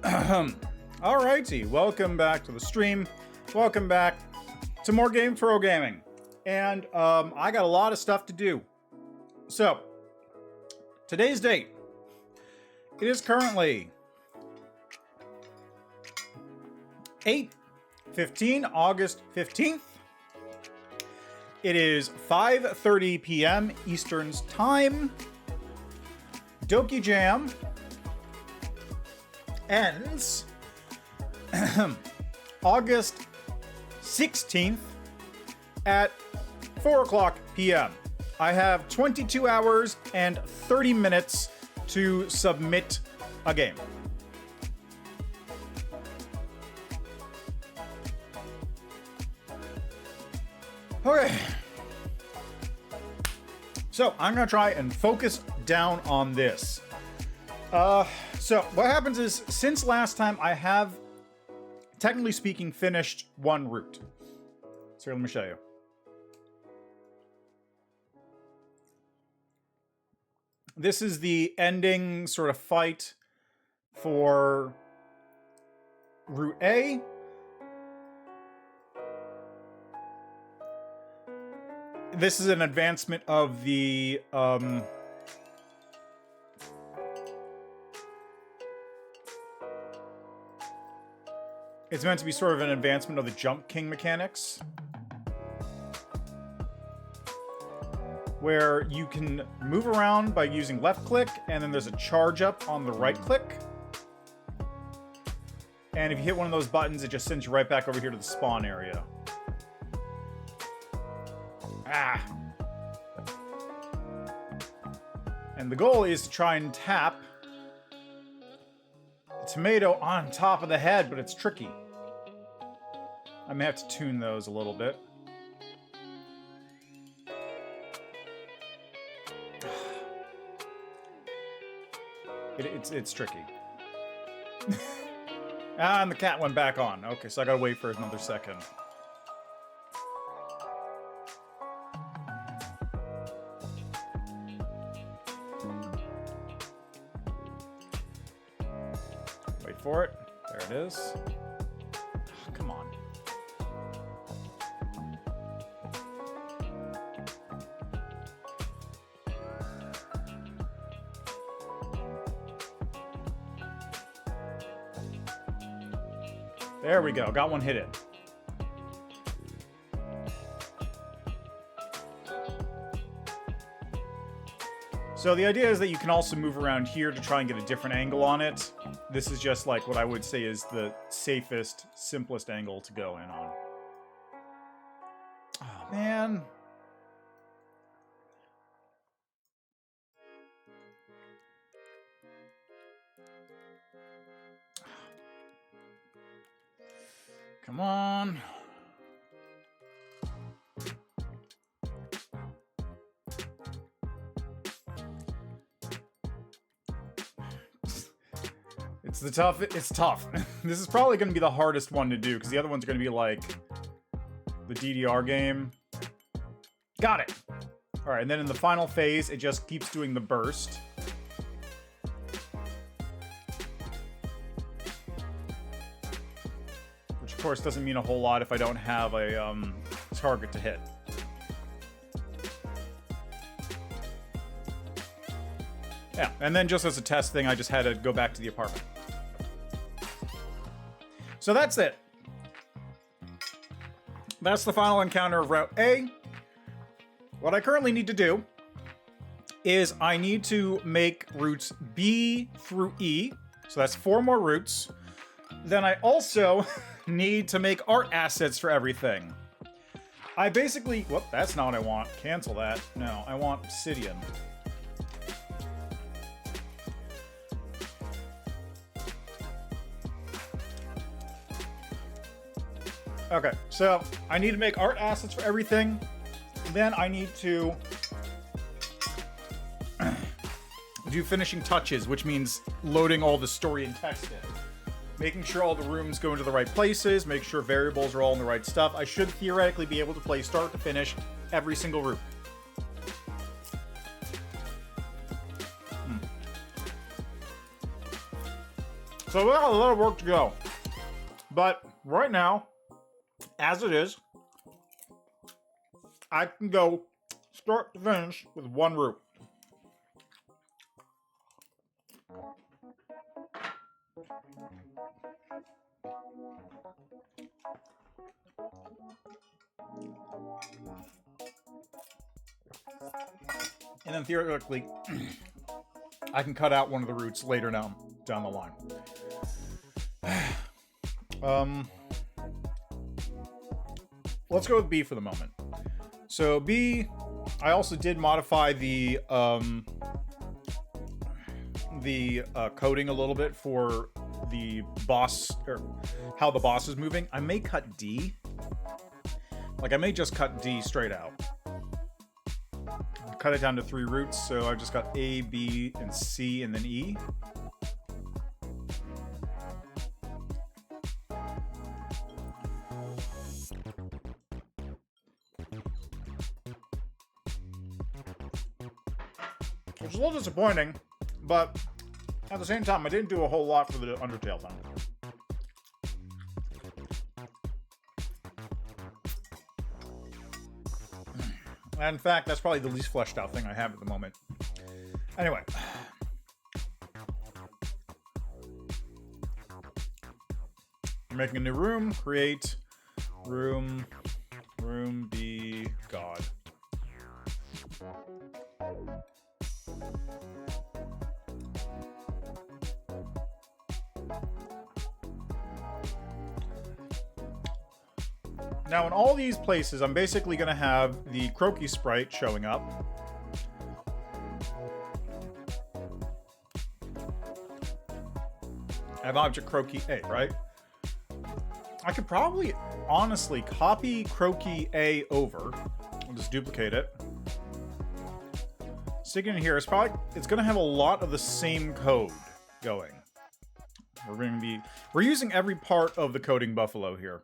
Alrighty, welcome back to the stream. Welcome back to more Game Throw Gaming. And I got a lot of stuff to do. So, today's date. It is currently 8/15, August 15th. It is 5:30 p.m. Eastern Time. Doki Jam ends August 16th at 4 o'clock p.m. I have 22 hours and 30 minutes to submit a game. Okay. So I'm gonna try and focus down on this. So what happens is, since last time, I have, technically speaking, finished one route. So let me show you. This is the ending sort of fight for Route A. This is an advancement of the it's meant to be sort of an advancement of the Jump King mechanics, where you can move around by using left click, and then there's a charge up on the right click. And if you hit one of those buttons, it just sends you right back over here to the spawn area. Ah. And the goal is to try and tap the tomato on top of the head, but it's tricky. I may have to tune those a little bit. It's tricky. Ah, and the cat went back on. Okay, so I gotta wait for another second. Wait for it. There it is. Oh, come on. There we go. Got one hit in. So the idea is that you can also move around here to try and get a different angle on it. This is just like what I would say is the safest, simplest angle to go in on. Oh, man. Come on. It's tough. This is probably going to be the hardest one to do, because the other one's going to be like the DDR game. Got it. All right, and then in the final phase, it just keeps doing the burst. Which, of course, doesn't mean a whole lot if I don't have a target to hit. Yeah, and then just as a test thing, I just had to go back to the apartment. So that's it. That's the final encounter of Route A. What I currently need to do is I need to make routes B through E. So that's 4 more routes. Then I also need to make art assets for everything. I basically... Whoop, that's not what I want. Cancel that. No, I want obsidian. Okay, so I need to make art assets for everything. Then I need to do finishing touches, which means loading all the story and text in. Making sure all the rooms go into the right places, make sure variables are all in the right stuff. I should theoretically be able to play start to finish every single room. So we got a lot of work to go. But right now, as it is, I can go start to finish with one root. And then theoretically, I can cut out one of the roots later down the line. Let's go with B for the moment. So B, I also did modify the coding a little bit for the boss, or how the boss is moving. I may cut D. Like, I may just cut D straight out. Cut it down to 3 roots, so I've just got A, B, and C, and then E. Which is a little disappointing, but at the same time, I didn't do a whole lot for the Undertale thing. And in fact, that's probably the least fleshed out thing I have at the moment. Anyway. I'm making a new room. Create room. Room be God. Now, in all these places, I'm basically going to have the Croaky sprite showing up. I have object Croaky A, right? I could probably, honestly, copy Croaky A over. I'll just duplicate it. Stick it in here. It's going to have a lot of the same code going. We're using every part of the coding buffalo here.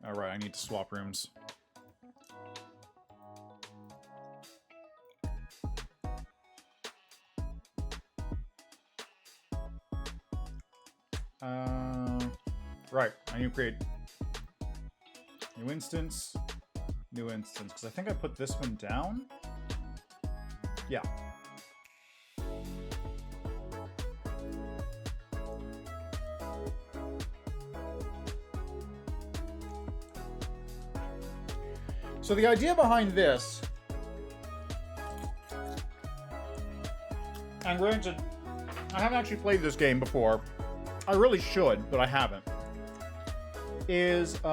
Alright, I need to swap rooms. Right, I need to create new instance, because I think I put this one down. Yeah. So the idea behind this, and granted, I haven't actually played this game before. I really should, but I haven't. Is, here,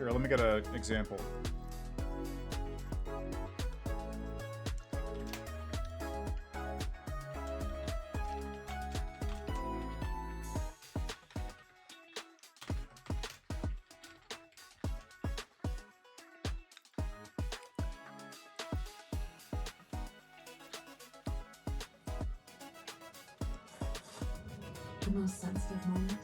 let me get an example. The most sensitive moment.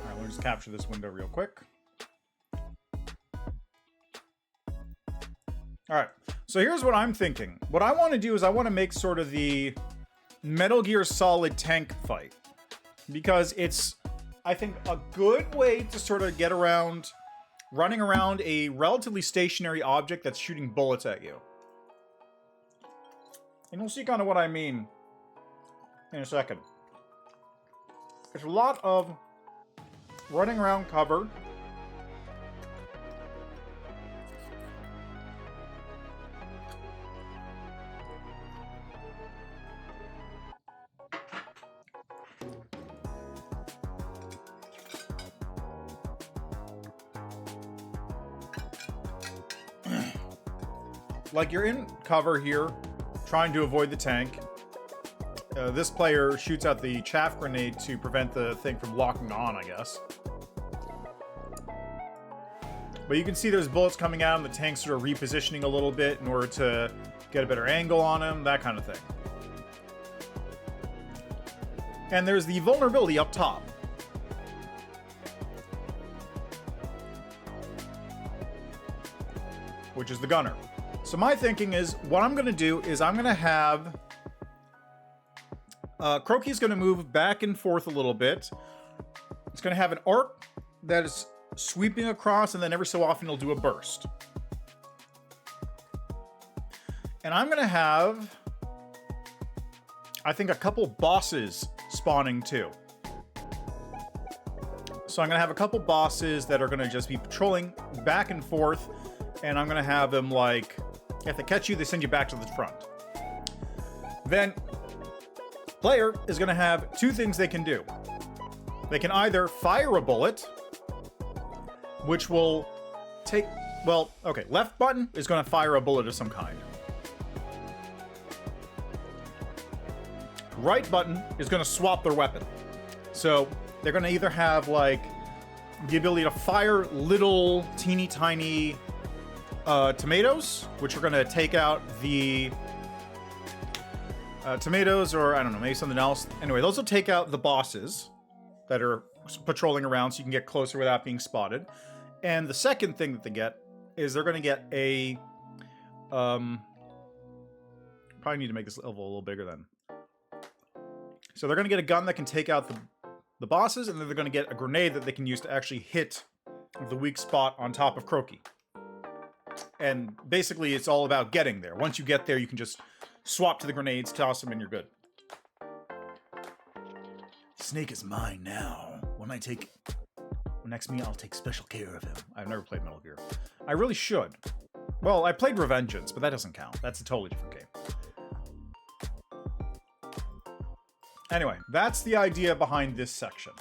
Alright, let me just capture this window real quick. Alright, so here's what I'm thinking. What I want to do is I want to make sort of the Metal Gear Solid tank fight, because it's, I think, a good way to sort of get around running around a relatively stationary object that's shooting bullets at you. And you'll see kind of what I mean in a second. There's a lot of running around cover. Like, you're in cover here, trying to avoid the tank. this player shoots out the chaff grenade to prevent the thing from locking on, I guess. But you can see there's bullets coming out and the tank's sort of repositioning a little bit in order to get a better angle on him, that kind of thing. And there's the vulnerability up top. Which is the gunner. So my thinking is, what I'm going to do is I'm going to have... Croaky's going to move back and forth a little bit. It's going to have an arc that is sweeping across, and then every so often it'll do a burst. And I'm going to have, I think, a couple bosses spawning too. So I'm going to have a couple bosses that are going to just be patrolling back and forth, and I'm going to have them, like, if they catch you, they send you back to the front. Then, player is going to have two things they can do. They can either fire a bullet, which will take... Well, okay, left button is going to fire a bullet of some kind. Right button is going to swap their weapon. So they're going to either have, like, the ability to fire little teeny tiny tomatoes, which are going to take out the tomatoes, or I don't know, maybe something else. Anyway, those will take out the bosses that are patrolling around so you can get closer without being spotted. And the second thing that they get is they're going to get a... probably need to make this level a little bigger then. So they're going to get a gun that can take out the bosses, and then they're going to get a grenade that they can use to actually hit the weak spot on top of Croaky. And basically, it's all about getting there. Once you get there, you can just swap to the grenades, toss them, and you're good. Snake is mine now. When next me, I'll take special care of him. I've never played Metal Gear. I really should. Well, I played Revengeance, but that doesn't count. That's a totally different game. Anyway, that's the idea behind this section.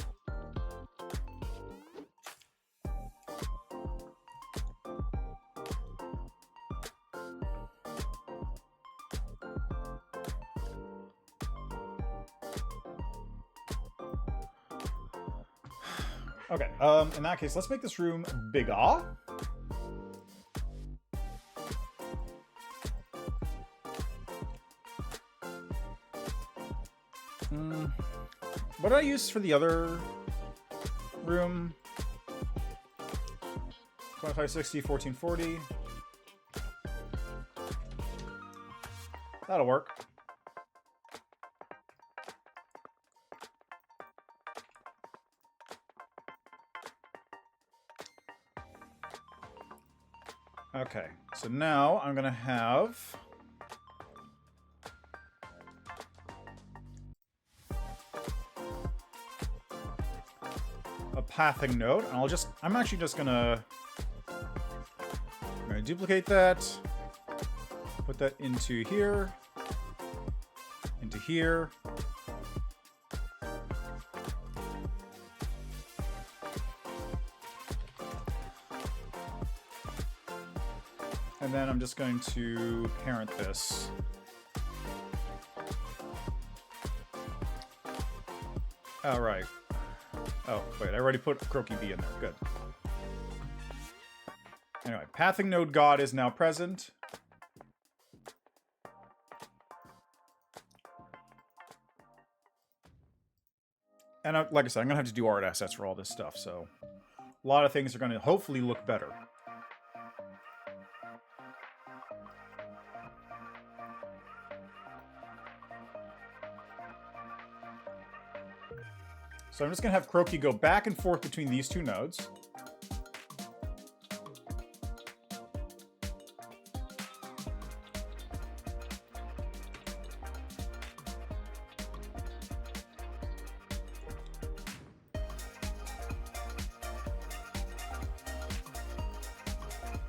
Okay, in that case, let's make this room bigger. What did I use for the other room? 2560, 1440. That'll work. Okay, so now I'm gonna have a pathing node, and I'm actually just gonna duplicate that, put that into here, into here. And then I'm just going to parent this. All right. Oh, wait, I already put Croaky B in there. Good. Anyway, pathing node God is now present. And like I said, I'm going to have to do art assets for all this stuff, so a lot of things are going to hopefully look better. So I'm just going to have Croaky go back and forth between these two nodes.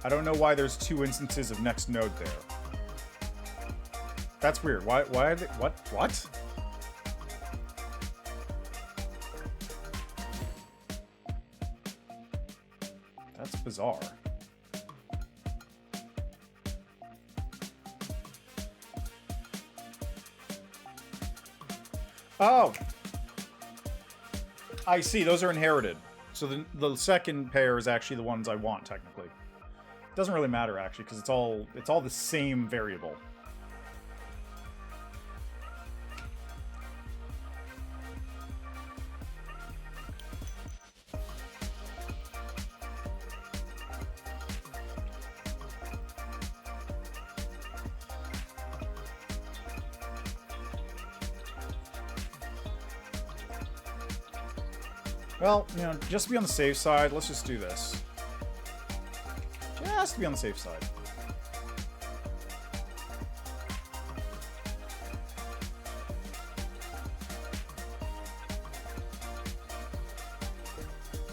I don't know why there's two instances of next node there. That's weird. Why are they... What? That's bizarre. Oh! I see, those are inherited. So the second pair is actually the ones I want, technically. Doesn't really matter, actually, because it's all the same variable. Well, you know, just to be on the safe side, let's just do this. Just to be on the safe side.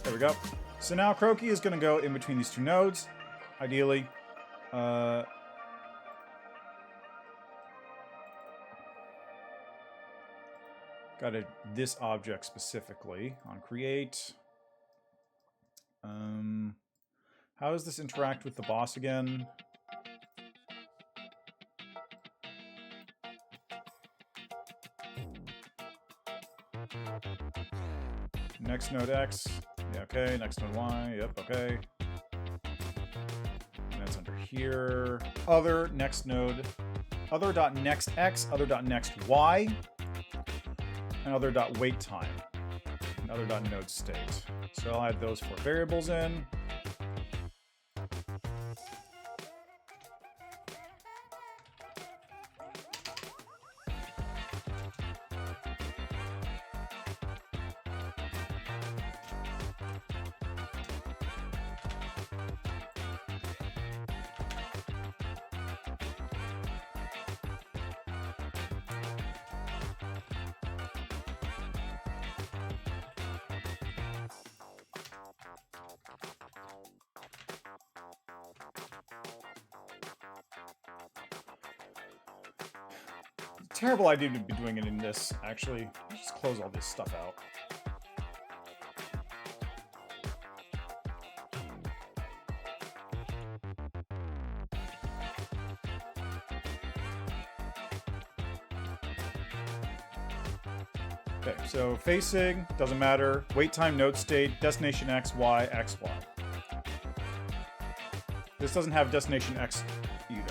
There we go. So now Croaky is going to go in between these two nodes, ideally. Got this object specifically on create. How does this interact with the boss again? Next node X. Yeah, okay. Next node Y. Yep, okay. And that's under here. Other next node. Other.next X. Other.next Y. And other.wait time. And other.node state. So I'll add those 4 variables in. Terrible idea to be doing it in this, actually. Let's just close all this stuff out. Okay, so facing, doesn't matter. Wait time, node state, destination X, Y, X, Y. This doesn't have destination X either.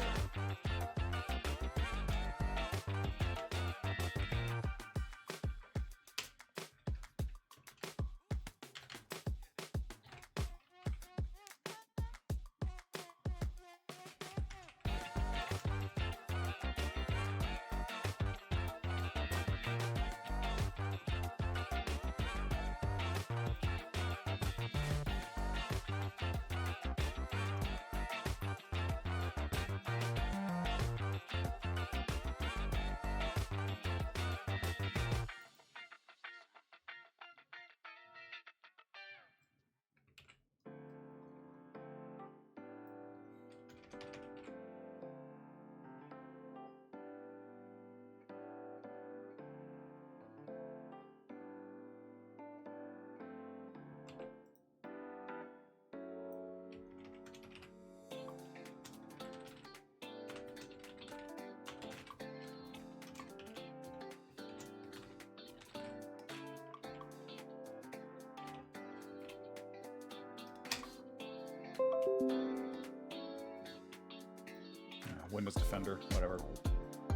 Windows Defender, whatever.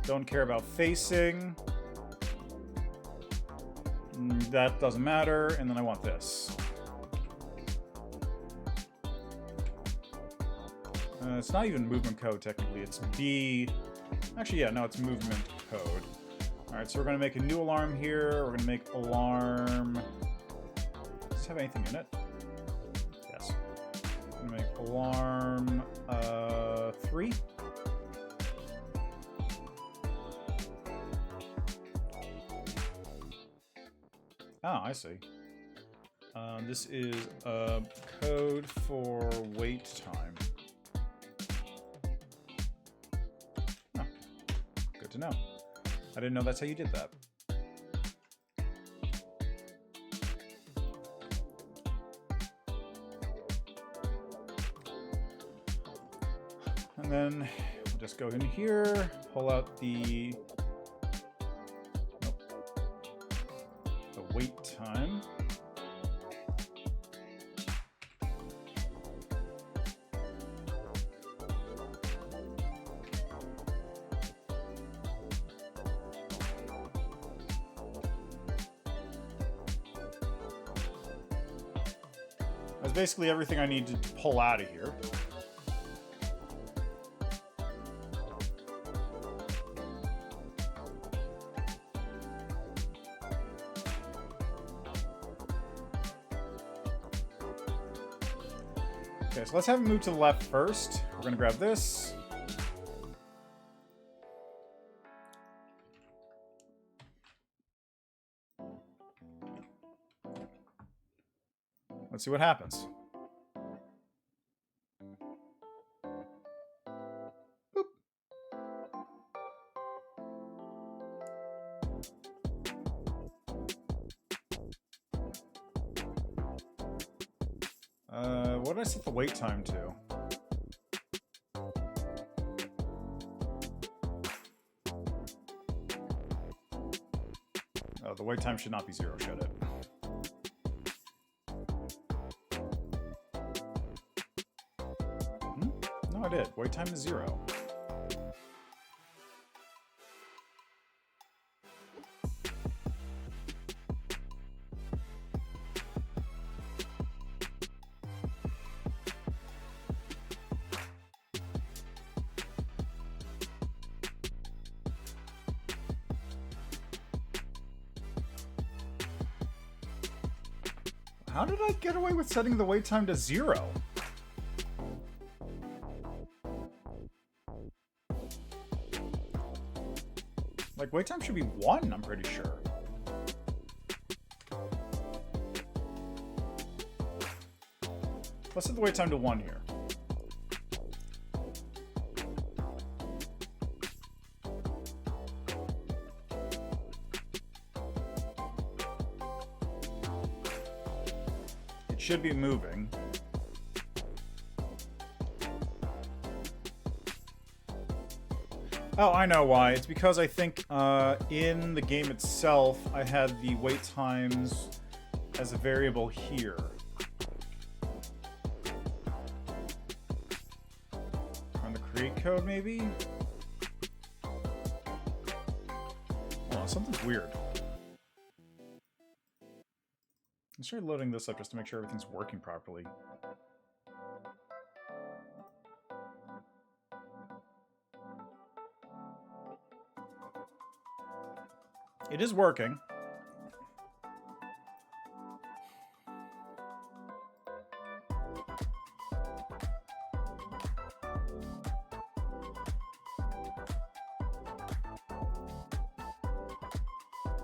Don't care about facing. That doesn't matter. And then I want this. It's not even movement code, technically. It's B. Actually, yeah, no, it's movement code. All right, so we're going to make a new alarm here. We're going to make alarm. Does this have anything in it? Yes. I'm going to make alarm 3. Oh, I see. This is a code for wait time. Oh, good to know. I didn't know that's how you did that. And then we'll just go in here, pull out the... basically everything I need to pull out of here. Okay, so let's have him move to the left first. We're gonna grab this. Let's see what happens. Boop. What did I set the wait time to? Oh, the wait time should not be 0, should it? No, I did. Wait time is 0. How did I get away with setting the wait time to 0? Like, wait time should be 1, I'm pretty sure. Let's set the wait time to 1 here. It should be moving. Oh, I know why. It's because I think in the game itself, I had the wait times as a variable here. On the create code, maybe? Oh, something's weird. Let's try loading this up just to make sure everything's working properly. It is working.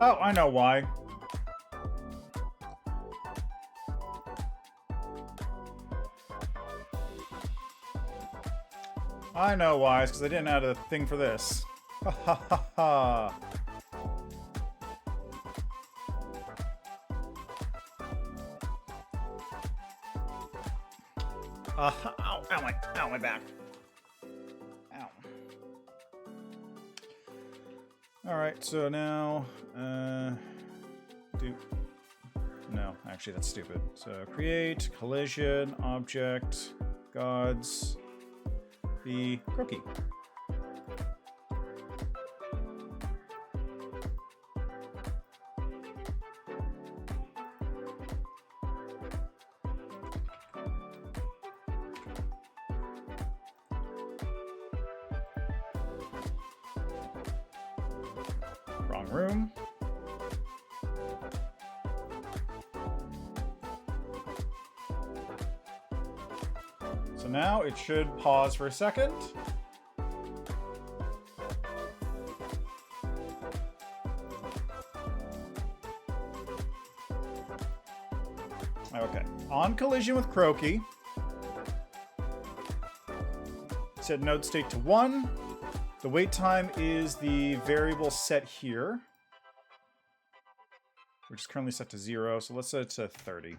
Oh, I know why. I know why. It's because I didn't add a thing for this. Ha ha ha ha. Ow, my back. Ow. Alright, so now, no, actually that's stupid. So create, collision, object, gods, be cookie. Wrong room. So now it should pause for a second. Okay. On collision with Croaky, set node state to 1. The wait time is the variable set here, which is currently set to 0. So let's set it to 30.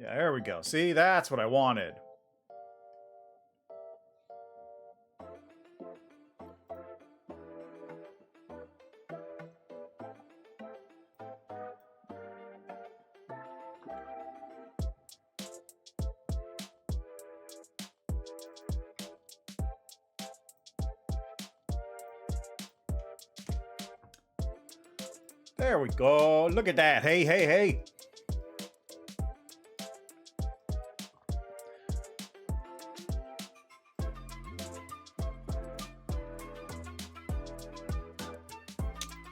Yeah, there we go. See, that's what I wanted. There we go. Look at that. Hey, hey, hey.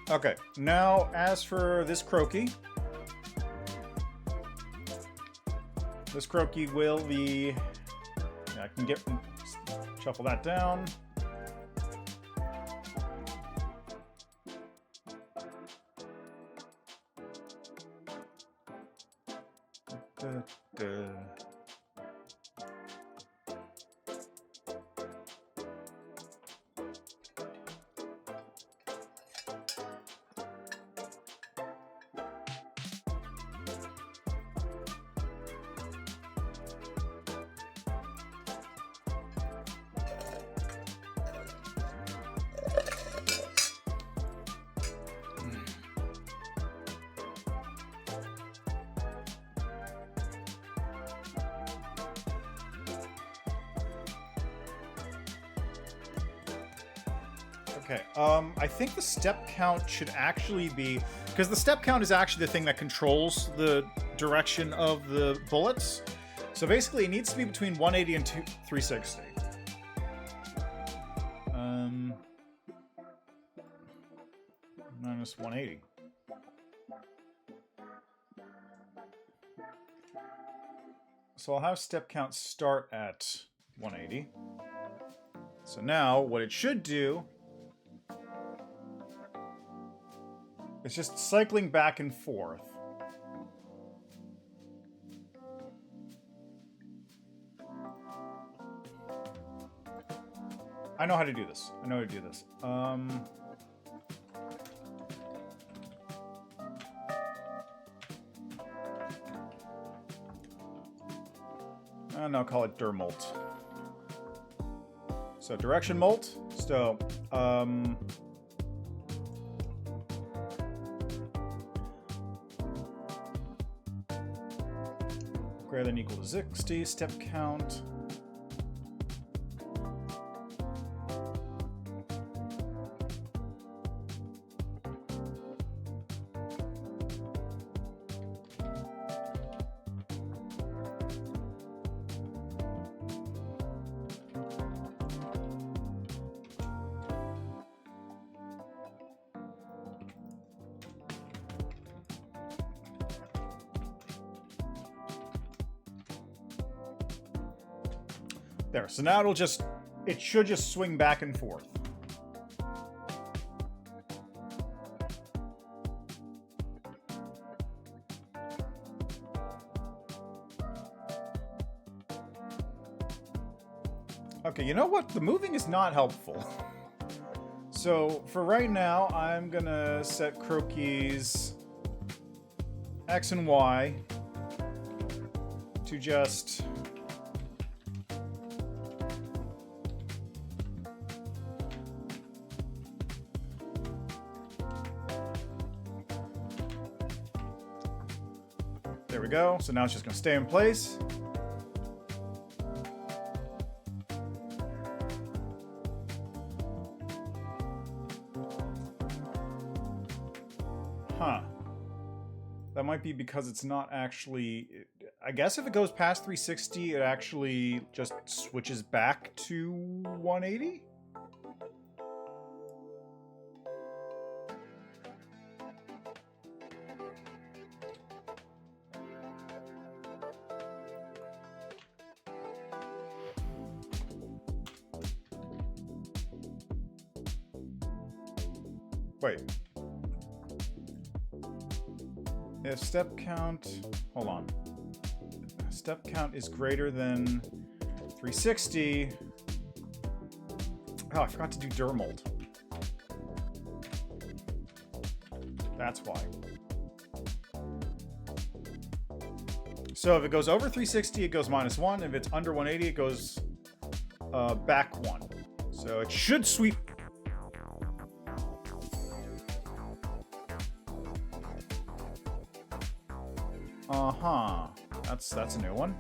Okay, now as for this croaky. This croaky will be... Yeah, I can shuffle that down. Okay, I think the step count should actually be... Because the step count is actually the thing that controls the direction of the bullets. So basically, it needs to be between 180 and 360. Minus 180. So I'll have step count start at 180. So now, what it should do... It's just cycling back and forth. I know how to do this. I know how to do this. And I'll call it dir molt. So direction molt. So, greater than or equal to 60, step count. There, so now it should just swing back and forth. Okay, you know what? The moving is not helpful. So for right now, I'm gonna set Croaky's X and Y to just... There we go. So now it's just going to stay in place. Huh. That might be because it's not actually... I guess if it goes past 360, it actually just switches back to 180? Wait. If step count... Hold on. Step count is greater than 360... Oh, I forgot to do dir molt. That's why. So if it goes over 360, it goes -1. If it's under 180, it goes back 1. So it should sweep... Uh-huh. That's a new one.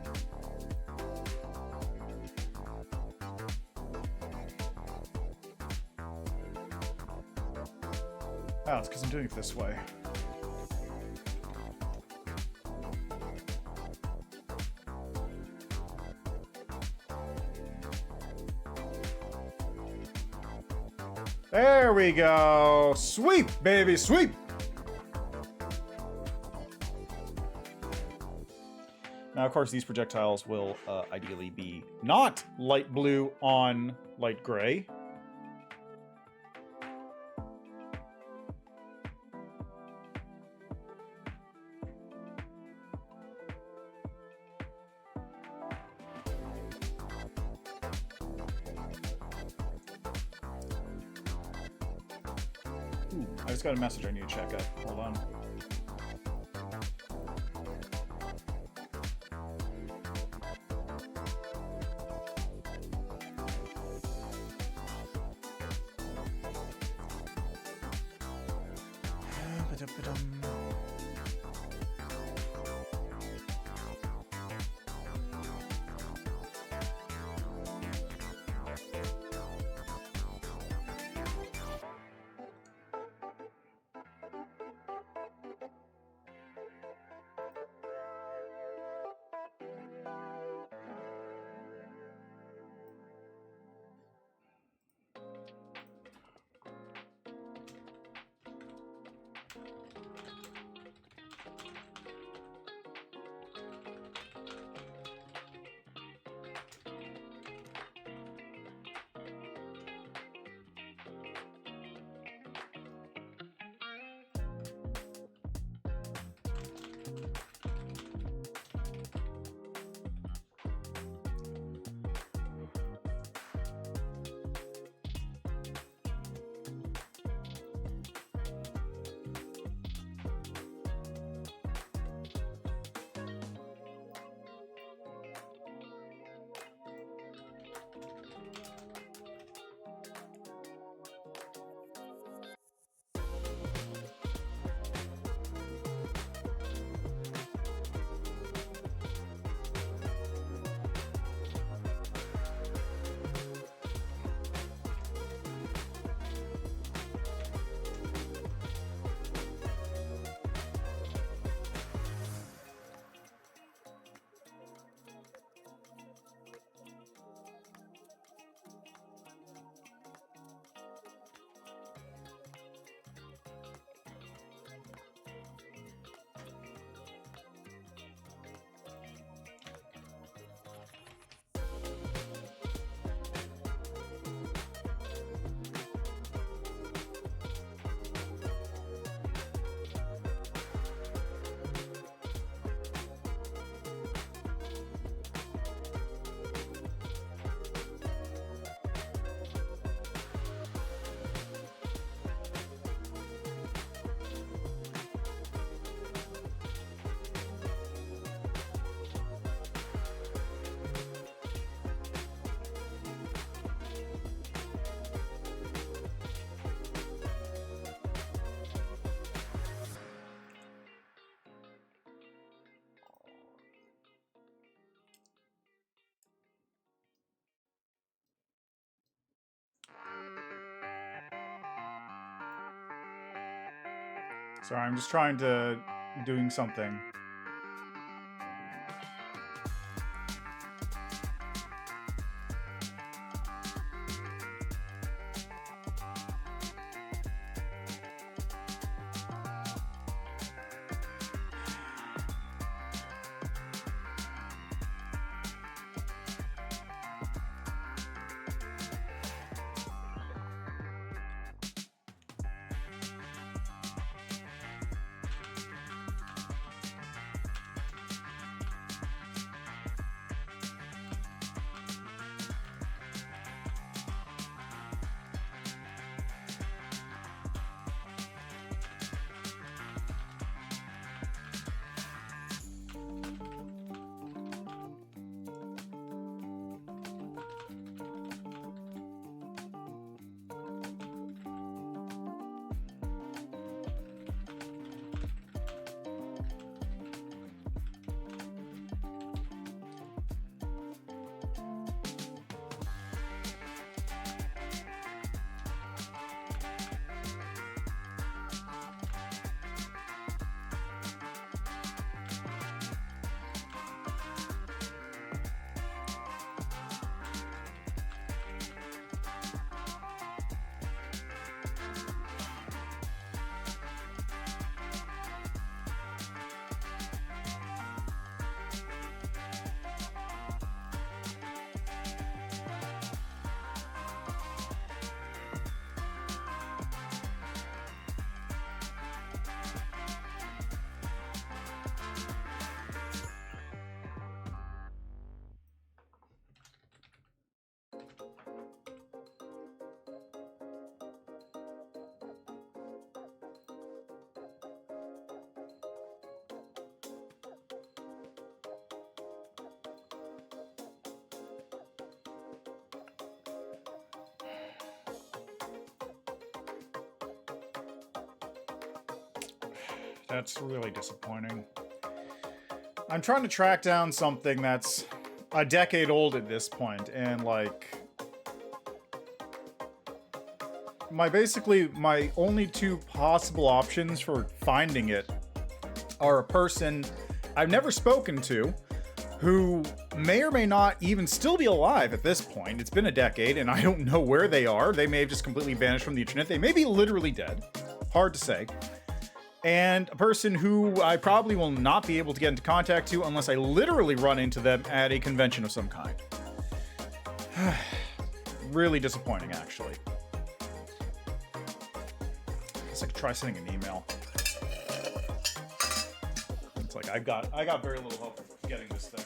Oh, it's because I'm doing it this way. There we go. Sweep, baby, sweep. Now, of course, these projectiles will ideally be not light blue on light gray. Ooh, I just got a message I need to check out. Hold on. Sorry, I'm just trying to doing something. That's really disappointing. I'm trying to track down something that's a decade old at this point, and like my only two possible options for finding it are a person I've never spoken to who may or may not even still be alive at this point. It's been a decade and I don't know where they are. They may have just completely vanished from the internet. They may be literally dead. Hard to say. And a person who I probably will not be able to get into contact to unless I literally run into them at a convention of some kind. Really disappointing, actually. I guess I could try sending an email. It's like I got very little hope of getting this thing.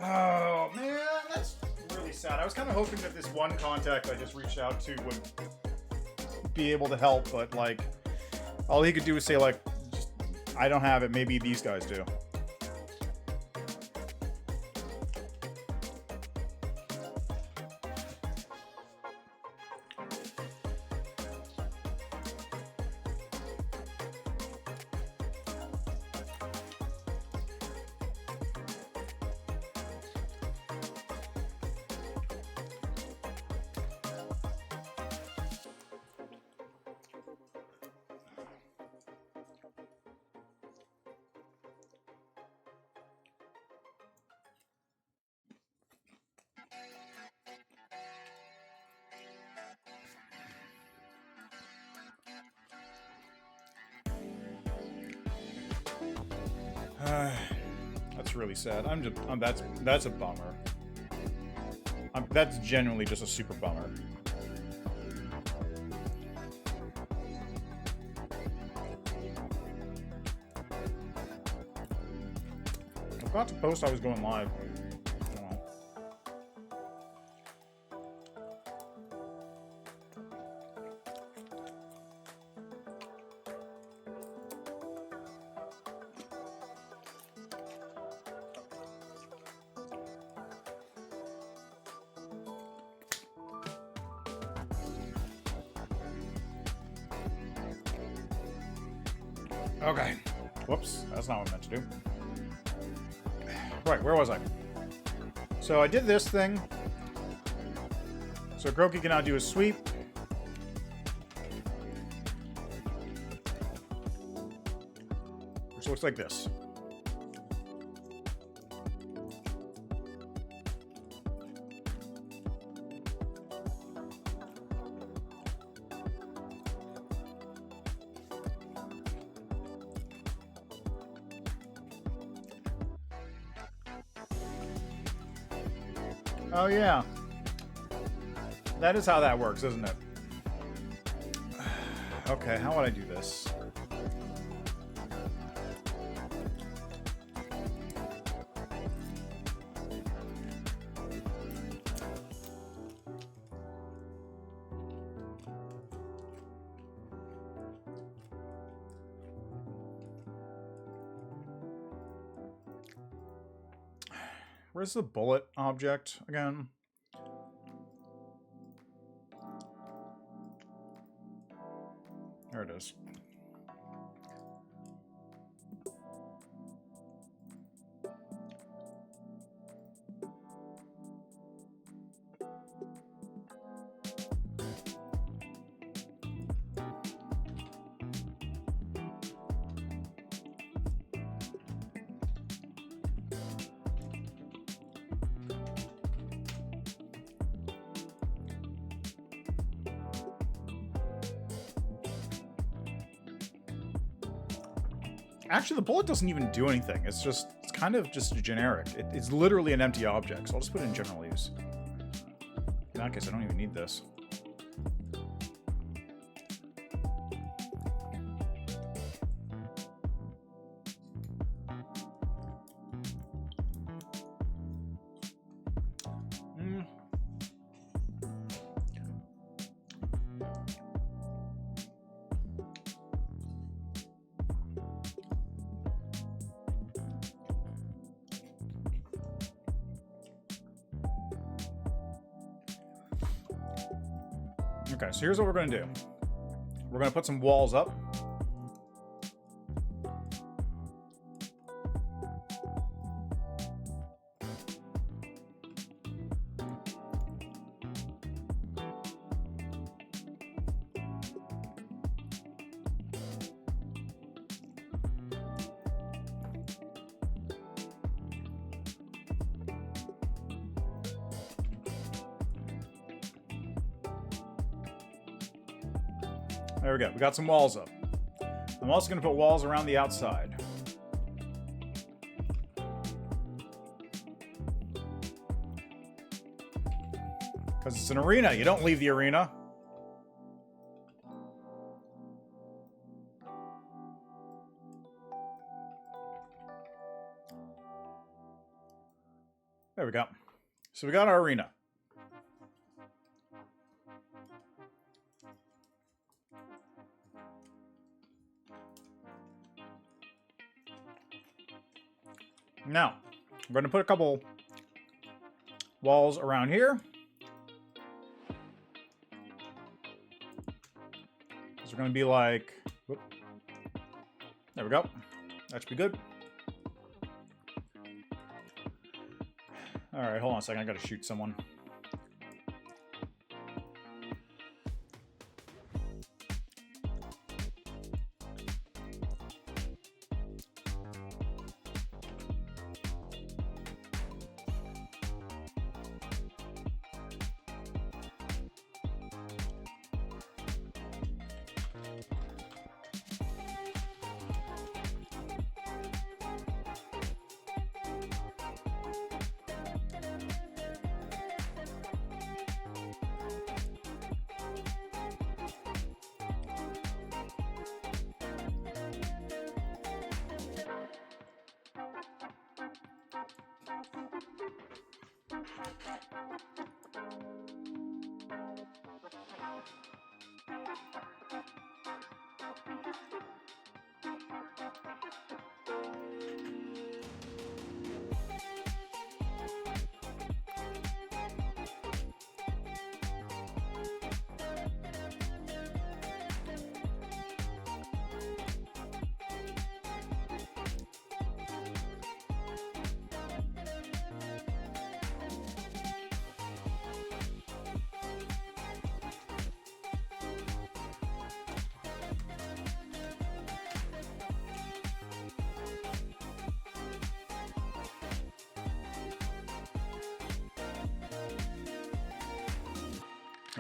Oh man, that's really sad. I was kind of hoping that this one contact I just reached out to would be able to help, but like all he could do was say like, just, I don't have it, maybe these guys do. That's really sad. That's a bummer. That's genuinely just a super bummer. I forgot to post I was going live. Okay. Whoops, that's not what I meant to do. Right, where was I? So I did this thing. So Groki can now do a sweep. Which looks like this. Oh yeah. That is how that works, isn't it? Okay, how would I do this? Where's the bullet object again? There it is. Actually, the bullet doesn't even do anything. It's kind of just generic. It's literally an empty object, so I'll just put it in general use. In that case, I don't even need this. Okay, so here's what we're going to do. We're going to put some walls up. There we go. We got some walls up. I'm also going to put walls around the outside. Because it's an arena. You don't leave the arena. There we go. So we got our arena. Now, we're going to put a couple walls around here. So we're going to be like... Whoop. There we go. That should be good. Alright, hold on a second. I got to shoot someone.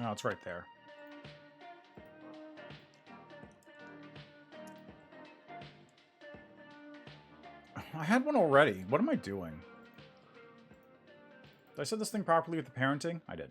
Oh, it's right there. I had one already. What am I doing? Did I set this thing properly with the parenting? I did.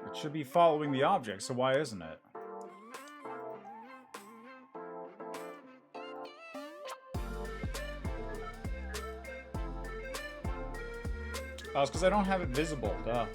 It should be following the object, so why isn't it? Oh, it's because I don't have it visible, duh.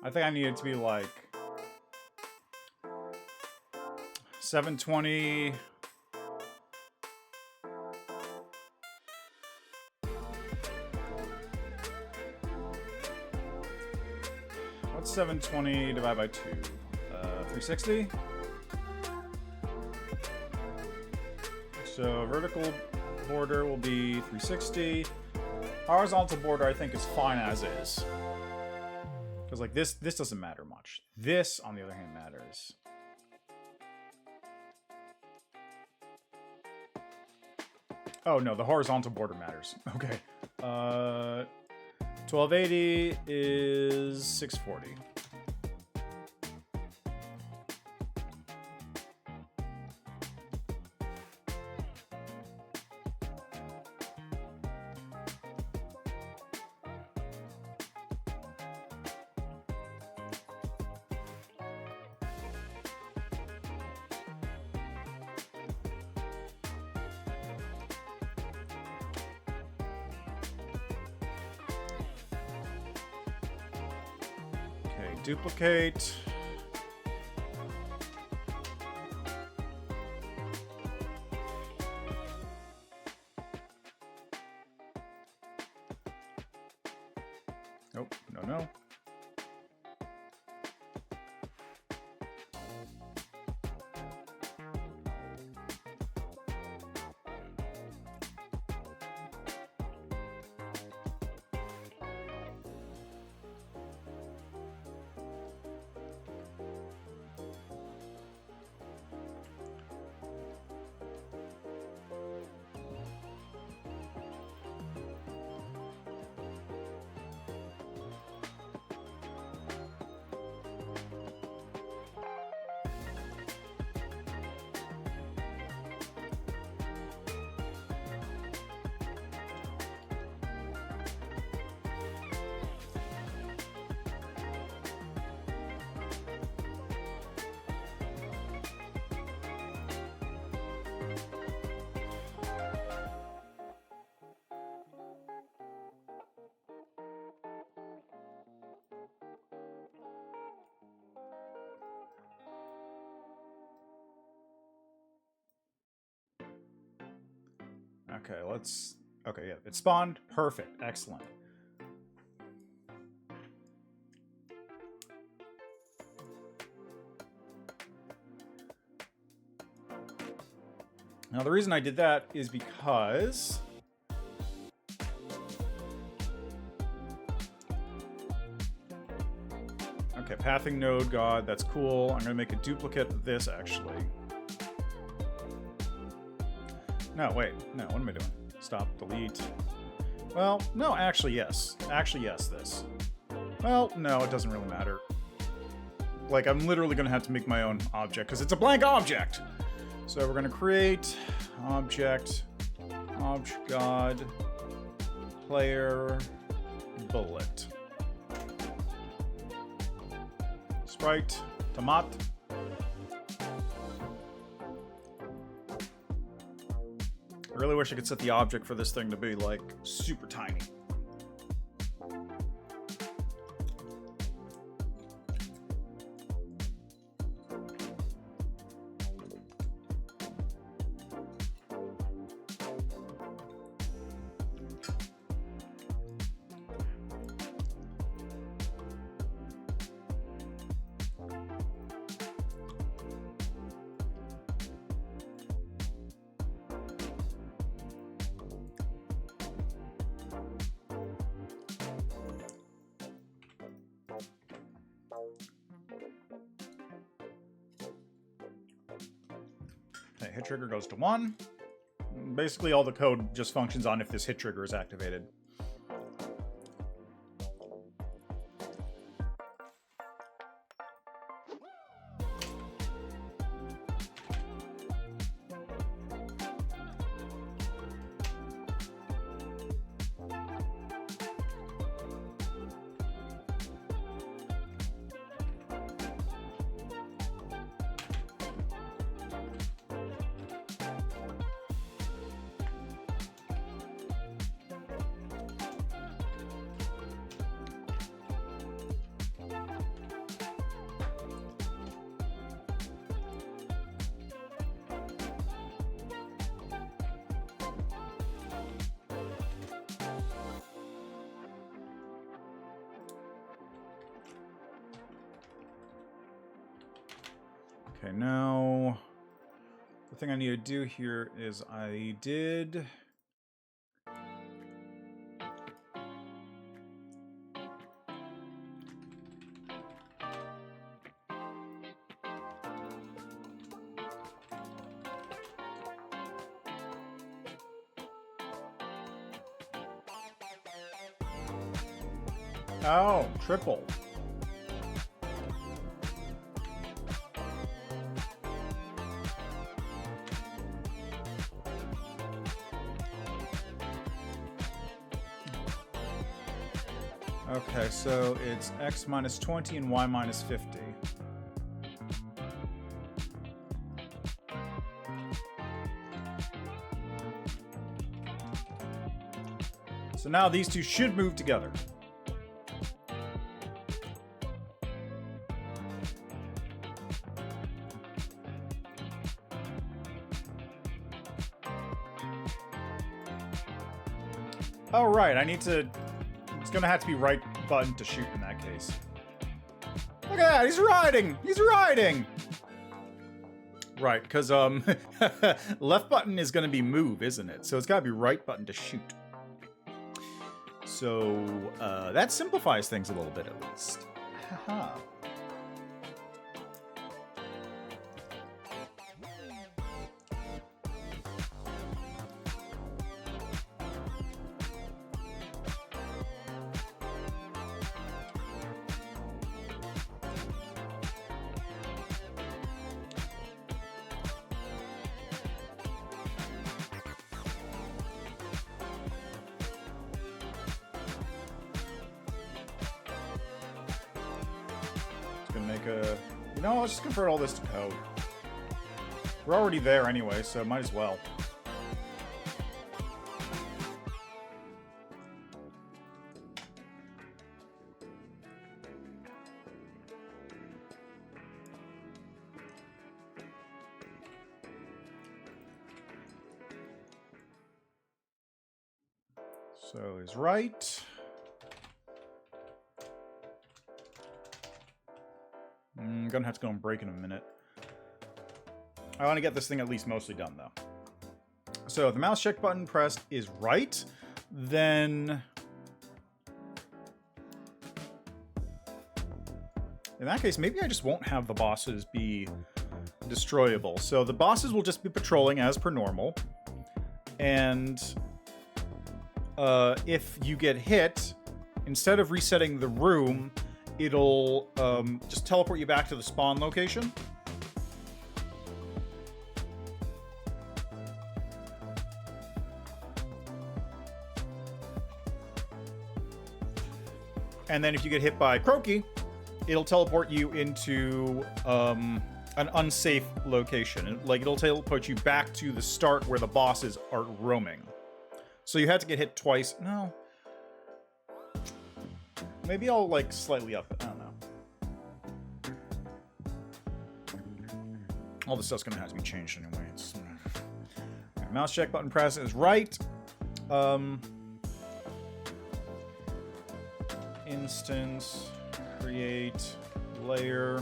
I think I need it to be like 720 720 divided by 2. 360. So vertical border will be 360. Horizontal border, I think, is fine as is. Because, like, this doesn't matter much. This, on the other hand, matters. Oh, no, the horizontal border matters. Okay. 1280 is 640. Duplicate. Nope, no. Okay, let's... Okay, yeah, it spawned. Perfect. Excellent. Now, the reason I did that is because... Okay, pathing node, God, that's cool. I'm going to make a duplicate of this, actually. No, wait. No, what am I doing? Stop, delete. Well, no, actually, yes. Actually, yes, this. Well, no, it doesn't really matter. Like, I'm literally going to have to make my own object, because it's a blank object! So we're going to create object, God, player, bullet. Sprite, tomat. I really wish I could set the object for this thing to be, like, super tiny. Okay, hit trigger goes to 1. Basically, all the code just functions on if this hit trigger is activated. Okay, now the thing I need to do here is I did... Oh, triple. Okay, so it's x minus 20 and y minus 50. So now these two should move together. Oh, right, I need to... It's gonna have to be right button to shoot in that case. Look at that, he's riding! He's riding! Right, because, left button is gonna be move, isn't it? So it's gotta be right button to shoot. So, that simplifies things a little bit, at least. Haha. Make a... You know, let's just convert all this to code. We're already there anyway, so might as well. So is right. I'm gonna have to go and break in a minute. I want to get this thing at least mostly done, though. So if the mouse check button pressed is right, then... In that case, maybe I just won't have the bosses be destroyable. So the bosses will just be patrolling as per normal. And if you get hit, instead of resetting the room, it'll just teleport you back to the spawn location. And then if you get hit by Croaky, it'll teleport you into an unsafe location. Like, it'll teleport you back to the start where the bosses are roaming. So you had to get hit twice. No. Maybe I'll, like, slightly up it. I don't know. All this stuff's gonna have to be changed anyway. Right, mouse check button press is right. Instance, create, layer,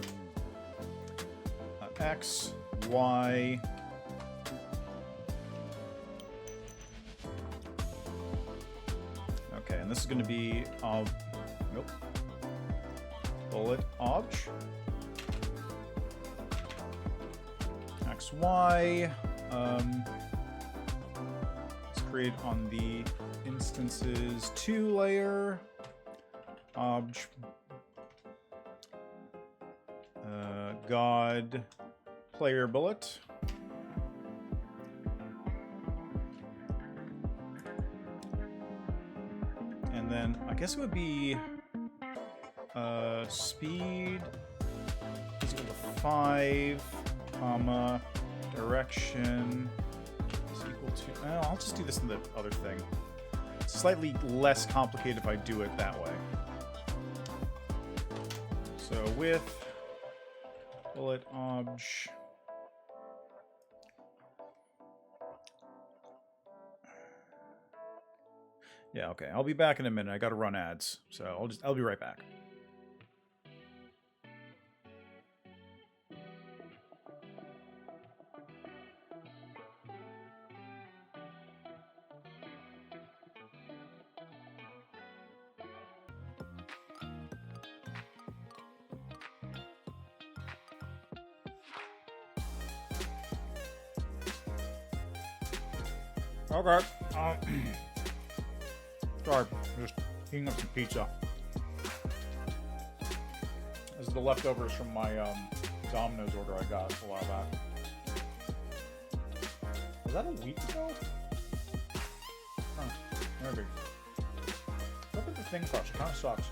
X, Y. Okay, and this is gonna be, nope. Bullet obj. XY. Let's create on the instances 2 layer. Obj. God. Player bullet. And then I guess it would be speed is equal to 5, comma, direction is equal to... Oh, I'll just do this in the other thing. It's slightly less complicated if I do it that way. So with bullet obj. Yeah, okay. I'll be back in a minute. I gotta run ads, so I'll be right back. Okay. Sorry, I'm just eating up some pizza. This is the leftovers from my Domino's order I got a while back. Was that a week ago? Huh, maybe. Look at the thing crush. It kind of sucks.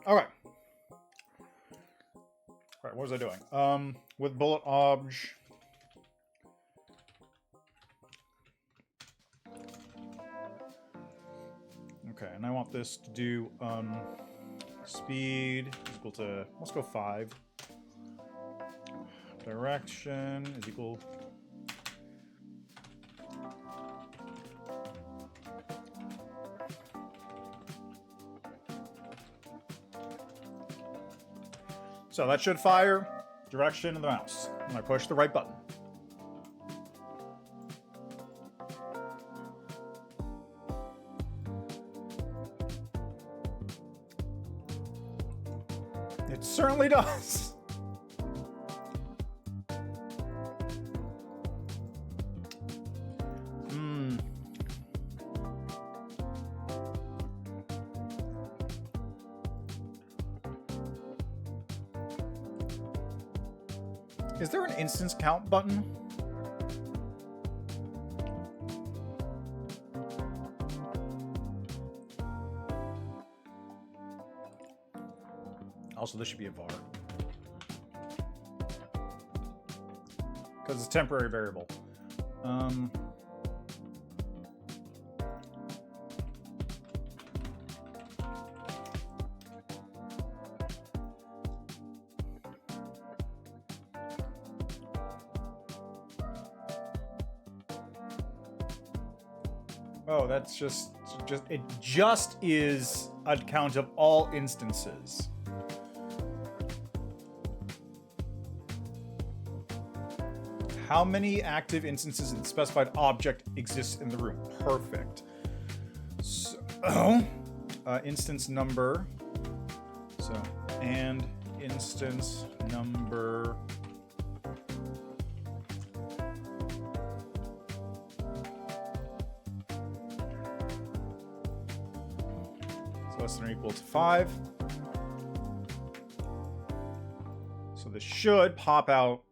Okay. Alright, what was I doing? With bullet obj. Okay, and I want this to do speed is equal to, let's go 5. Direction is equal. So that should fire direction of the mouse when I push the right button. It certainly does. Is there an instance count button? Also, this should be a var. Because it's a temporary variable. Oh, that's it just is a count of all instances. How many active instances of the specified object exists in the room? Perfect. So, instance number. So, and instance number. Less than or equal to 5. So this should pop out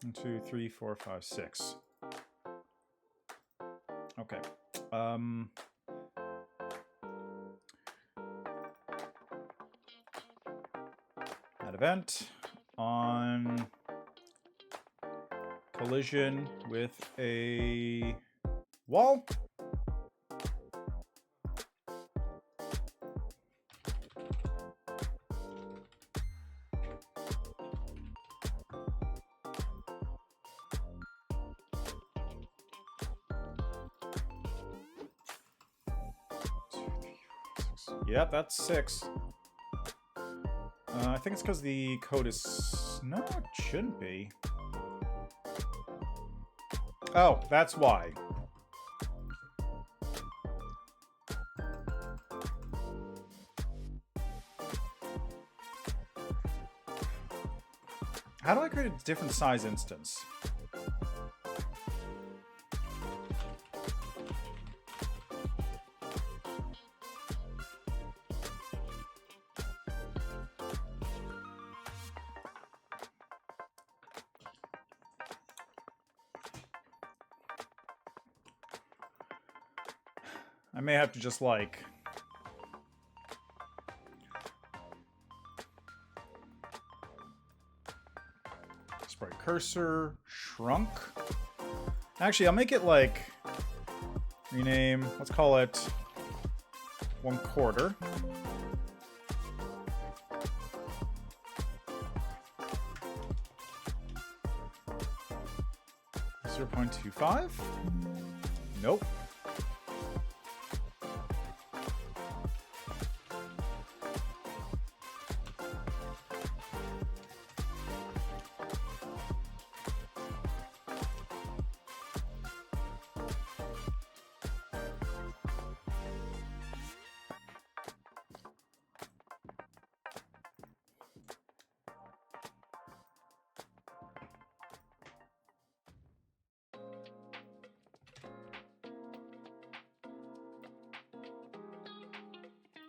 1, 2, 3, 4, 5, 6. Okay. Add event on collision with a wall. Yep, that's 6. I think it's because the code is... No, it shouldn't be. Oh, that's why. How do I create a different size instance? I may have to just, like... Sprite cursor, shrunk. Actually, I'll make it, like... Rename, let's call it 1/4. .25? Nope.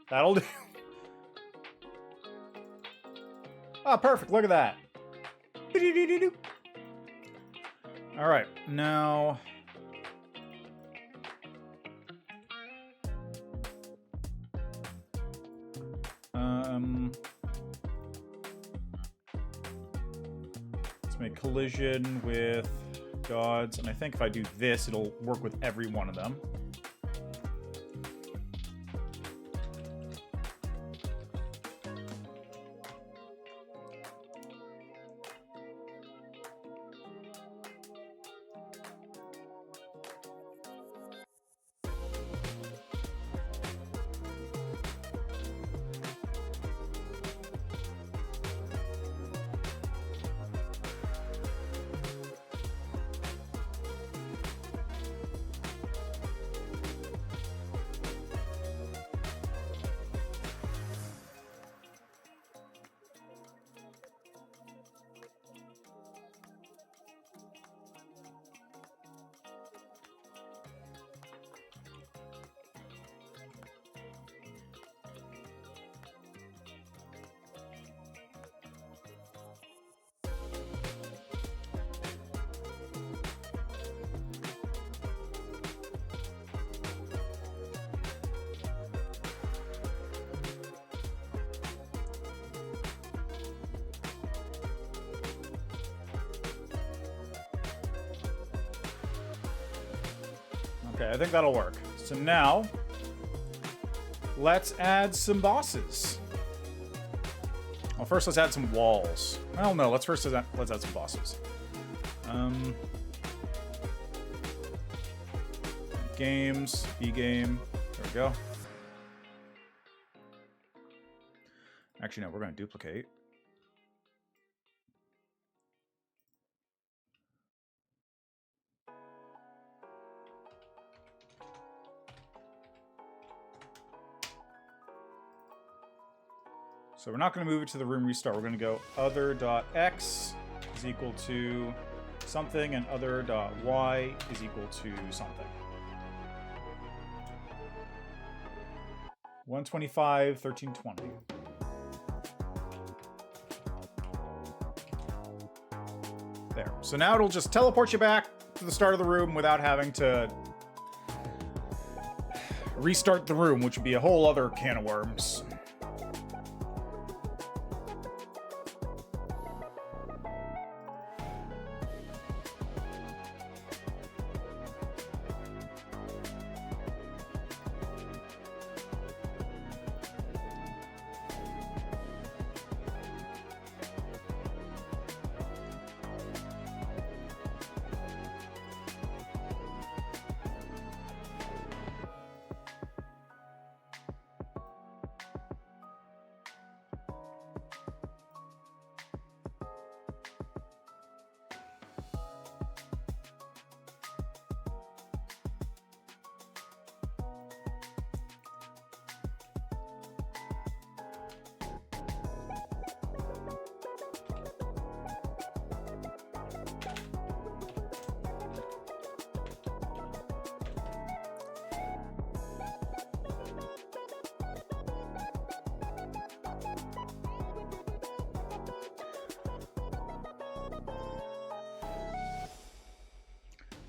That'll do. Ah, perfect. Look at that. All right, now. Let's make collision with gods, and I think if I do this, it'll work with every one of them. Okay, I think that'll work. So now, let's add some bosses. Well, first let's add some walls. Well, no, let's add some bosses. Games, B-game. There we go. Actually, no, we're going to duplicate. So we're not going to move it to the room restart. We're going to go other.x is equal to something, and other.y is equal to something. 125, 1320. There. So now it'll just teleport you back to the start of the room without having to restart the room, which would be a whole other can of worms.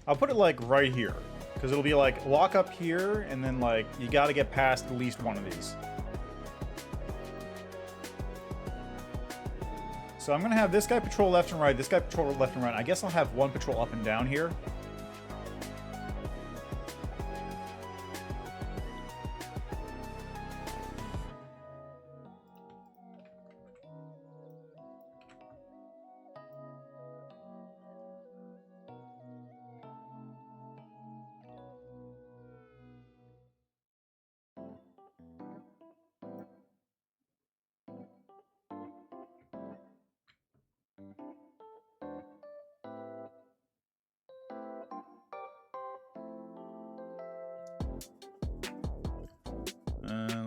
I'll put it like right here, because it'll be like walk up here, and then like you got to get past at least one of these. So I'm gonna have this guy patrol left and right, this guy patrol left and right. I guess I'll have one patrol up and down here.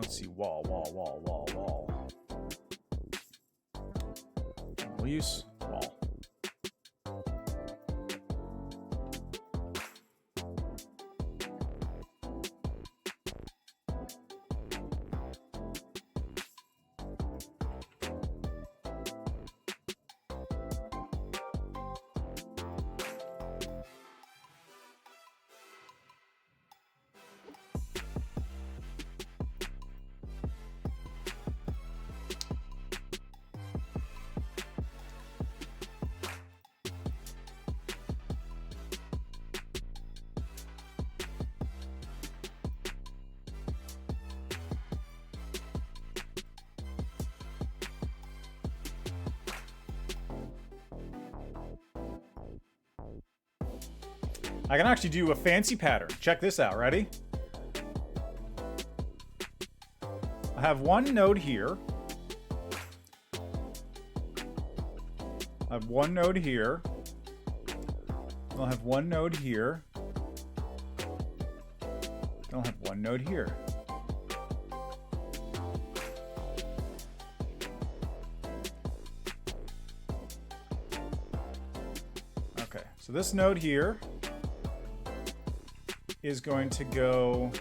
Let's see, wall. We'll use wall. I can actually do a fancy pattern. Check this out. Ready? I have one node here. I have one node here. I'll have one node here. I'll have one node here. Okay, so this node here is going to go...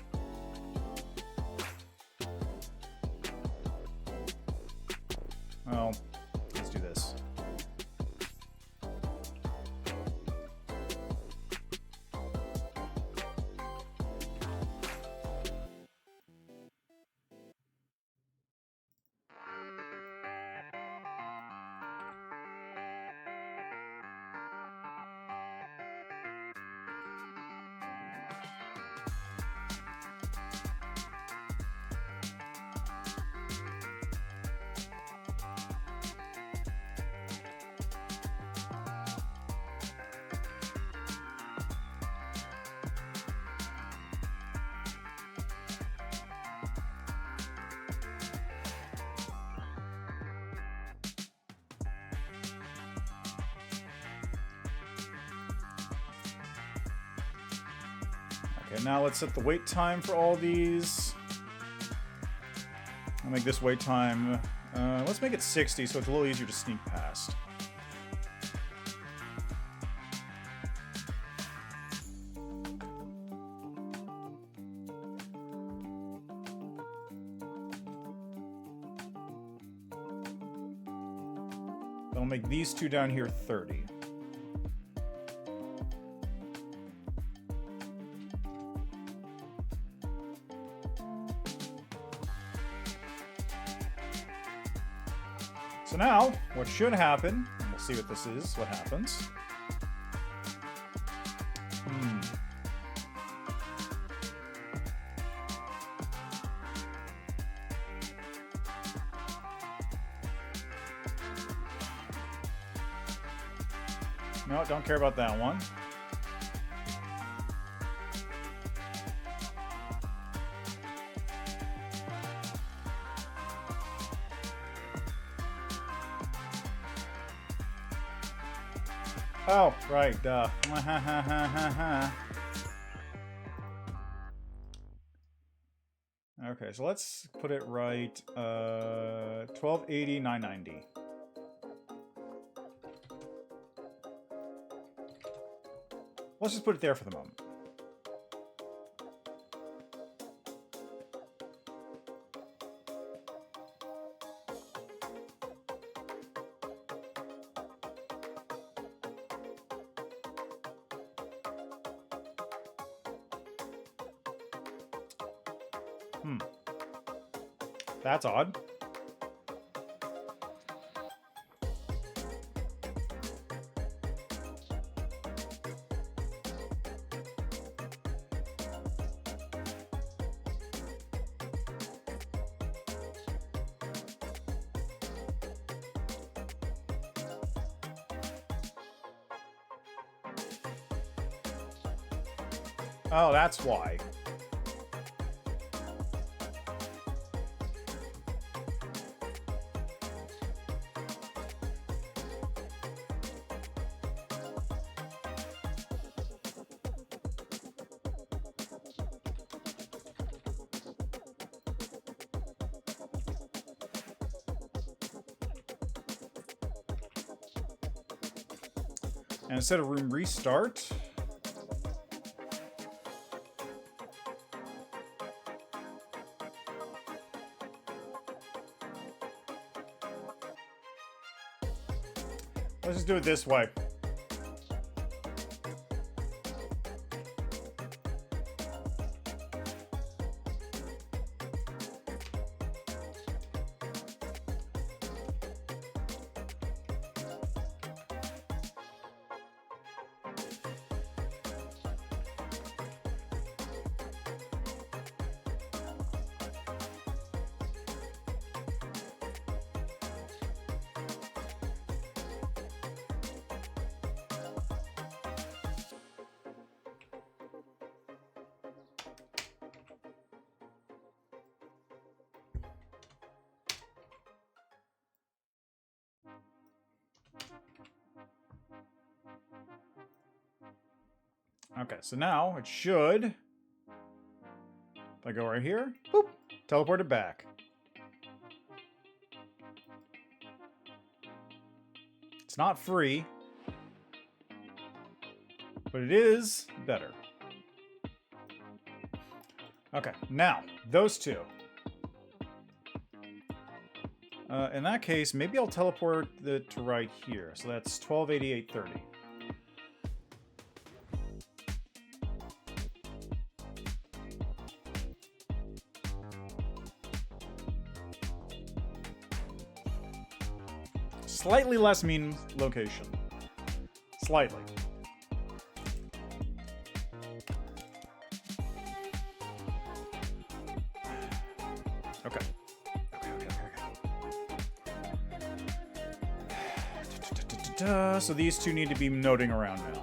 Well, let's do this. Okay, now let's set the wait time for all these. I'll make this wait time, let's make it 60 so it's a little easier to sneak past. I'll make these two down here 30. So now, what should happen, and we'll see what this is, what happens. No, don't care about that one. Oh, right, duh. Okay, so let's put it right, 1280, 990. Let's just put it there for the moment. That's odd. Oh, that's why. And instead of room restart, let's just do it this way. Okay, so now it should... If I go right here, boop, teleport it back. It's not free, but it is better. Okay, now, those two. In that case, maybe I'll teleport it to right here. So that's 1288.30. Slightly less mean location. Slightly. Okay. So these two need to be noting around now.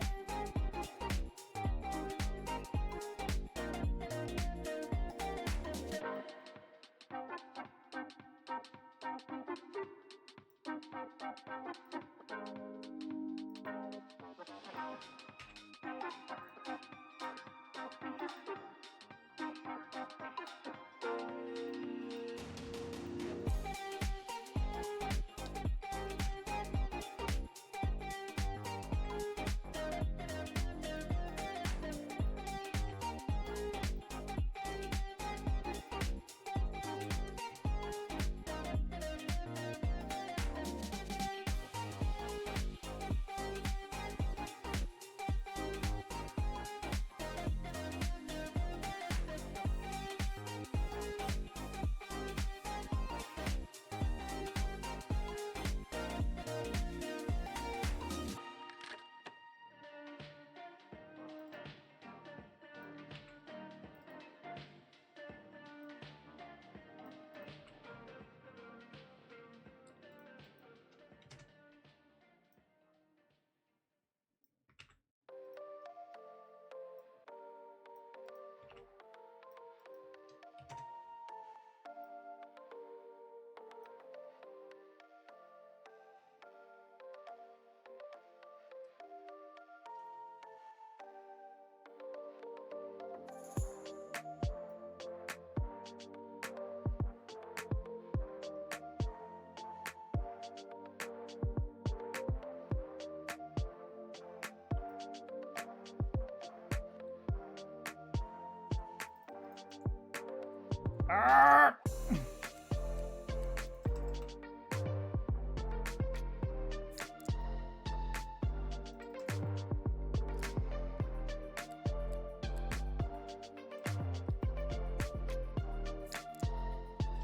Ah!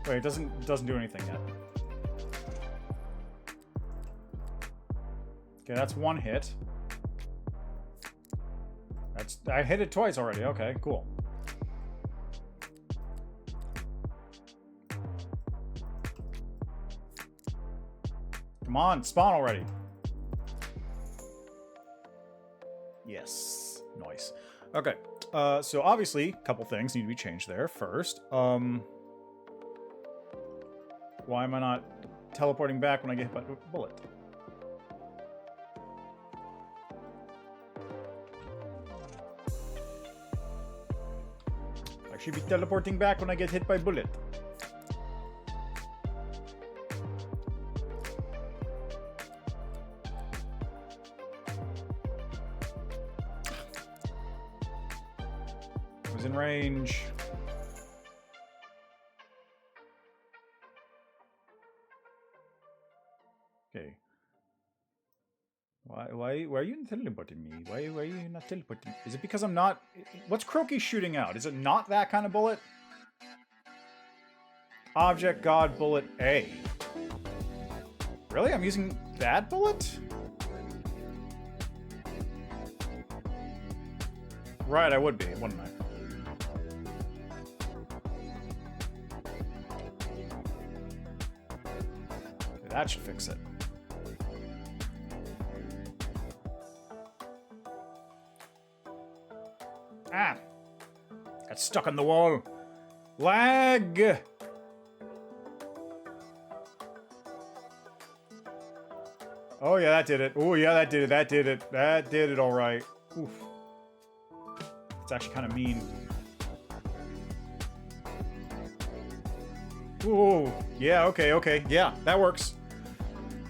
Wait, it doesn't do anything yet. Okay, that's one hit. I hit it twice already. Okay, cool. Come on, spawn already. Yes, nice. Okay, so obviously, a couple things need to be changed there. First, why am I not teleporting back when I get hit by a bullet? I should be teleporting back when I get hit by a bullet. Was in range. Okay. Why are you teleporting me? Why are you not teleporting? Is it because I'm not... What's Croaky shooting out? Is it not that kind of bullet? Object God bullet A. Really? I'm using that bullet? Right, I would be, wouldn't I? Okay, that should fix it. Ah! Got stuck on the wall. Lag! Oh yeah, that did it. Oh yeah, that did it. That did it. That did it all right. Oof. It's actually kind of mean. Ooh, yeah, okay, yeah, that works.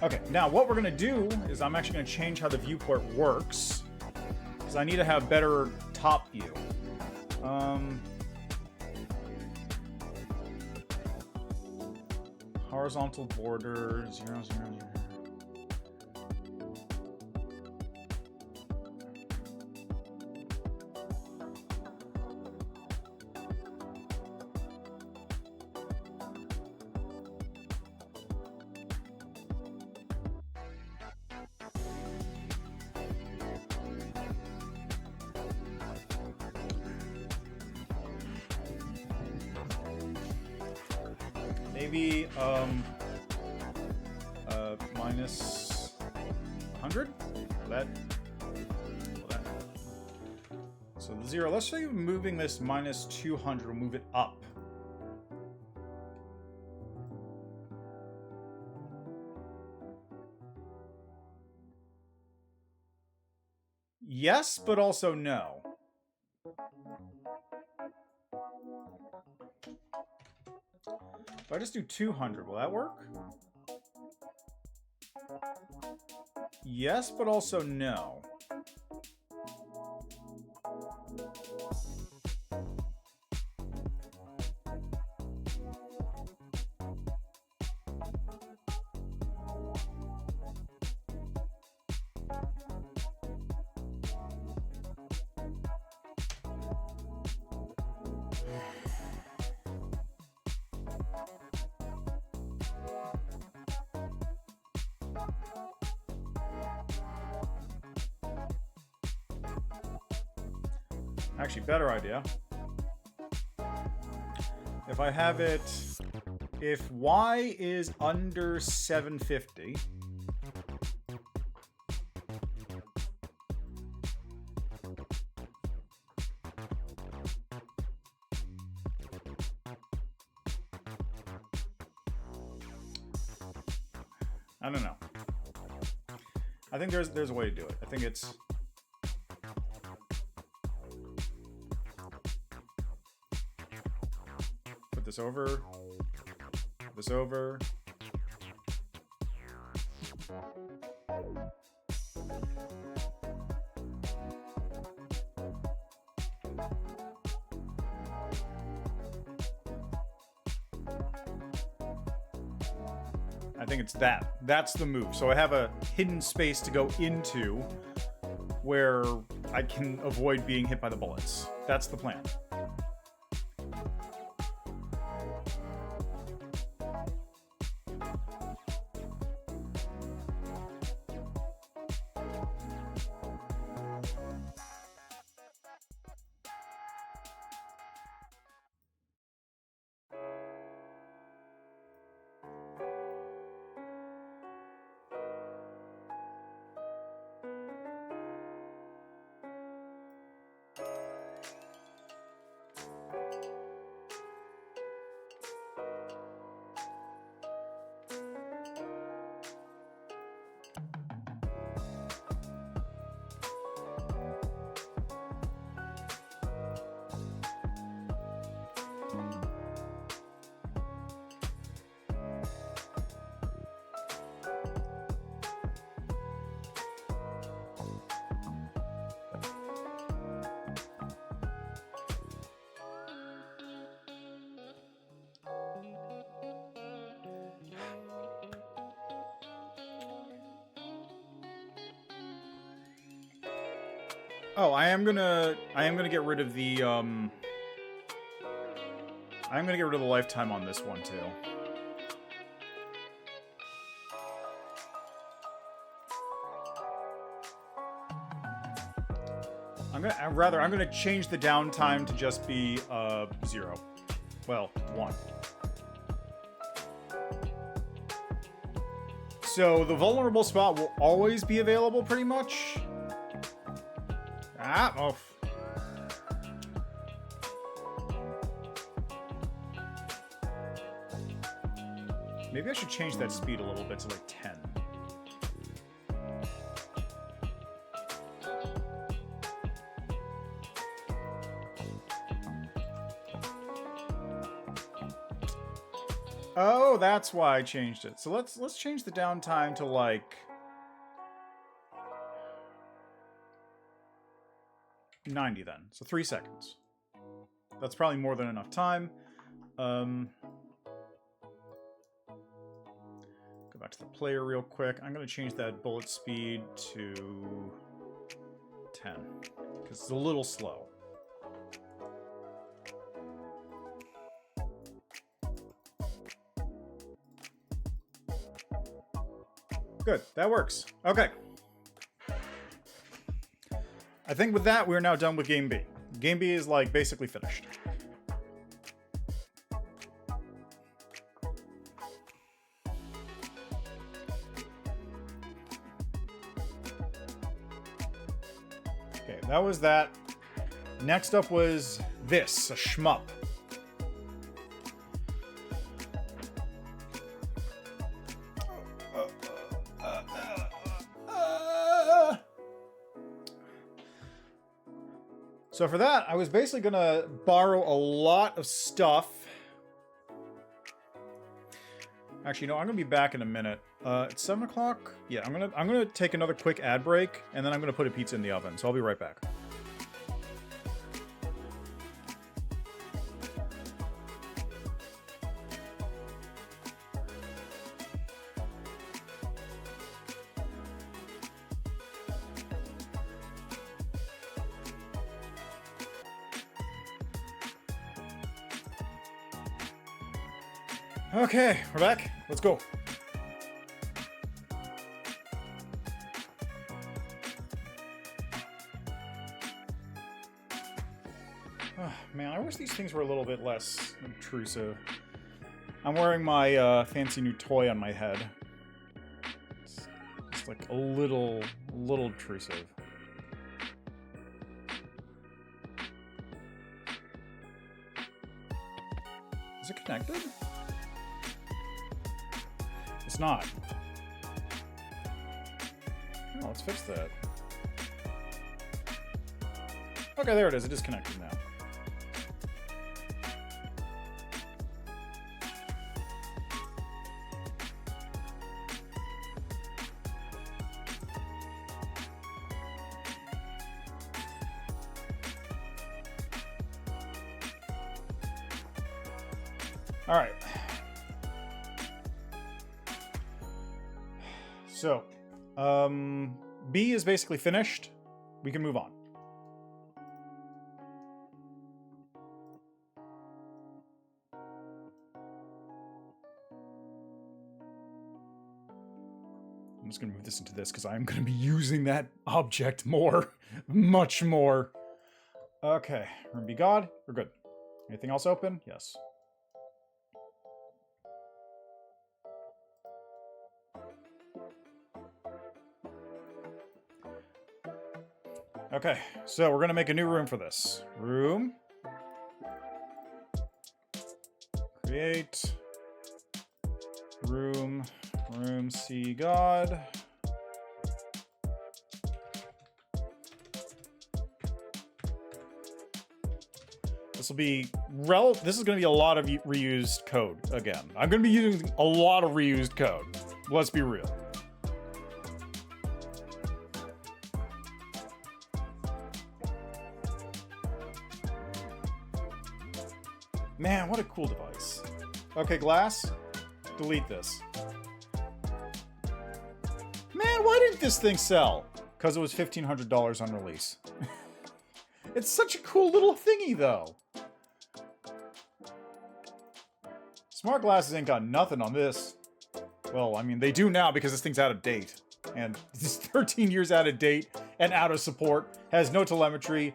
Okay, now what we're gonna do is I'm actually gonna change how the viewport works, because I need to have better top view. Horizontal border, 0, 0, 0. Maybe, minus 100? So the 0, let's say moving this minus 200, we'll move it up. Yes, but also no. If I just do 200, will that work? Yes, but also no. Actually, better idea. If I have it, if Y is under 750, I don't know. I think there's a way to do it. I think it's this over, this over. I think it's that. That's the move. So I have a hidden space to go into where I can avoid being hit by the bullets. That's the plan. Oh, I am gonna get rid of the I'm gonna get rid of the lifetime on this one too. I'm gonna change the downtime to just be 0. Well, 1. So the vulnerable spot will always be available pretty much. Ah, oh. Maybe I should change that speed a little bit to like 10. Oh, that's why I changed it. So let's change the downtime to like 90 then. So 3 seconds. That's probably more than enough time. Go back to the player real quick. I'm going to change that bullet speed to 10 because it's a little slow. Good, that works. Okay. I think with that, we're now done with Game B. Game B is like basically finished. Okay, that was that. Next up was this, a shmup. So for that, I was basically gonna borrow a lot of stuff. Actually, no, I'm gonna be back in a minute. It's 7 o'clock. Yeah, I'm gonna take another quick ad break, and then I'm gonna put a pizza in the oven. So I'll be right back. Okay, we're back. Let's go. Oh, man, I wish these things were a little bit less intrusive. I'm wearing my fancy new toy on my head. It's like a little intrusive. Is it connected? It's not. Oh, let's fix that. Okay, there it is. It is connected now. All right. So, B is basically finished. We can move on. I'm just going to move this into this because I'm going to be using that object more. Much more. Okay. Room B God. We're good. Anything else open? Yes. Okay, so we're gonna make a new room for this. Room. Create. Room. Room C God. This will be this is gonna be a lot of reused code again. I'm gonna be using a lot of reused code. Let's be real. Man, what a cool device. Okay, glass. Delete this. Man, why didn't this thing sell? Because it was $1,500 on release. It's such a cool little thingy, though. Smart glasses ain't got nothing on this. Well, I mean, they do now because this thing's out of date. And it's 13 years out of date and out of support. Has no telemetry.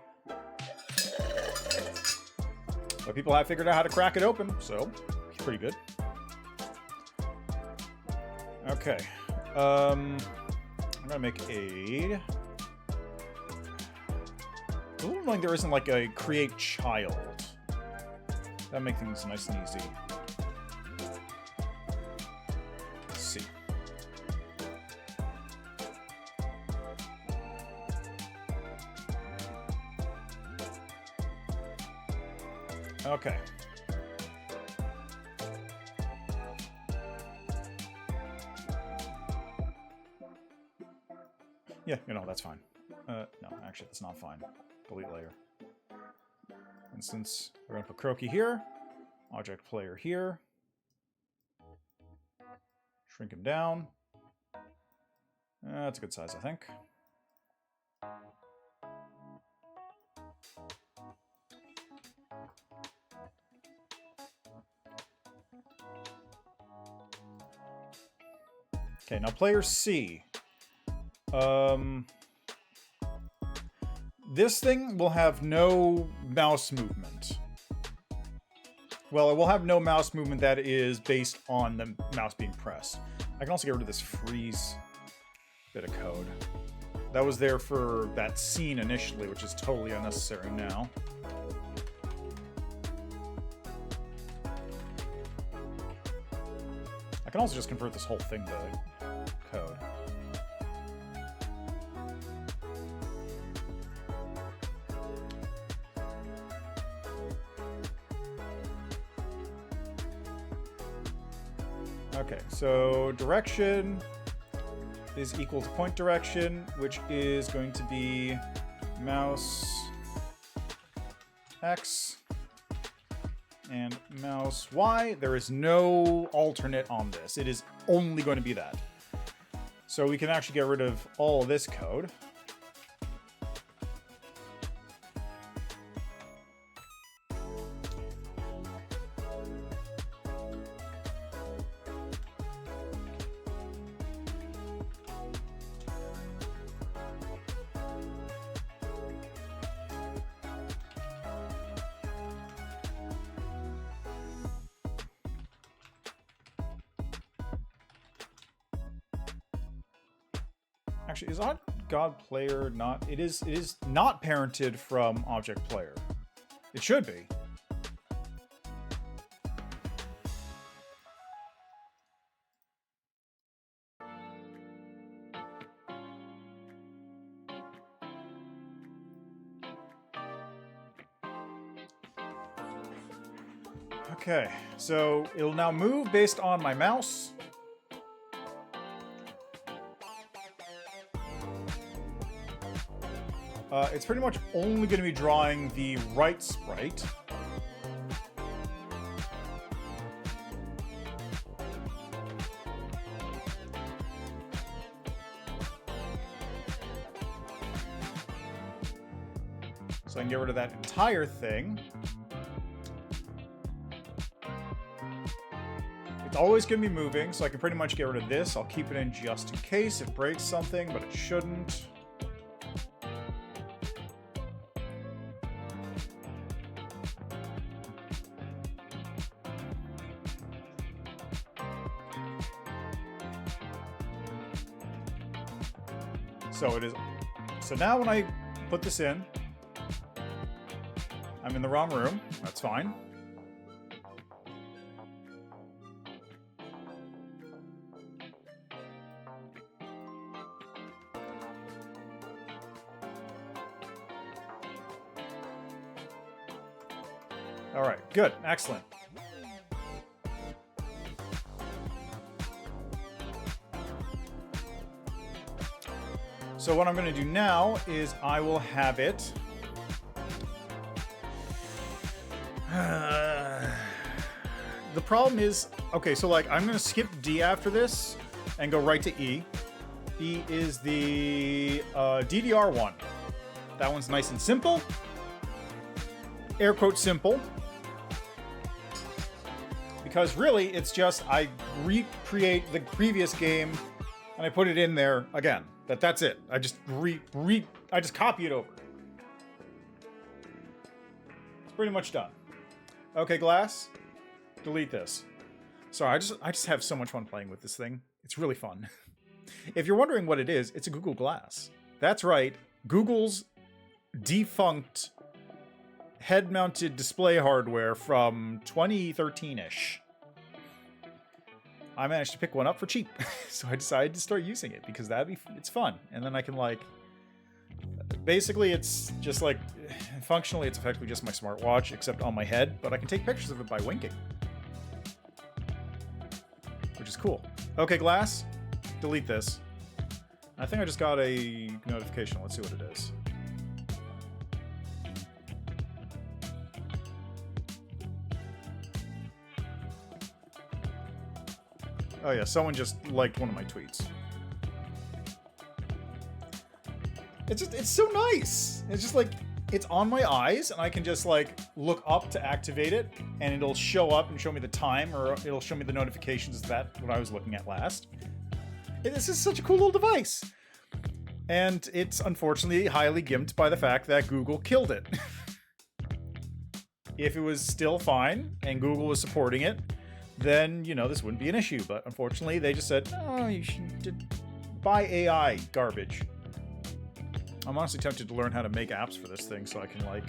But people have figured out how to crack it open, so it's pretty good. Okay. I'm gonna make a... It's a little annoying there isn't like a create child. That'd make things nice and easy. Let's see. Okay. Yeah, that's fine. No, actually, that's not fine. Delete layer. Instance, we're going to put Croaky here. Object player here. Shrink him down. That's a good size, I think. Okay, now player C. This thing will have no mouse movement. Well, it will have no mouse movement that is based on the mouse being pressed. I can also get rid of this freeze bit of code. That was there for that scene initially, which is totally unnecessary now. I can also just convert this whole thing to code. Okay, so direction is equal to point direction, which is going to be mouse X and mouse Y. There is no alternate on this. It is only going to be that. So we can actually get rid of all this code. Actually, is God player not? It is not parented from object player. It should be. Okay, so it'll now move based on my mouse. It's pretty much only going to be drawing the right sprite. So I can get rid of that entire thing. It's always going to be moving, so I can pretty much get rid of this. I'll keep it in just in case it breaks something, but it shouldn't. So it is. So now when I put this in, I'm in the wrong room. That's fine. All right, good, excellent. So what I'm going to do now is I will have it. The problem is, okay, so like I'm going to skip D after this and go right to E. E is the DDR one. That one's nice and simple. Air quote simple. Because really, it's just I recreate the previous game and I put it in there again. That's it. I just I just copy it over. It's pretty much done. Okay, Glass. Delete this. Sorry, I just have so much fun playing with this thing. It's really fun. If you're wondering what it is, it's a Google Glass. That's right. Google's defunct head-mounted display hardware from 2013-ish. I managed to pick one up for cheap, so I decided to start using it because it's fun. And then I can like, basically it's just like, functionally it's effectively just my smartwatch except on my head, but I can take pictures of it by winking, which is cool. Okay, Glass, delete this. I think I just got a notification. Let's see what it is. Oh yeah, someone just liked one of my tweets. It's so nice. It's just like, it's on my eyes, and I can just like look up to activate it, and it'll show up and show me the time, or it'll show me the notifications. That what I was looking at last. This is such a cool little device. And it's unfortunately highly gimped by the fact that Google killed it. If it was still fine and Google was supporting it, then, you know, this wouldn't be an issue. But unfortunately, they just said, oh, you should buy AI garbage. I'm honestly tempted to learn how to make apps for this thing so I can, like...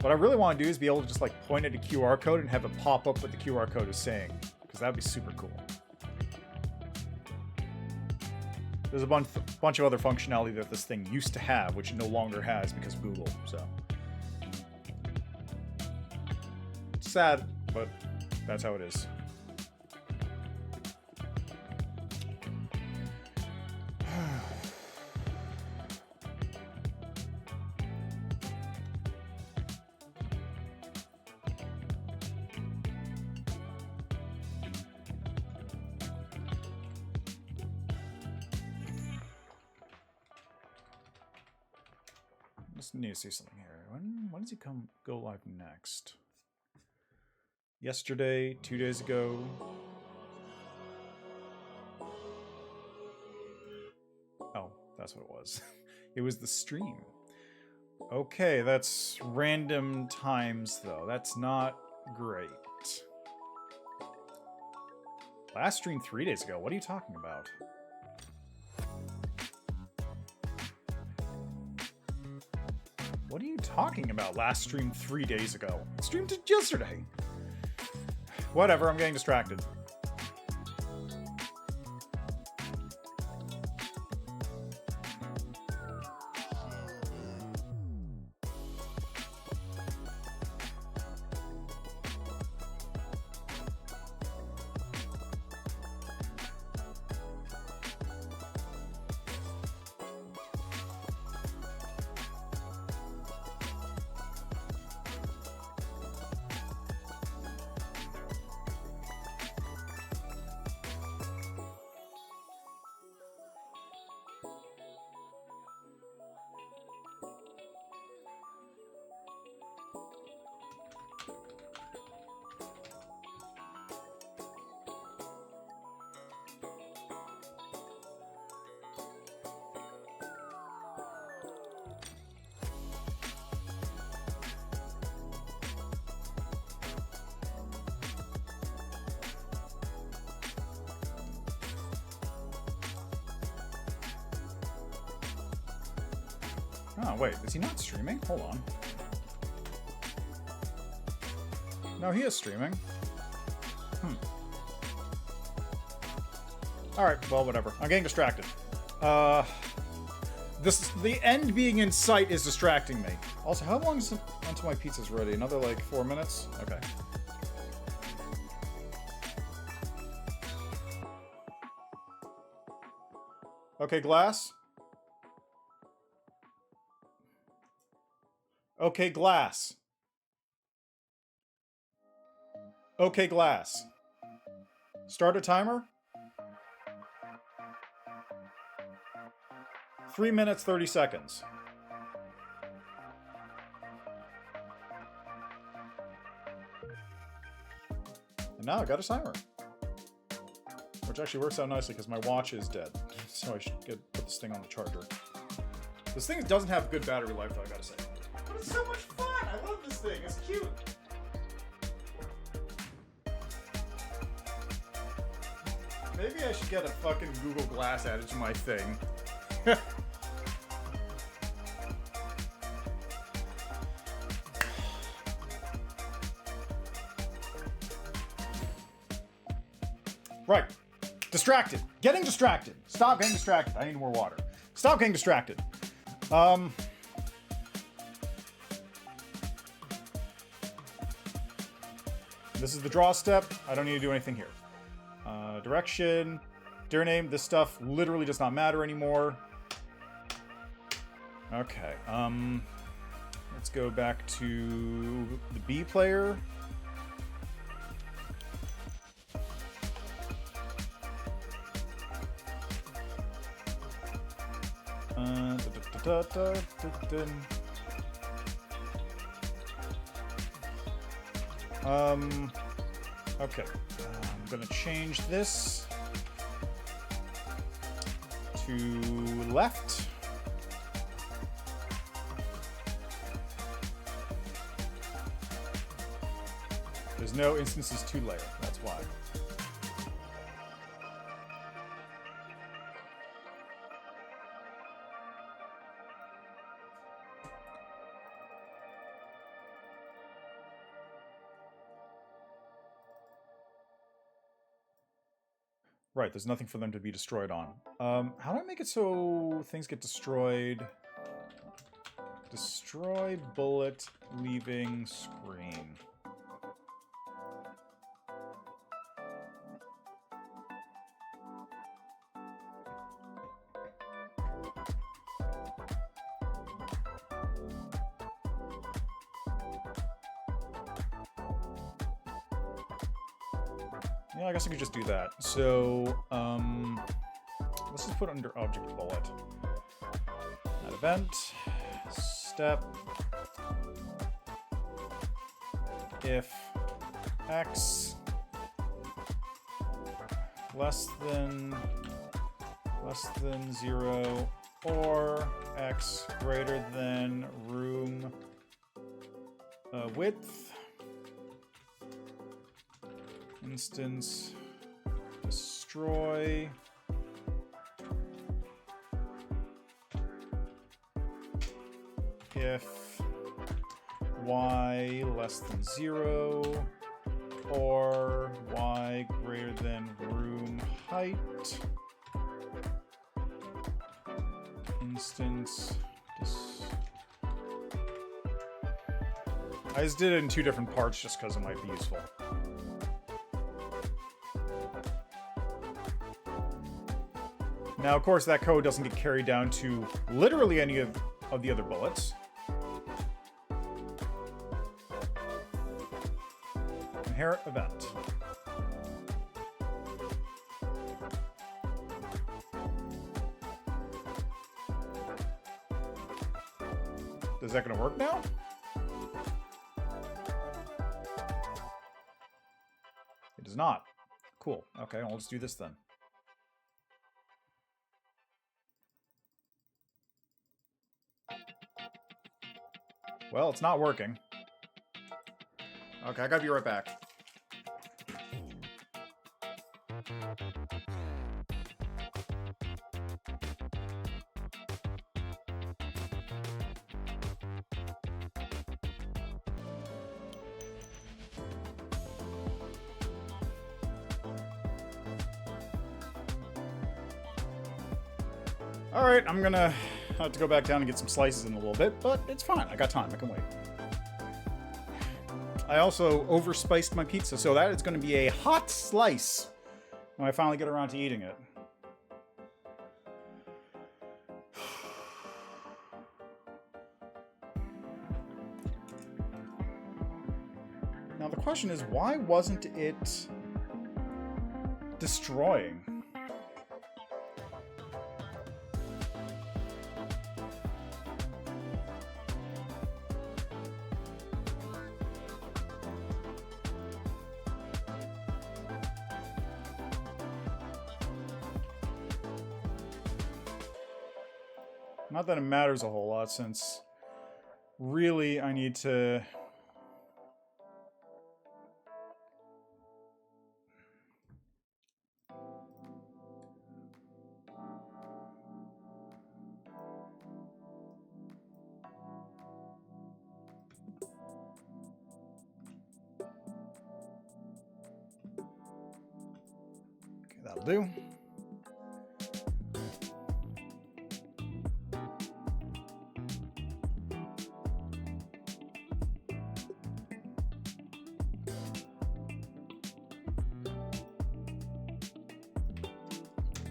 What I really want to do is be able to just, like, point at a QR code and have it pop up what the QR code is saying. Because that would be super cool. There's a bunch of other functionality that this thing used to have, which it no longer has because of Google, so... It's sad, but that's how it is. Just need to see something here. When does he go live next? Yesterday, 2 days ago. Oh, that's what it was. It was the stream. Okay, that's random times though. That's not great. Last stream 3 days ago. What are you talking about? What are you talking about? Last stream 3 days ago. I streamed it yesterday. Whatever, I'm getting distracted. Oh, wait, is he not streaming? Hold on. No, he is streaming. Alright, well, whatever. I'm getting distracted. The end being in sight is distracting me. Also, how long is it until my pizza's ready? Another, like, 4 minutes? Okay. Okay, glass? Okay, glass. Okay, glass. Start a timer. 3 minutes, 30 seconds. And now I got a timer. Which actually works out nicely because my watch is dead. So I should put this thing on the charger. This thing doesn't have good battery life though, I gotta say. But it's so much fun! I love this thing, it's cute! Maybe I should get a fucking Google Glass added to my thing. Right. Distracted. Getting distracted. Stop getting distracted. I need more water. Stop getting distracted. This is the draw step. I don't need to do anything here. Direction. Dear name, this stuff literally does not matter anymore. Okay, let's go back to the B player. Okay, I'm gonna change this to left. There's no instances to layer, that's why. Right, there's nothing for them to be destroyed on. How do I make it so things get destroyed? Destroy bullet leaving screen. Yeah, I guess I could just do that. So, let's just put it under object bullet. Add event, step, if x less than 0 or x greater than room width. Instance destroy if y less than 0 or y greater than room height. Instance I just did it in 2 different parts just because it might be useful. Now, of course, that code doesn't get carried down to literally any of the other bullets. Inherit event. Is that going to work now? It does not. Cool. Okay, I'll just do this then. Well, it's not working. Okay, I gotta be right back. Alright, I'm gonna have to go back down and get some slices in a little bit, but it's fine. I got time. I can wait. I also overspiced my pizza, so that is going to be a hot slice when I finally get around to eating it. Now the question is, why wasn't it destroying? Not that it matters a whole lot, since really I need to... Okay, that'll do.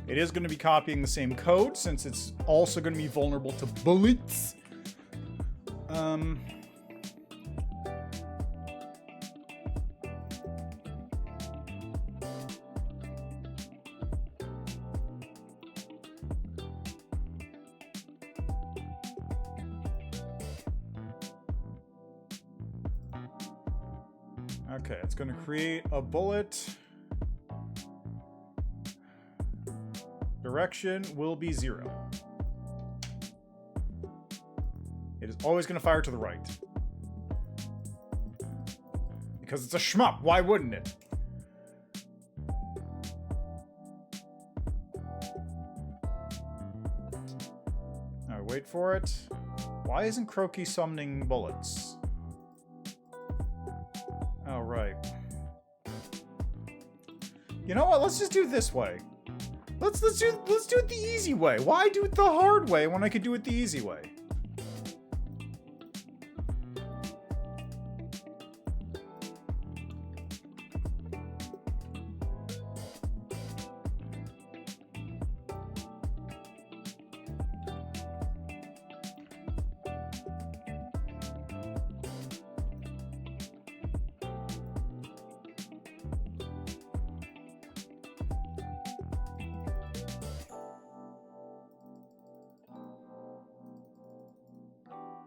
It is going to be copying the same code since it's also going to be vulnerable to bullets. Okay, it's going to create a bullet. Direction will be 0. It is always going to fire to the right. Because it's a shmup, why wouldn't it? Alright, wait for it. Why isn't Croaky summoning bullets? Oh, right. You know what? Let's just do it this way. Let's do it the easy way. Why do it the hard way when I could do it the easy way?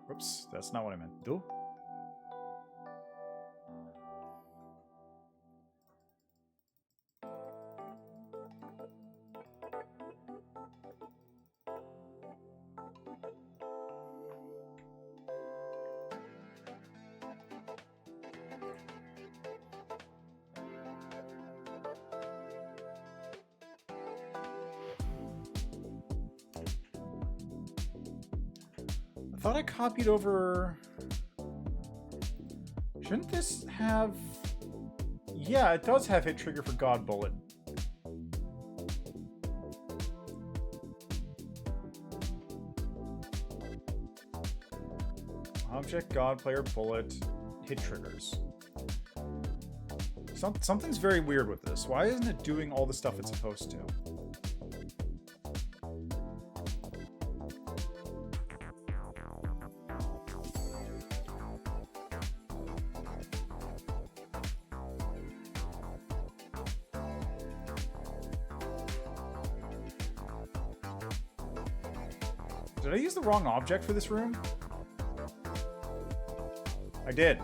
Whoops, that's not what I meant to do. I thought I copied over... Shouldn't this have... Yeah, it does have hit trigger for God Bullet. Object, God, player, bullet, hit triggers. Something's very weird with this. Why isn't it doing all the stuff it's supposed to? Did I use the wrong object for this room? I did.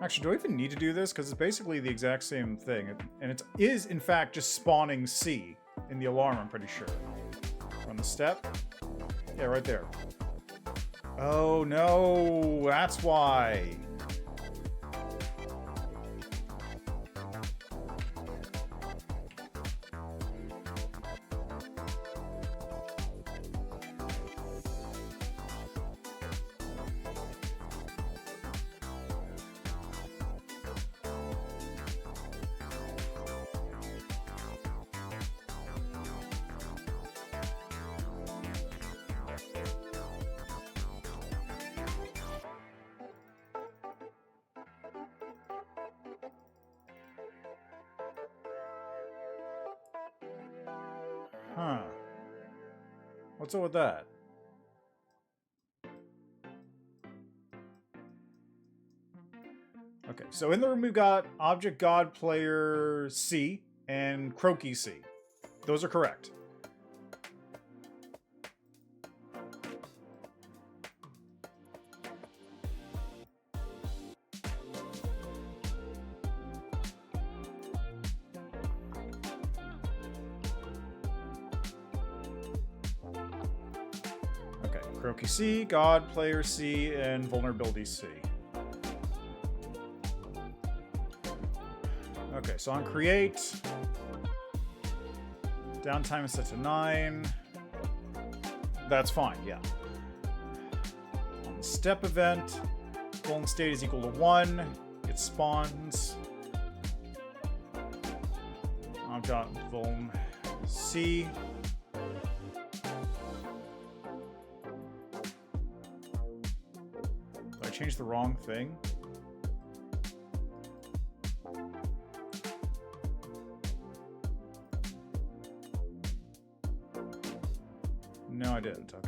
Actually, do I even need to do this? Because it's basically the exact same thing. And it is, in fact, just spawning C in the alarm, I'm pretty sure. On the step? Yeah, right there. Oh, no. That's why. Huh. What's up with that? Okay, so in the room we've got Object God Player C and Croaky C. Those are correct. Croaky C, God, Player C, and Vulnerability C. Okay, so on Create, downtime is set to 9. that's fine, yeah. On the step event, golden state is equal to 1. It spawns. I've got Vuln C. Did I change the wrong thing? No, I didn't. Okay.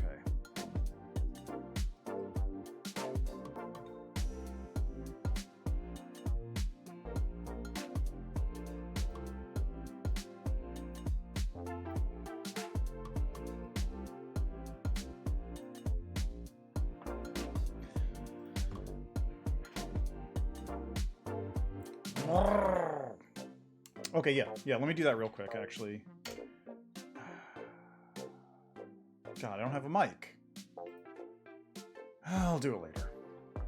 Okay, yeah, let me do that real quick, actually. God, I don't have a mic. I'll do it later.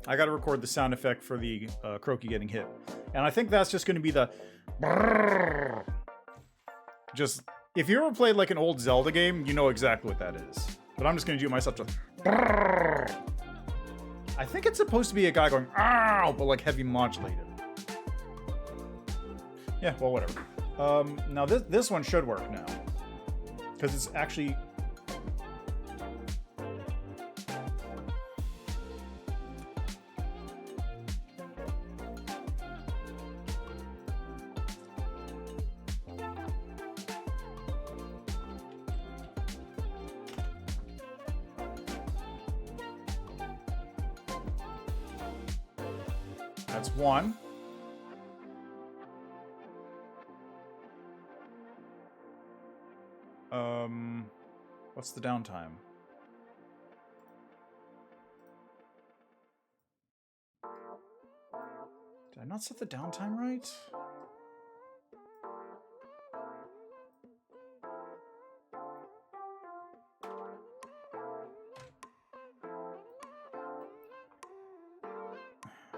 I gotta record the sound effect for the Croaky getting hit. And I think that's just gonna be the... Just, if you ever played like an old Zelda game, you know exactly what that is. But I'm just gonna do it myself, just... I think it's supposed to be a guy going, ow, but like heavy modulated. Yeah, well, whatever. Now this one should work now. Because it's actually... That's 1. What's the downtime? Did I not set the downtime right?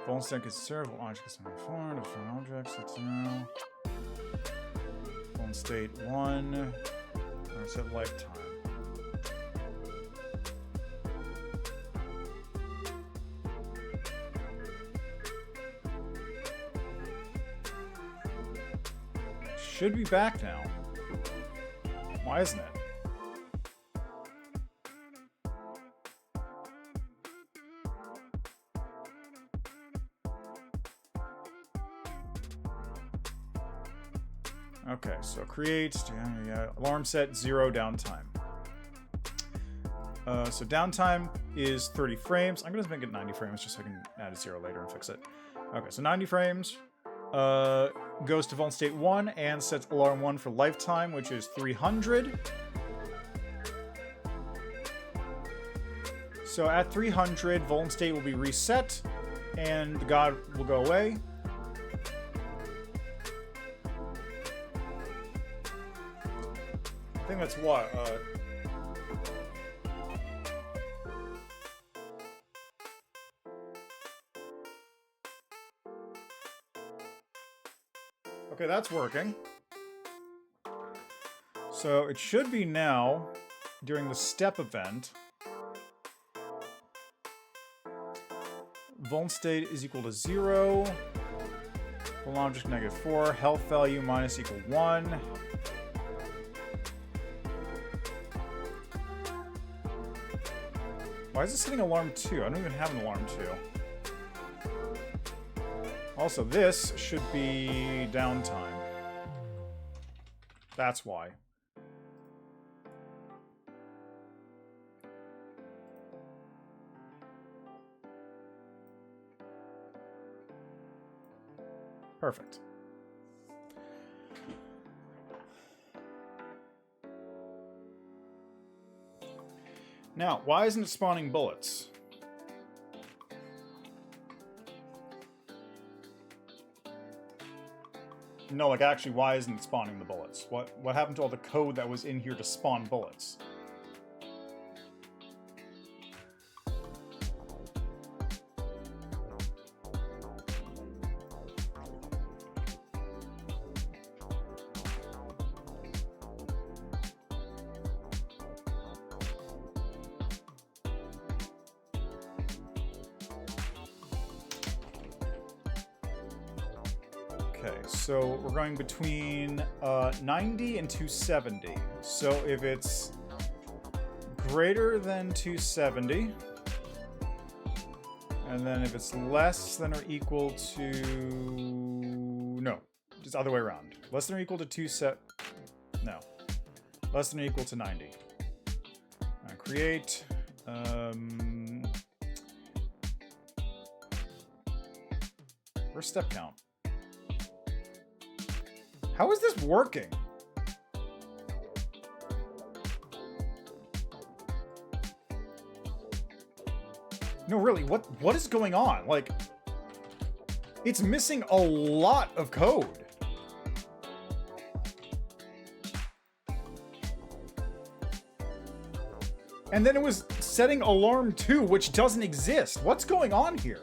Golden stack is serve objects on the floor, different objects, it's 0. Golden state 1. Or set lifetime. Should be back now. Why isn't it? Okay, so create, yeah, alarm set, 0 downtime. So downtime is 30 frames. I'm gonna make it 90 frames just so I can add a 0 later and fix it. Okay, so 90 frames. Goes to Vuln state 1 and sets alarm 1 for lifetime, which is 300. So at 300, Vuln state will be reset, and the god will go away. I think that's what? Okay, that's working. So it should be now, during the step event, Vuln state is equal to 0, Vuln object -4, health value minus equal 1. Why is it setting alarm 2? I don't even have an alarm 2. Also, this should be downtime. That's why. Perfect. Now, why isn't it spawning bullets? No, like actually, why isn't it spawning the bullets? What happened to all the code that was in here to spawn bullets? Okay, so we're going between 90 and 270. So if it's greater than 270, and then if it's less than or equal to... No, just other way around. Less than or equal to No. Less than or equal to 90. Create... Where's step count? How is this working? No, really, what is going on? Like, it's missing a lot of code. And then it was setting alarm 2, which doesn't exist. What's going on here?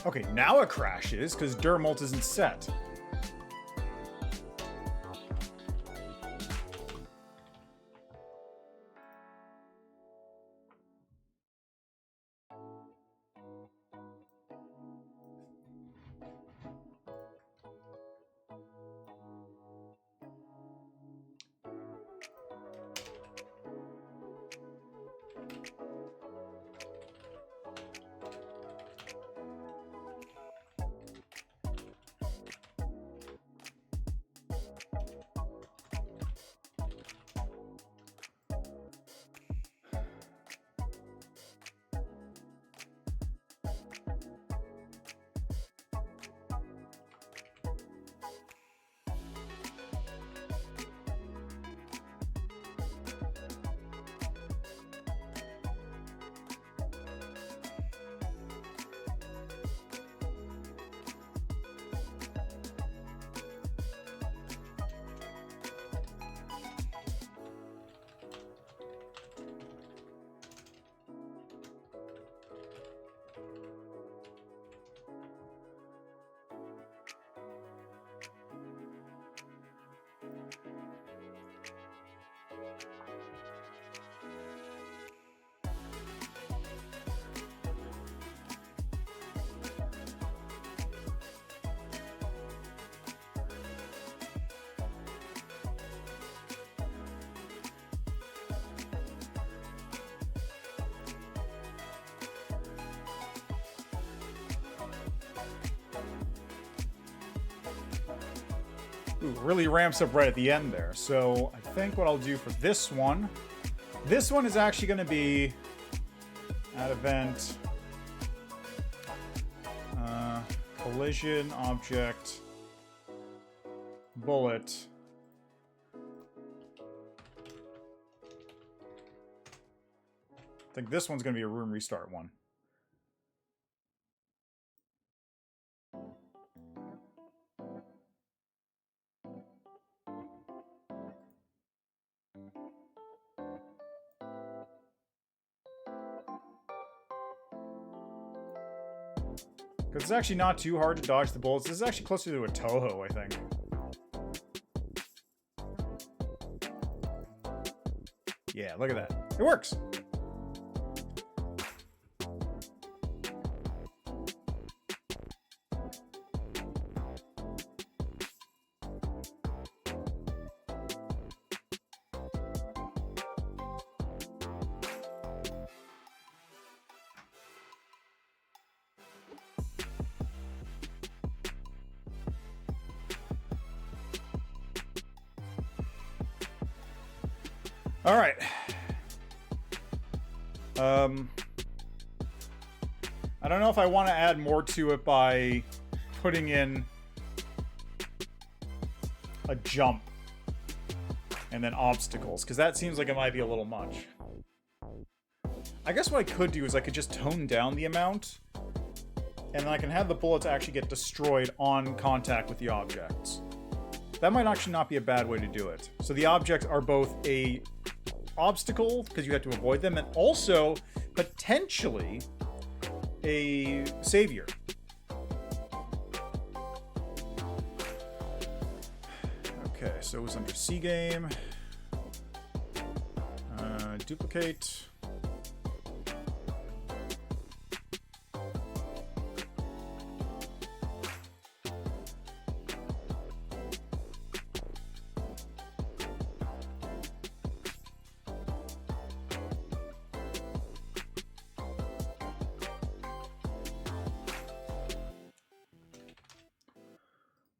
Okay, now it crashes because dir_mult isn't set. Ooh, really ramps up right at the end there. So I think what I'll do for this one is actually going to be add event collision object bullet. I think this one's going to be a room restart one. It's actually not too hard to dodge the bullets. This is actually closer to a Toho, I think. Yeah, look at that. It works. All right. I don't know if I want to add more to it by putting in a jump and then obstacles, because that seems like it might be a little much. I guess what I could do is I could just tone down the amount, and then I can have the bullets actually get destroyed on contact with the objects. That might actually not be a bad way to do it. So the objects are both a obstacle, because you have to avoid them, and also potentially a savior. Okay, so it was under C game. Duplicate.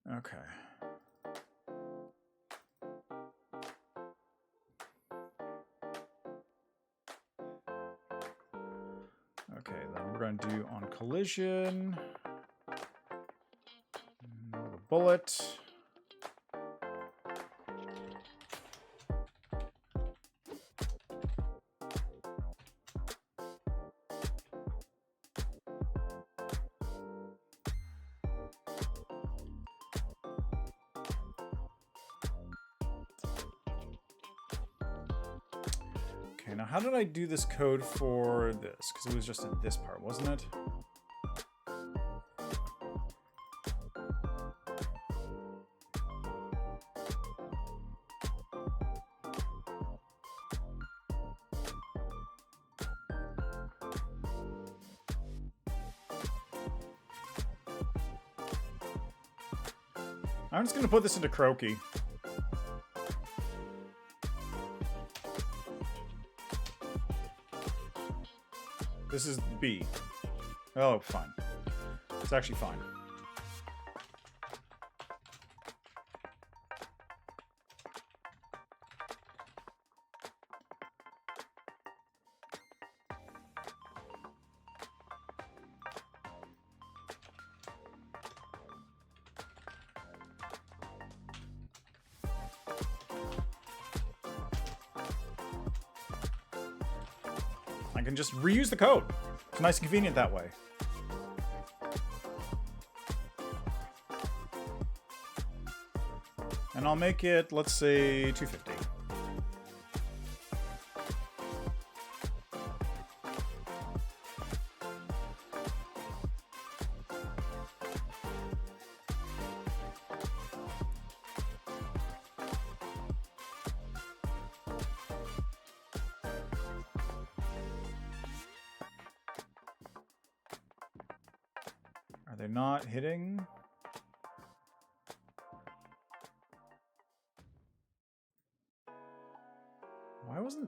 Okay. Okay, then we're going to do on collision. The bullet. Okay, now how did I do this code for this? Because it was just in this part, wasn't it? I'm just going to put this into Croaky. This is B. Oh, fine. It's actually fine. I can just reuse the code. It's nice and convenient that way. And I'll make it, let's say, 250. Are they not hitting?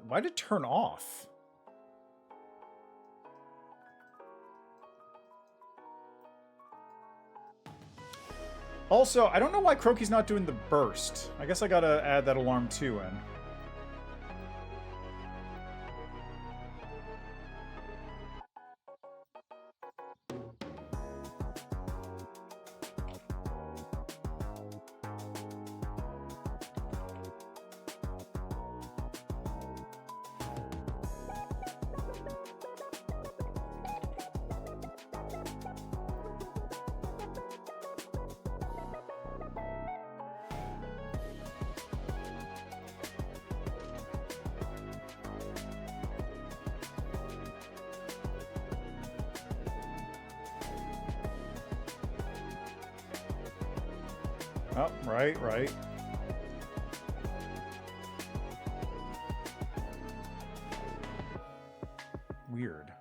Why did it turn off? Also, I don't know why Croaky's not doing the burst. I guess I gotta add that alarm 2 in. Oh, right. Weird.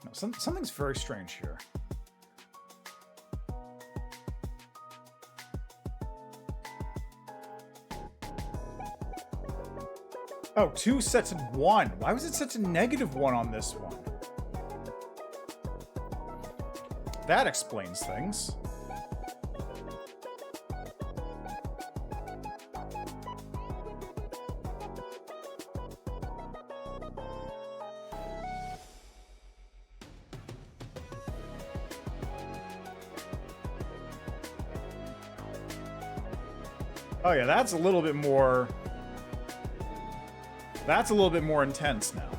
No, something's very strange here. Oh, 2 sets in 1. Why was it set to -1 on this one? That explains things. Oh yeah, that's a little bit more... That's a little bit more intense now.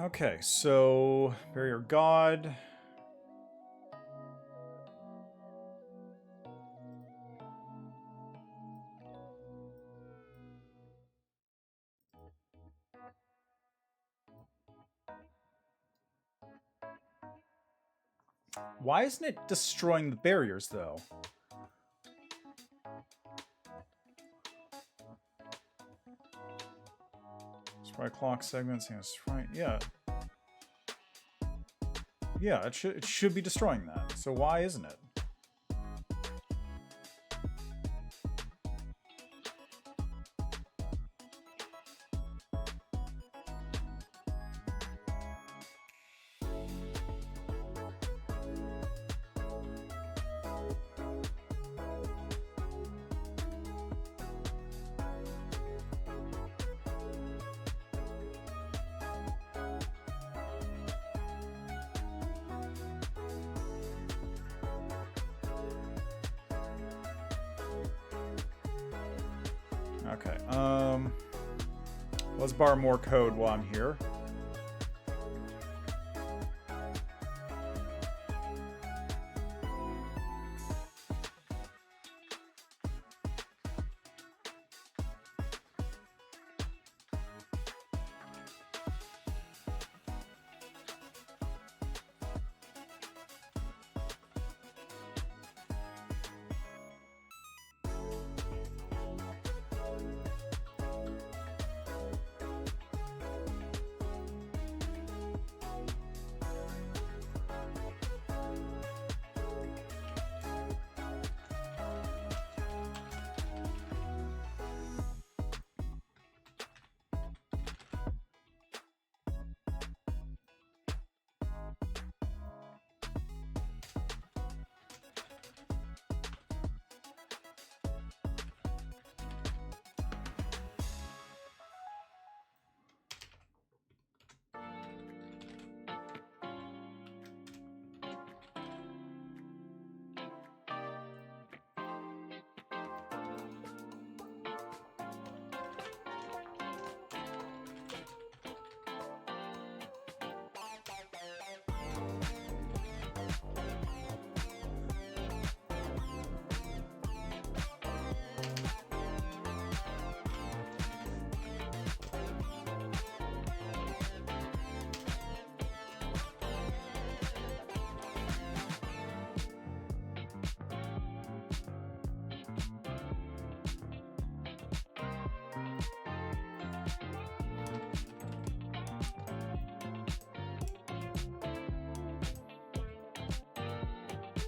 Okay, so Barrier God. Why isn't it destroying the barriers, though? Sprite clock segments, right? Yeah. Yeah, it should be destroying that. So why isn't it? Okay, let's borrow more code while I'm here.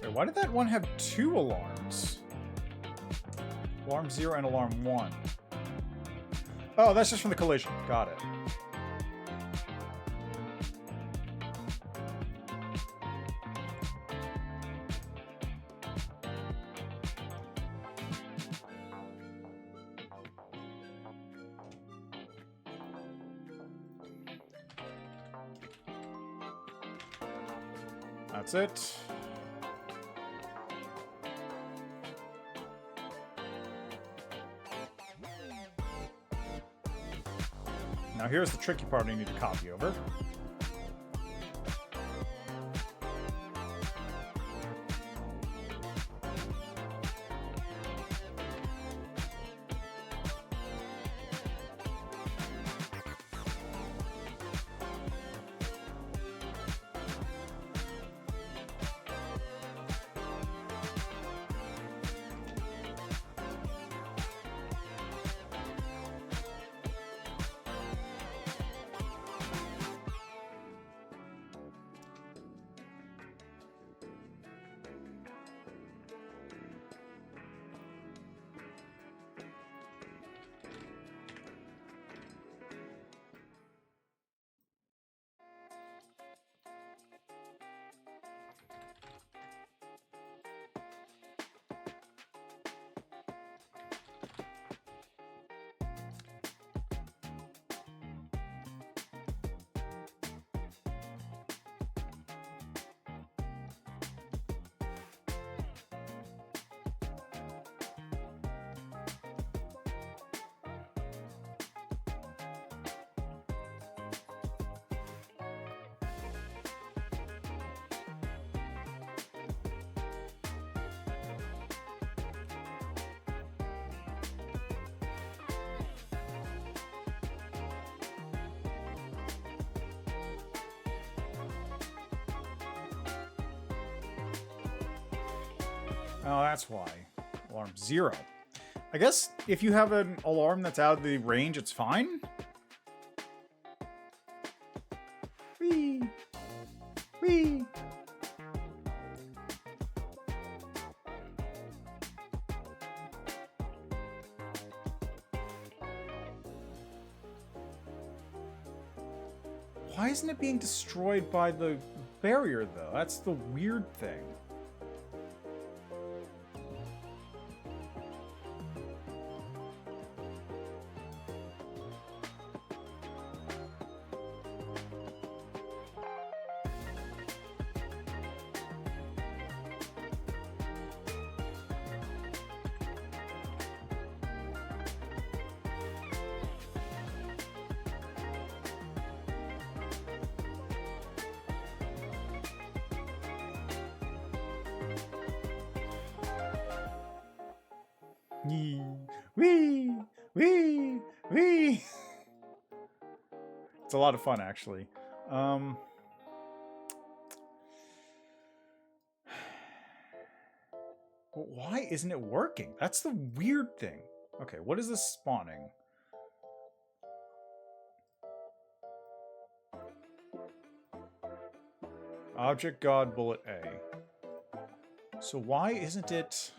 Wait, why did that one have 2 alarms? Alarm 0 and alarm 1. Oh, that's just from the collision. Got it. That's it. Now here's the tricky part I need to copy over. Oh, that's why. Alarm 0. I guess if you have an alarm that's out of the range, it's fine. Whee! Whee! Why isn't it being destroyed by the barrier, though? That's the weird thing. Wee, wee, wee, wee. It's a lot of fun, actually. But why isn't it working? That's the weird thing. Okay, what is this spawning? Object God bullet A. So why isn't it...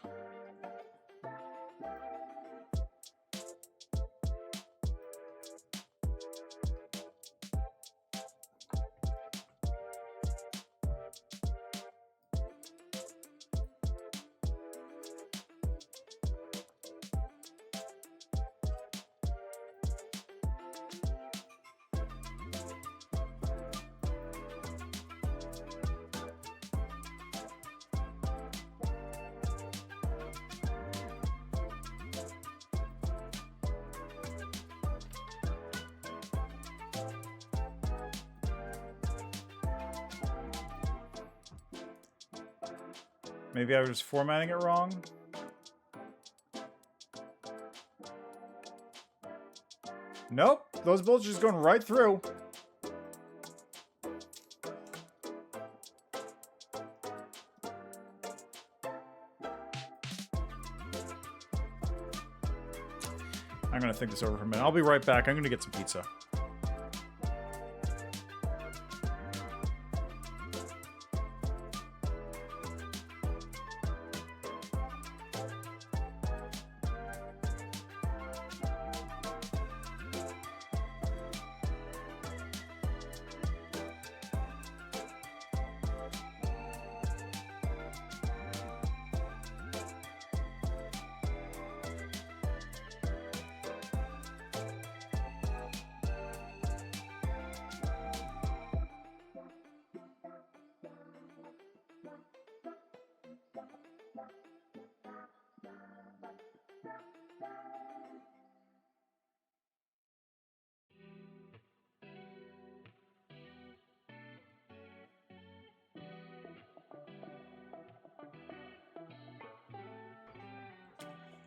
Maybe I was formatting it wrong? Nope, those bullets are just going right through. I'm gonna think this over for a minute. I'll be right back. I'm gonna get some pizza.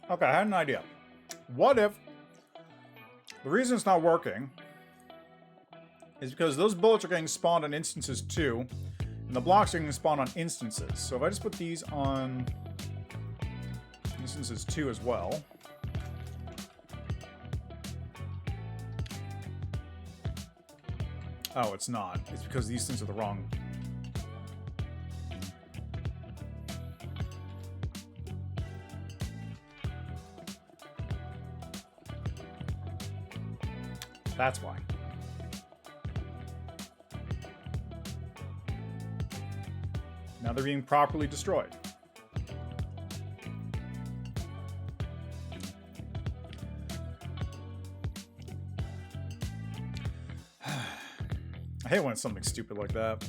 Okay, I had an idea. What if the reason it's not working is because those bullets are getting spawned on instances too, and the blocks are getting spawned on instances. So if I just put these on instances 2 as well. Oh, it's not. It's because these things are the wrong. That's why. Now they're being properly destroyed. I hate when it's something stupid like that.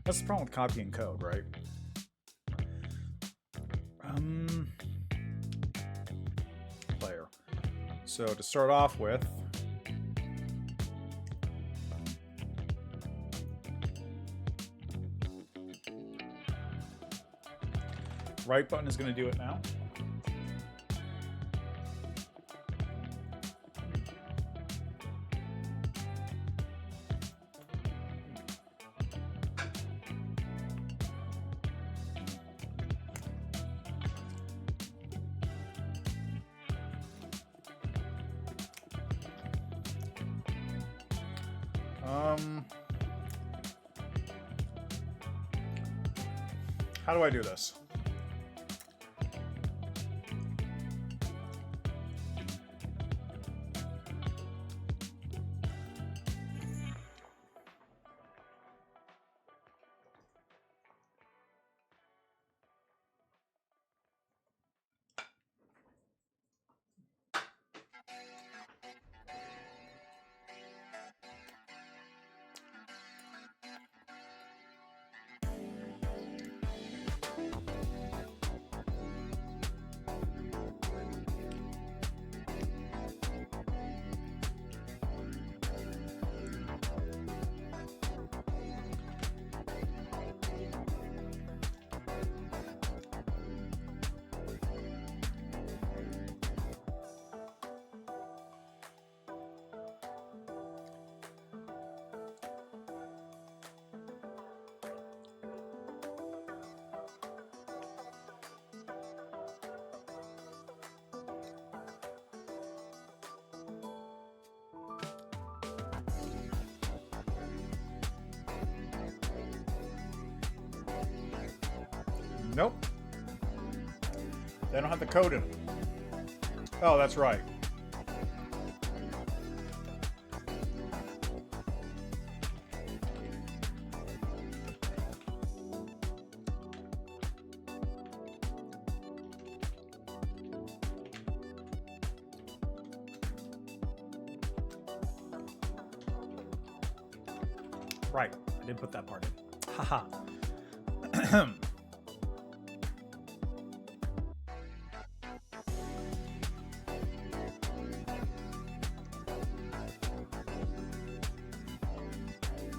That's the problem with copying code, right? Player. So to start off with, right button is going to do it now. How do I do this? Nope. They don't have the code in it. Oh, that's right. Right. I did put that part in. Haha.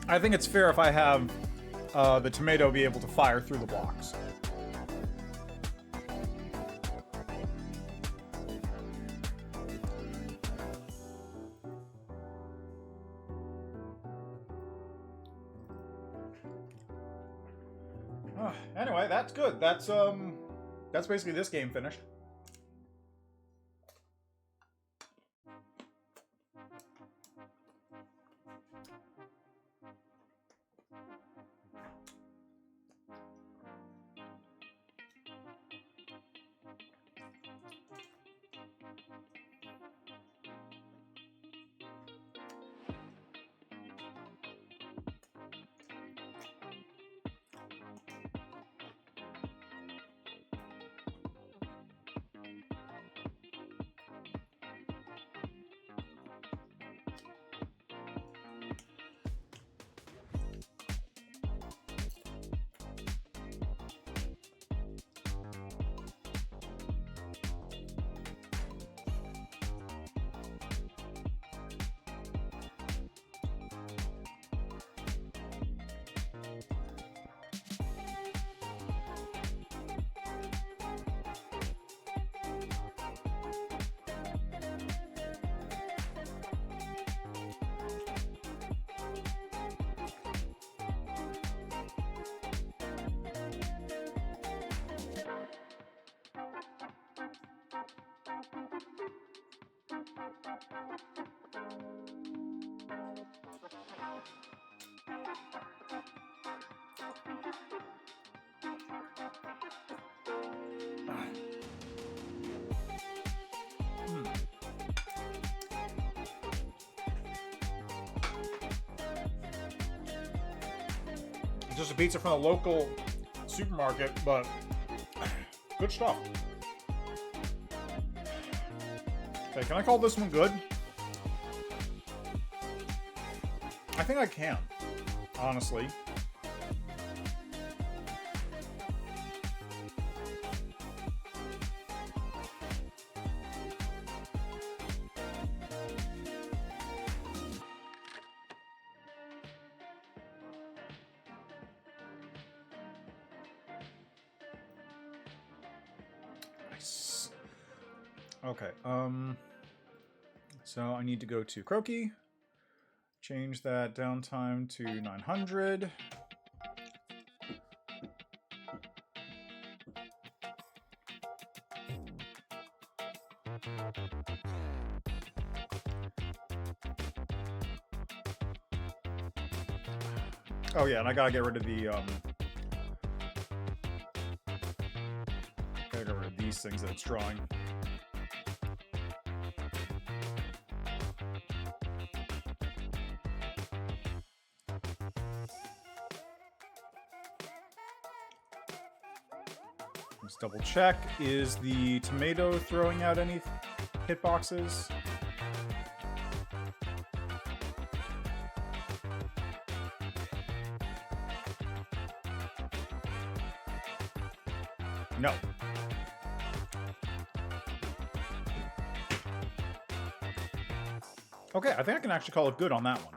I think it's fair if I have the tomato be able to fire through the blocks. Anyway, that's good. That's basically this game finished. Just a pizza from the local supermarket, but good stuff. Okay, can I call this one good? I think I can, honestly. Nice. Okay, so I need to go to Croaky, change that downtime to 900. Oh yeah, and I gotta get rid of the gotta get rid of these things that it's drawing. Let's double check. Is the tomato throwing out any hitboxes? No. Okay, I think I can actually call it good on that one.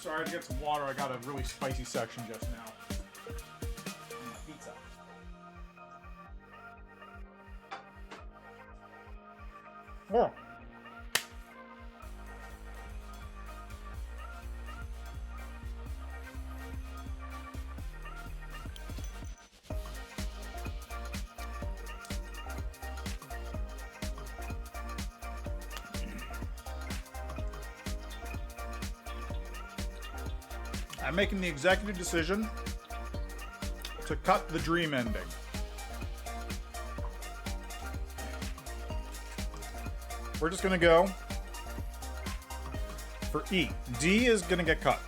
Sorry, I had to get some water. I got a really spicy section just now. Pizza. Oh. I'm making the executive decision to cut the dream ending. We're just gonna go for E. D is gonna get cut.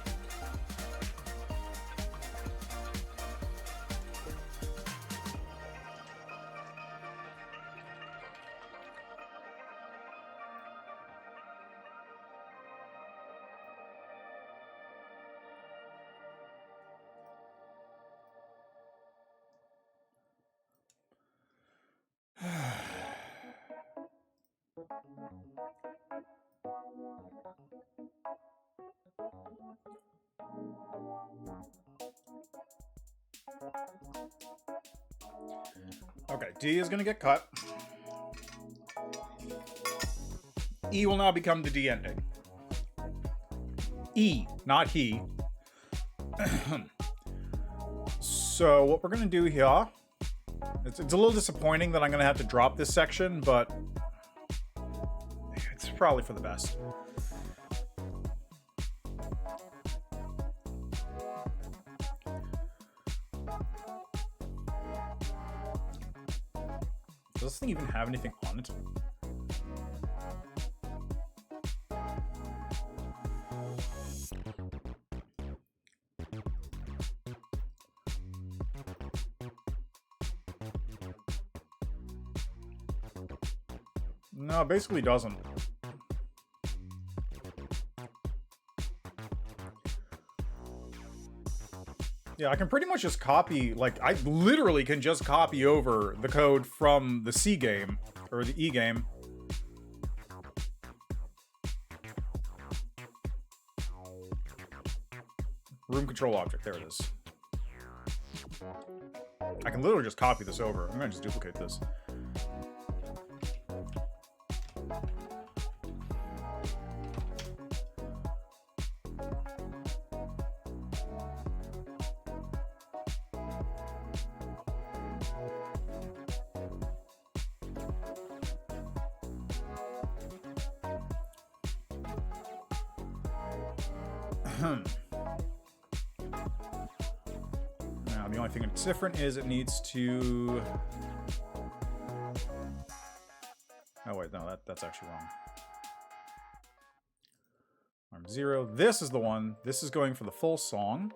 Okay, D is gonna get cut. E will now become the D ending. E, not he. So what we're gonna do here, it's a little disappointing that I'm gonna have to drop this section, but it's probably for the best. Does this thing even have anything on it? No, it basically doesn't. Yeah, I can pretty much just copy, like, I literally can just copy over the code from the C game, or the E game. Room control object, there it is. I can literally just copy this over. I'm gonna just duplicate this. Now, the only thing that's different is it needs to... Oh, wait, no, that's actually wrong. Arm 0. This is the one. This is going for the full song.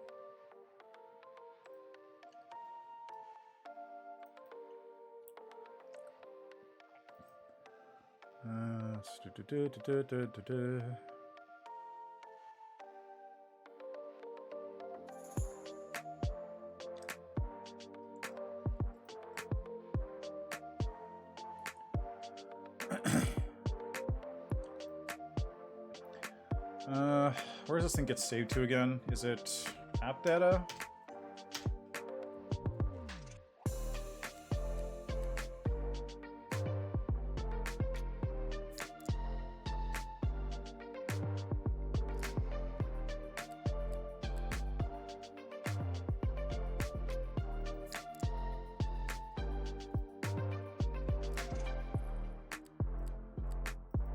Where does this thing get saved to again? Is it app data?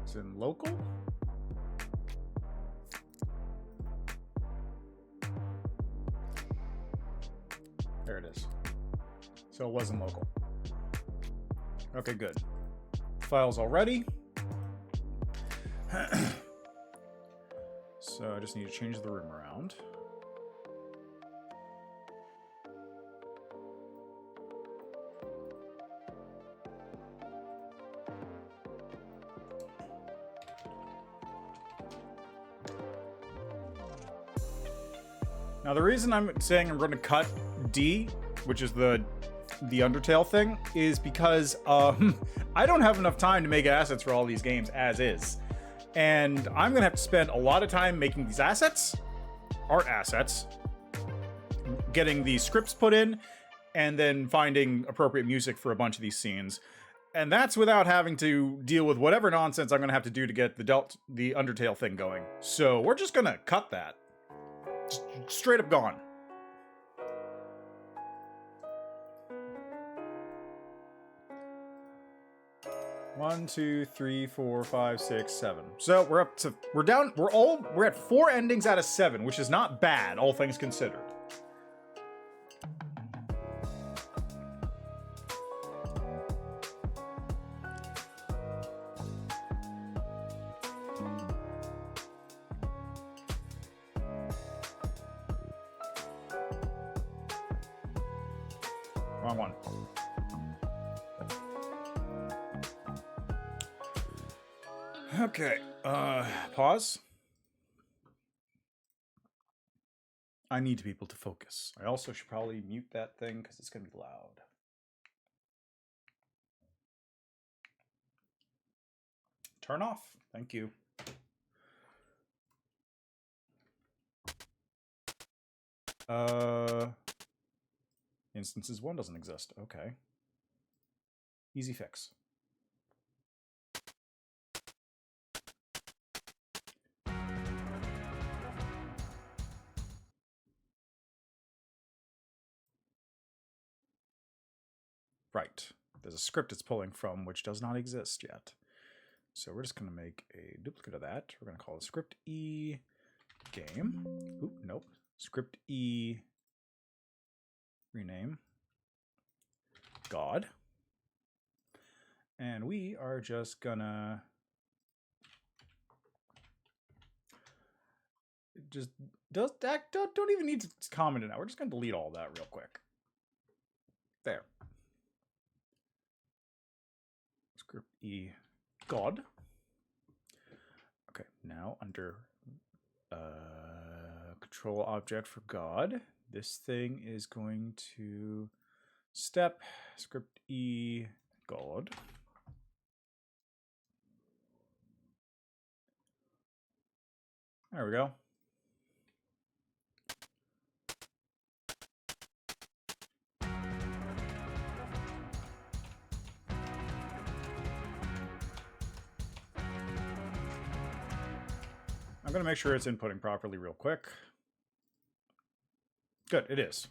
It's in local? There it is. So it wasn't local. Okay, good. Files all ready. So I just need to change the room around. Now, the reason I'm saying I'm going to cut D, which is the Undertale thing, is because I don't have enough time to make assets for all these games as is. And I'm going to have to spend a lot of time making these assets, art assets, getting the scripts put in, and then finding appropriate music for a bunch of these scenes. And that's without having to deal with whatever nonsense I'm going to have to do to get the Undertale thing going. So we're just going to cut that. Just straight up gone. One, two, three, four, five, six, seven. So we're at 4 endings out of 7, which is not bad, all things considered. Wrong one. Okay, pause. I need people to focus. I also should probably mute that thing because it's going to be loud. Turn off. Thank you. Instances 1 doesn't exist. Okay. Easy fix. Right. There's a script it's pulling from, which does not exist yet. So we're just going to make a duplicate of that. We're going to call it script E game. Oop, nope. Script E rename God. And we are just gonna don't even need to comment it now. We're just gonna delete all that real quick. There. Script E God. Okay, now under control object for God, this thing is going to step script E God. There we go. I'm going to make sure it's inputting properly real quick. Good, it is.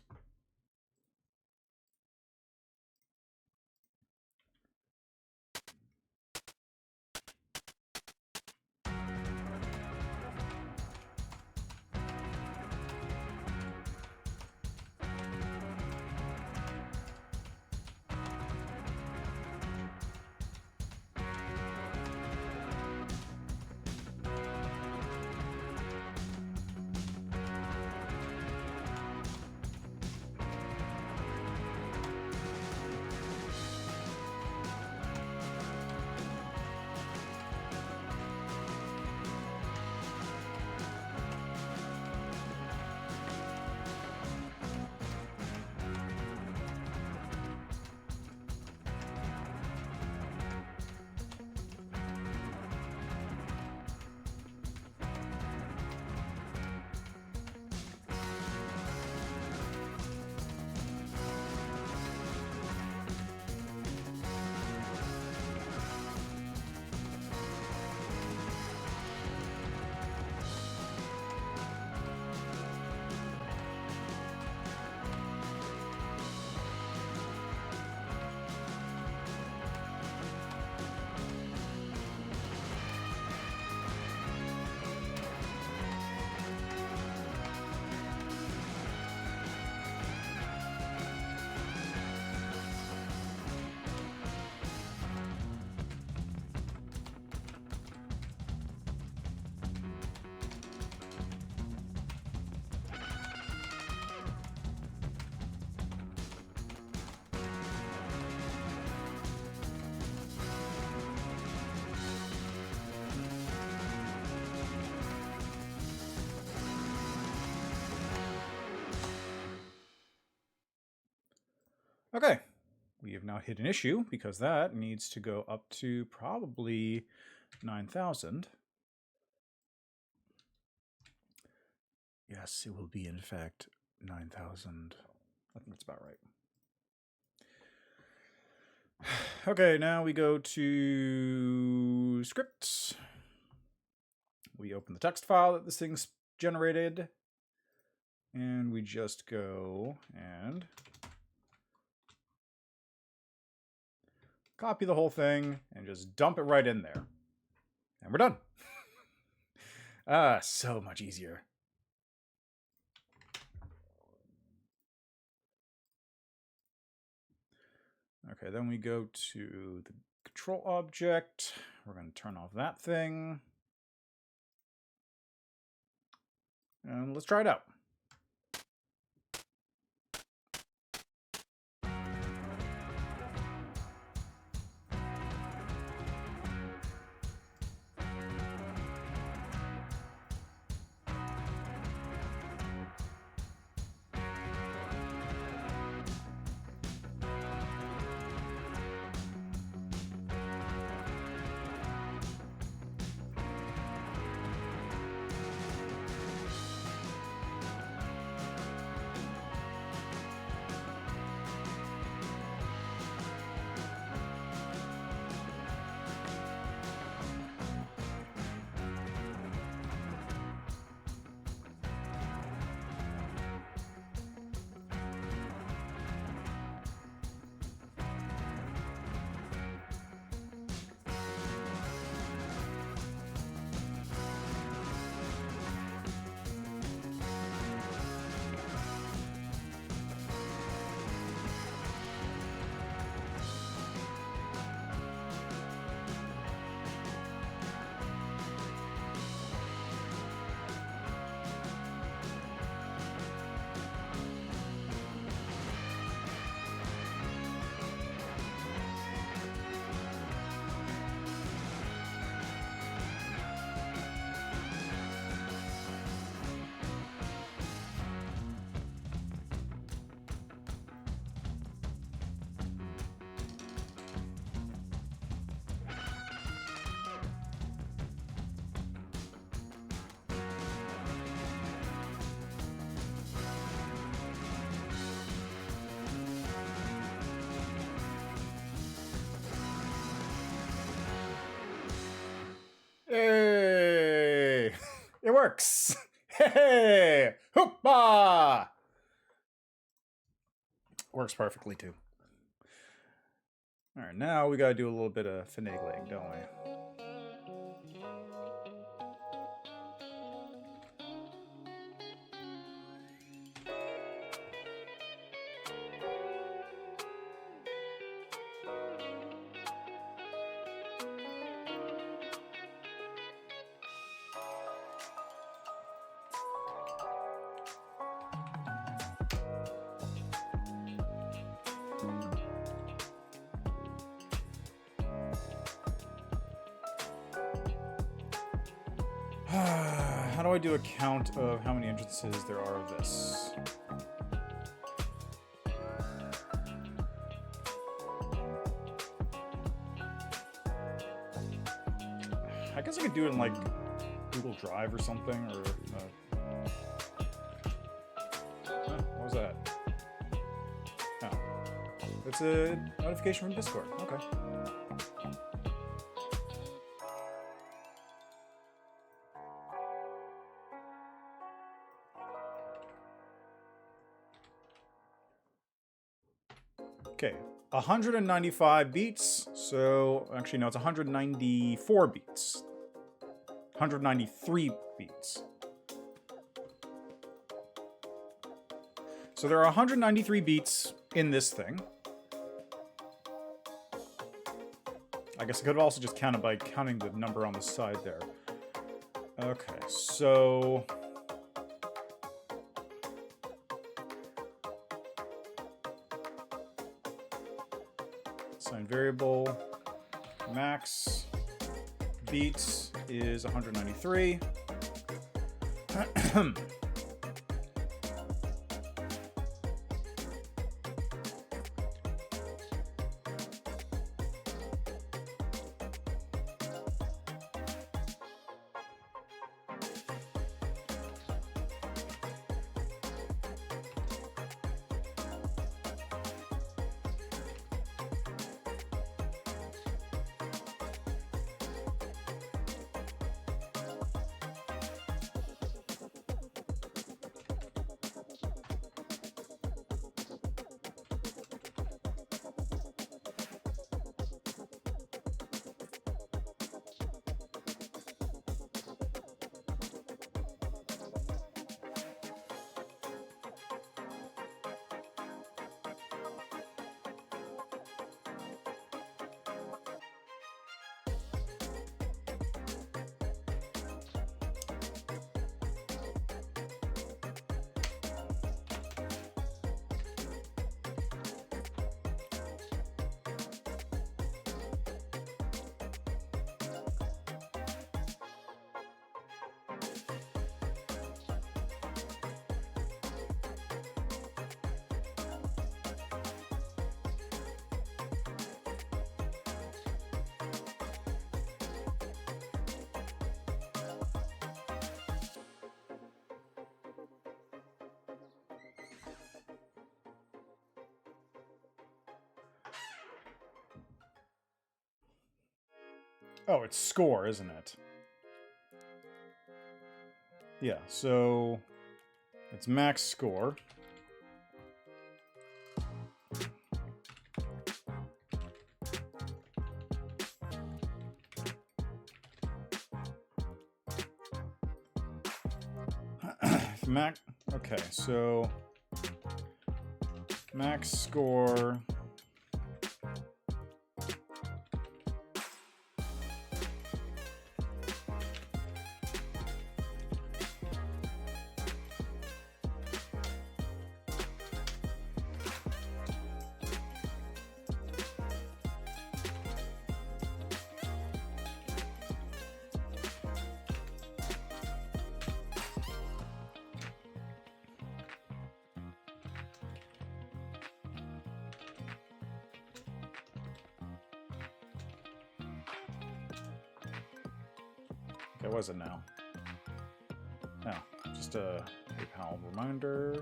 Okay, we have now hit an issue because that needs to go up to probably 9,000. Yes, it will be in fact 9,000. I think that's about right. Okay, now we go to scripts. We open the text file that this thing's generated. And we just go and copy the whole thing and just dump it right in there. And we're done. So much easier. Okay, then we go to the control object. We're going to turn off that thing. And let's try it out. works. Hey, hoopah! Works perfectly too. All right, now we gotta do a little bit of finagling, don't we? How do I do a count of how many entrances there are of this? I guess I could do it in like Google Drive or something, or what was that? Oh, it's a notification from Discord. Okay. Okay, 195 beats. So actually, no, it's 194 beats. 193 beats. So there are 193 beats in this thing. I guess I could have also just counted by counting the number on the side there. Okay, so... Assign variable max beats is 193. Oh, it's score, isn't it? Yeah, so it's max score. Max. Okay, so max score. Okay, what is it now? No, just a PayPal reminder.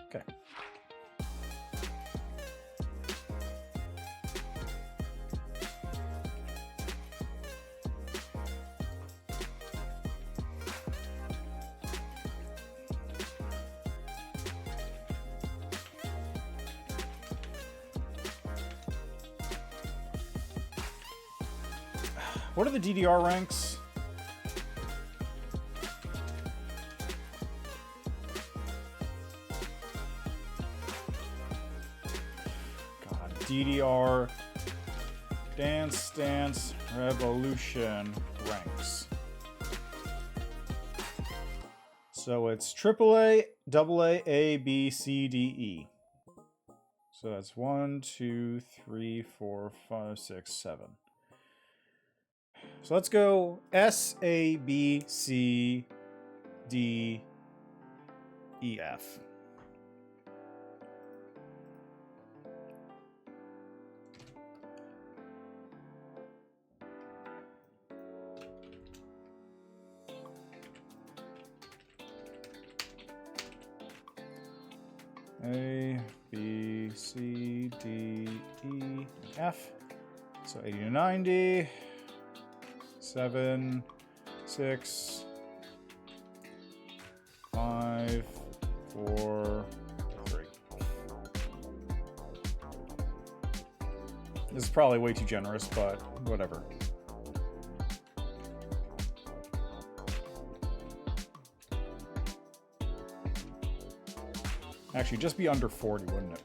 Okay. What are the DDR ranks? God, DDR Dance Dance Revolution ranks. So it's AAA, AA, A, B, C, D, E. So that's 1, 2, 3, 4, 5, 6, 7. So let's go S, A, B, C, D, E, F. A, B, C, D, E, F. So 80 to 90. 7, 6, 5, 4, 3. This is probably way too generous, but whatever. Actually, just be under 40, wouldn't it?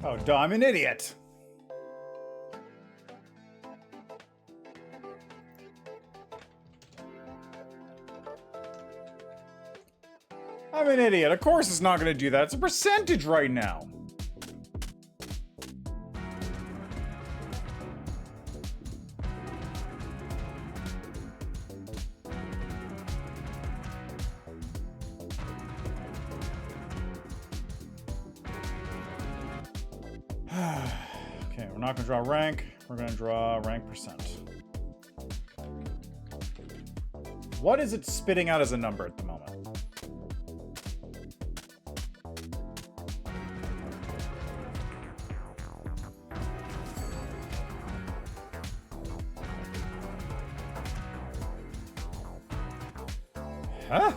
Oh, duh, I'm an idiot. I'm an idiot. Of course it's not going to do that. It's a percentage right now. Okay, we're not going to draw rank. We're going to draw rank percent. What is it spitting out as a number at the moment? Huh?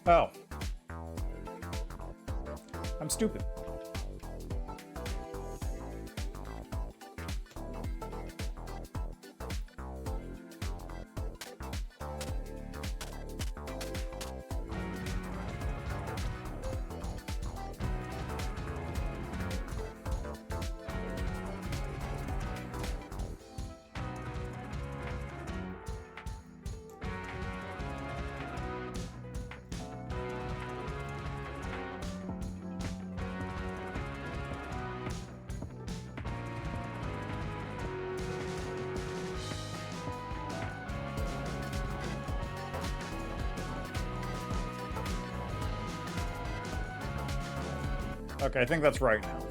Oh. I'm stupid. Okay, I think that's right now.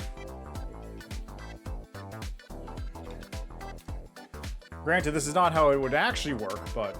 Granted, this is not how it would actually work, but...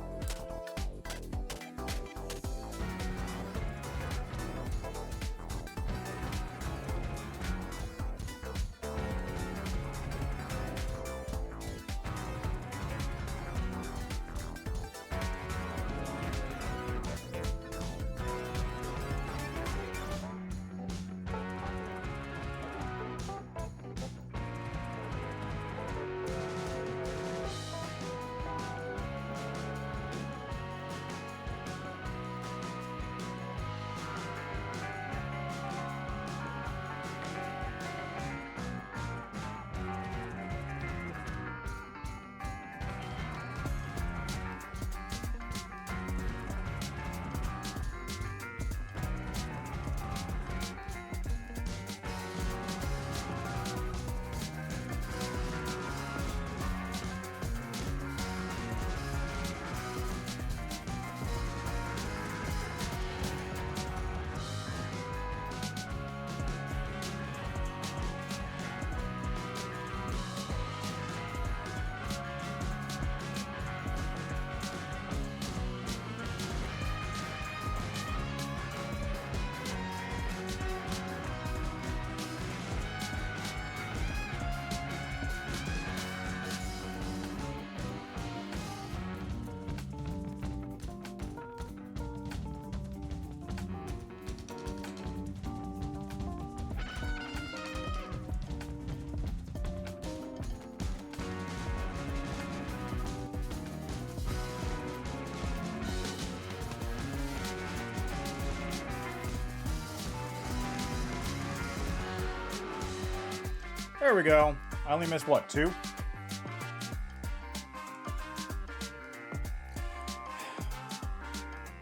There we go. I only missed, what, 2?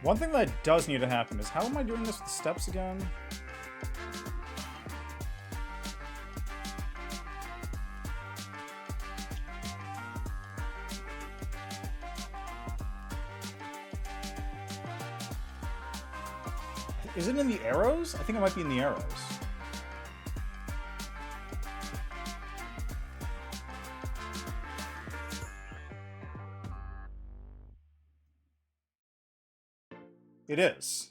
One thing that does need to happen is, how am I doing this with the steps again? Is it in the arrows? I think it might be in the arrows. It is.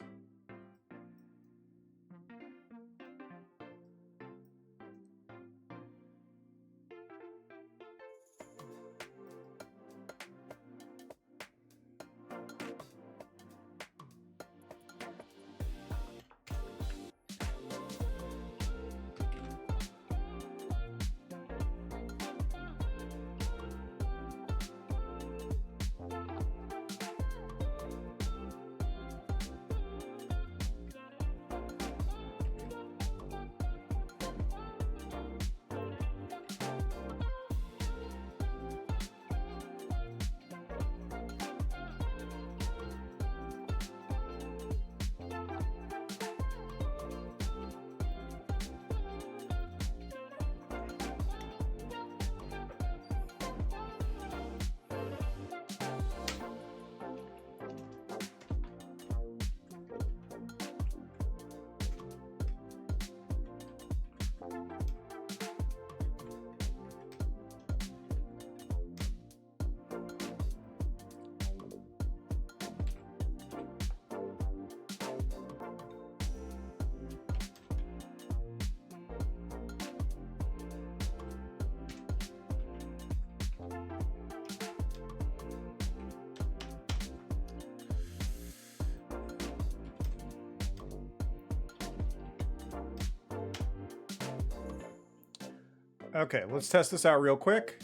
Okay, let's test this out real quick.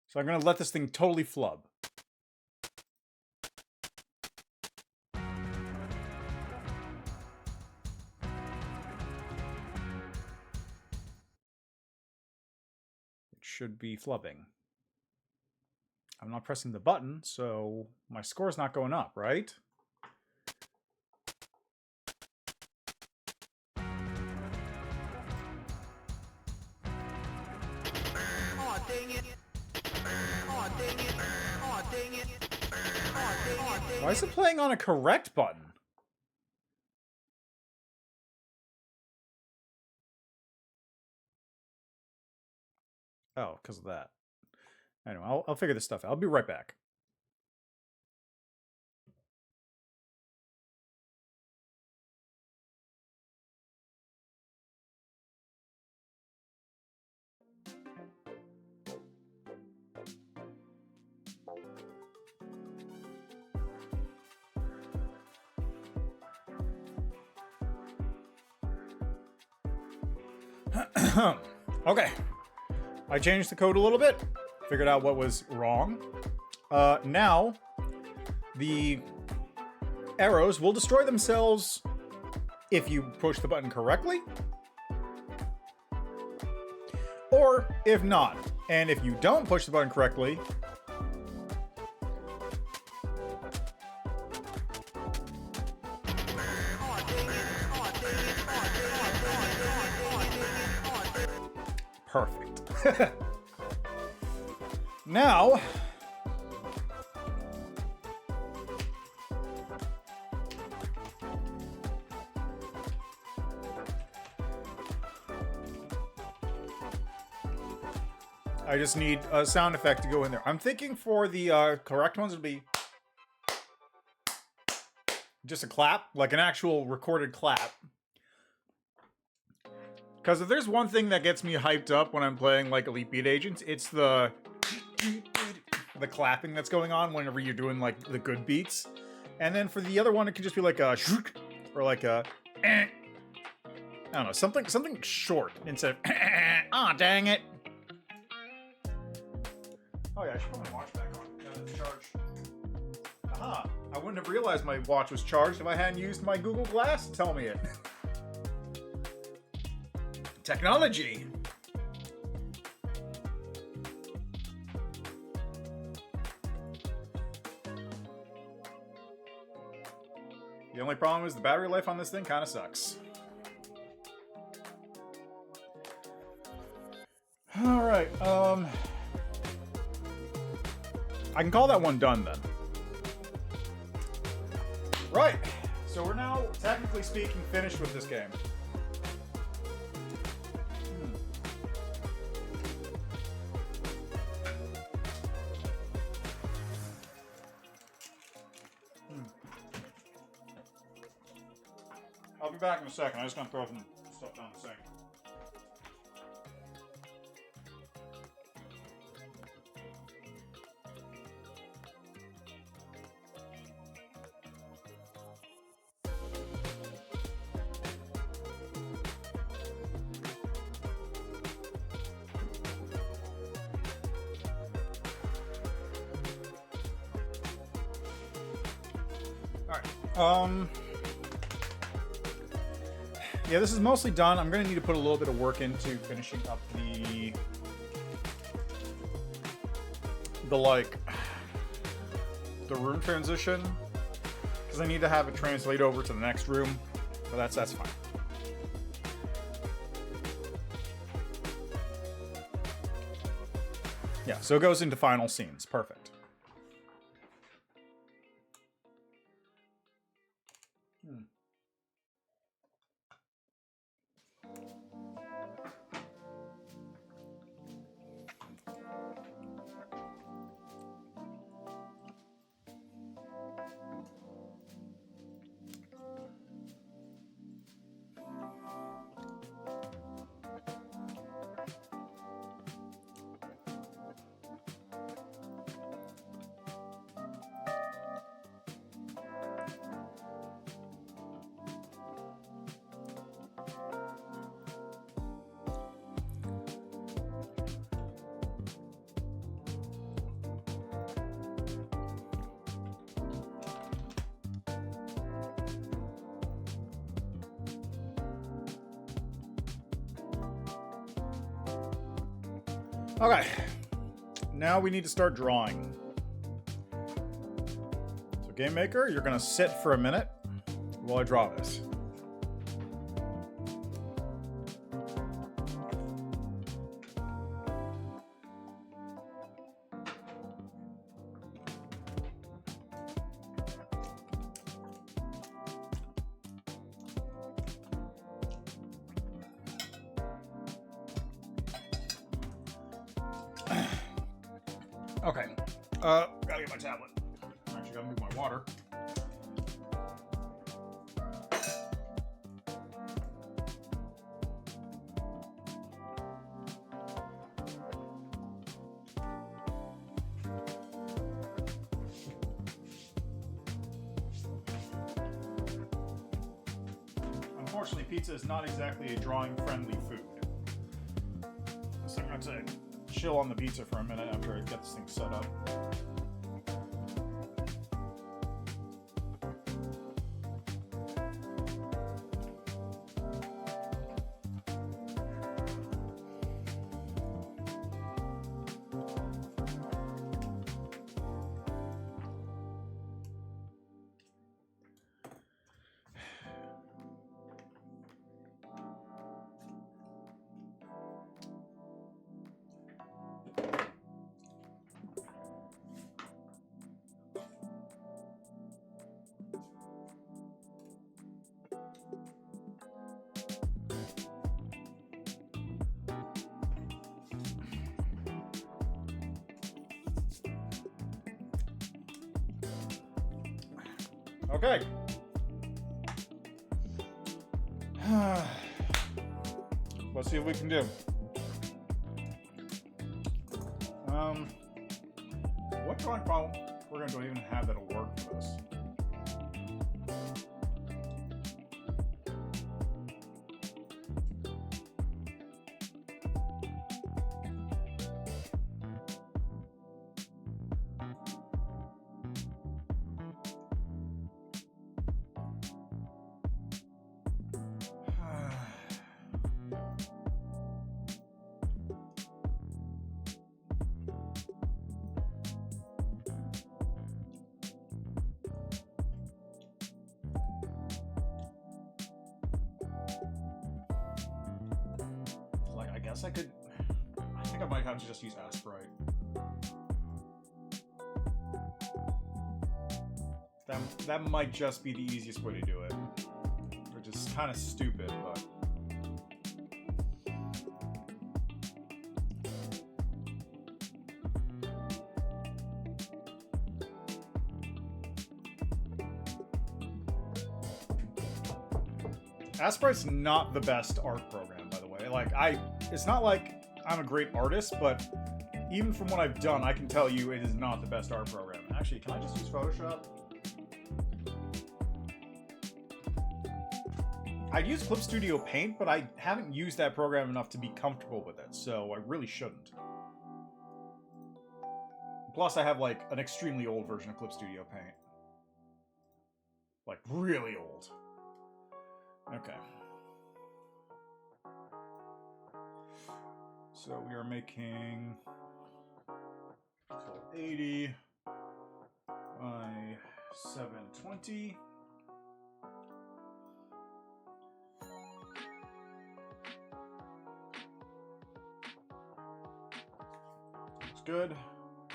So I'm going to let this thing totally flub. It should be flubbing. I'm not pressing the button, so my score's not going up, right? Why is it playing on a correct button? Oh, because of that. Anyway, I'll figure this stuff out. I'll be right back. Okay. I changed the code a little bit. Figured out what was wrong. Now, the arrows will destroy themselves if you push the button correctly. Or if not. And if you don't push the button correctly, perfect. Now, I just need a sound effect to go in there. I'm thinking for the correct ones would be just a clap, like an actual recorded clap. Because if there's one thing that gets me hyped up when I'm playing like Elite Beat Agents, it's the clapping that's going on whenever you're doing like the good beats. And then for the other one, it could just be like a or like a I don't know, something short instead of ah, dang it. Oh yeah, I should put my watch back on. Now that it's charged. Aha! I wouldn't have realized my watch was charged if I hadn't used my Google Glass to tell me it. Technology. The only problem is the battery life on this thing kind of sucks. All right. I can call that one done then. Right. So we're now, technically speaking, finished with this game. I'll be back in a second. I'm just gonna throw some stuff down the sink. Alright. Yeah, this is mostly done. I'm going to need to put a little bit of work into finishing up the room transition, because I need to have it translate over to the next room, but that's fine. Yeah, so it goes into final scenes. Perfect. Okay, now we need to start drawing. So GameMaker, you're gonna sit for a minute while I draw this. Okay, gotta get my tablet. Actually, gotta move my water. Unfortunately, pizza is not exactly a drawing-friendly food. So I'm gonna have to chill on the pizza for a minute after I get this thing set up. Okay. Let's see what we can do. What drawing problem we're going to even have that'll work for this? guess I could... I think I might have to just use Asprite. That might just be the easiest way to do it. Which is kind of stupid, but... Asprite's not the best art program, by the way. Like, it's not like I'm a great artist, but even from what I've done, I can tell you it is not the best art program. Actually, can I just use Photoshop? I'd use Clip Studio Paint, but I haven't used that program enough to be comfortable with it, so I really shouldn't. Plus, I have, like, an extremely old version of Clip Studio Paint. Like, really old. Okay. So we are making 80 by 720. Looks good.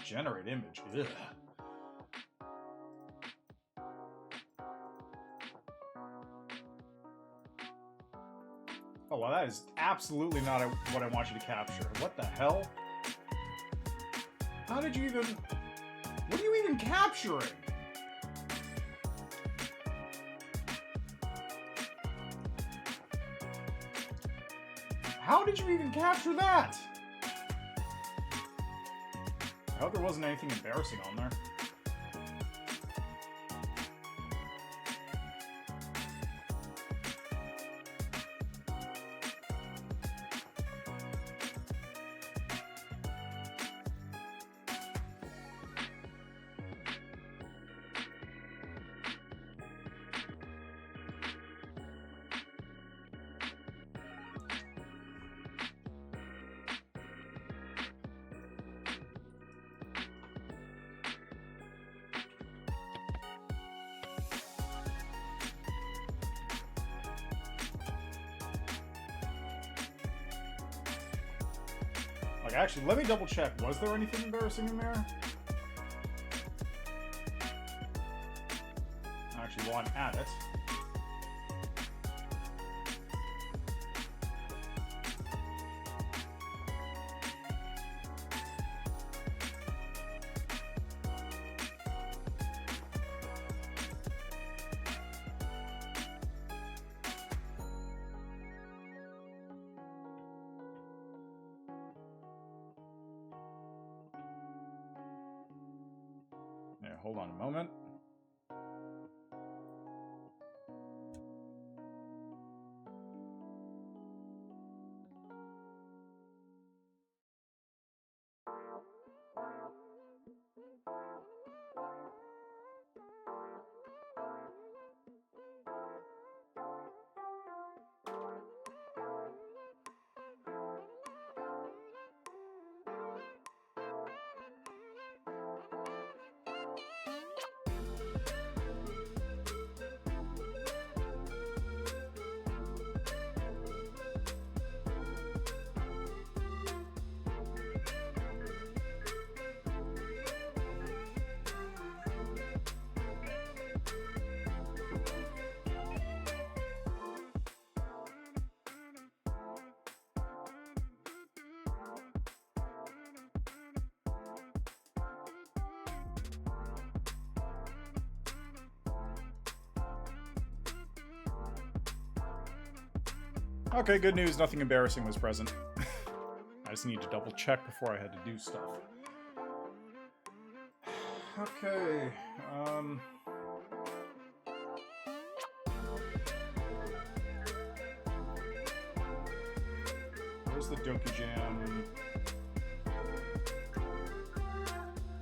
Generate image. Ugh. Oh, well, that is absolutely not what I want you to capture. What the hell? How did you even... What are you even capturing? How did you even capture that? I hope there wasn't anything embarrassing on there. Like, actually, let me double check. Was there anything embarrassing in there? Actually, while I'm at it. Yeah, hold on a moment. Okay, good news. Nothing embarrassing was present. I just need to double check before I had to do stuff. Okay, where's the Doki Jam?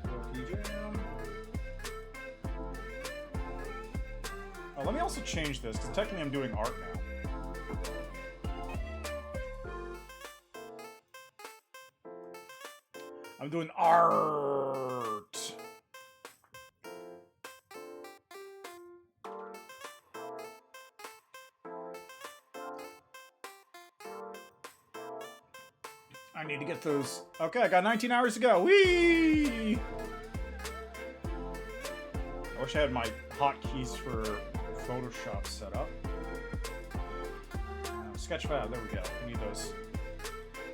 Doki Jam. Oh, let me also change this, because technically I'm doing art now. I'm doing art. I need to get those. Okay, I got 19 hours to go. Whee! I wish I had my hotkeys for Photoshop set up. Sketchfab, there we go. We need those.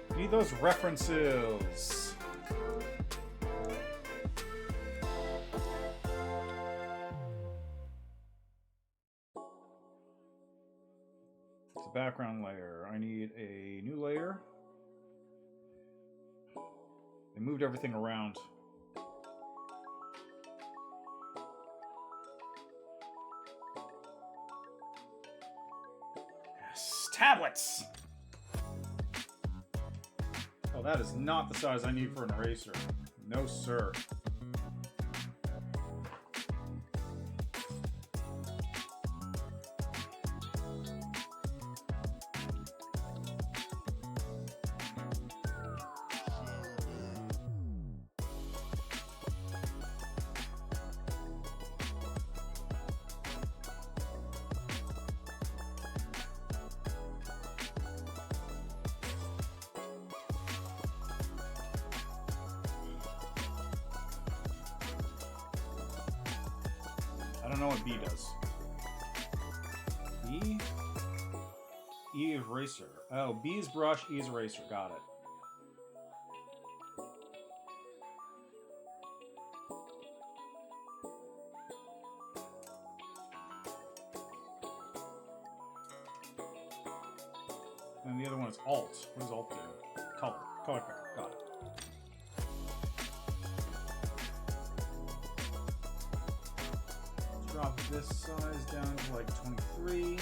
We need those references. It's a background layer. I need a new layer. They moved everything around. Yes, tablets! Oh, that is not the size I need for an eraser. No, sir. I don't know what B does. B? E is eraser. Oh, B is brush, E is eraser. Got it. And the other one is Alt. What does Alt do? Color. Color picker. Got it. Drop this size down to like 23.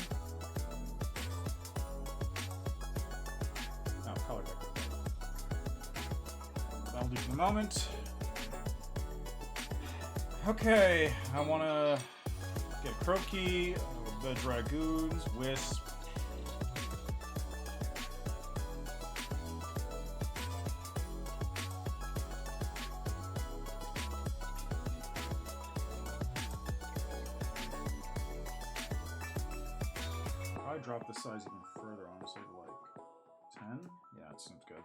Oh, color picker. That'll do for the moment. Okay, I want to get Croaky, the Dragoons, Wisp. I drop the size even further, honestly, to like 10. Yeah, it seems good.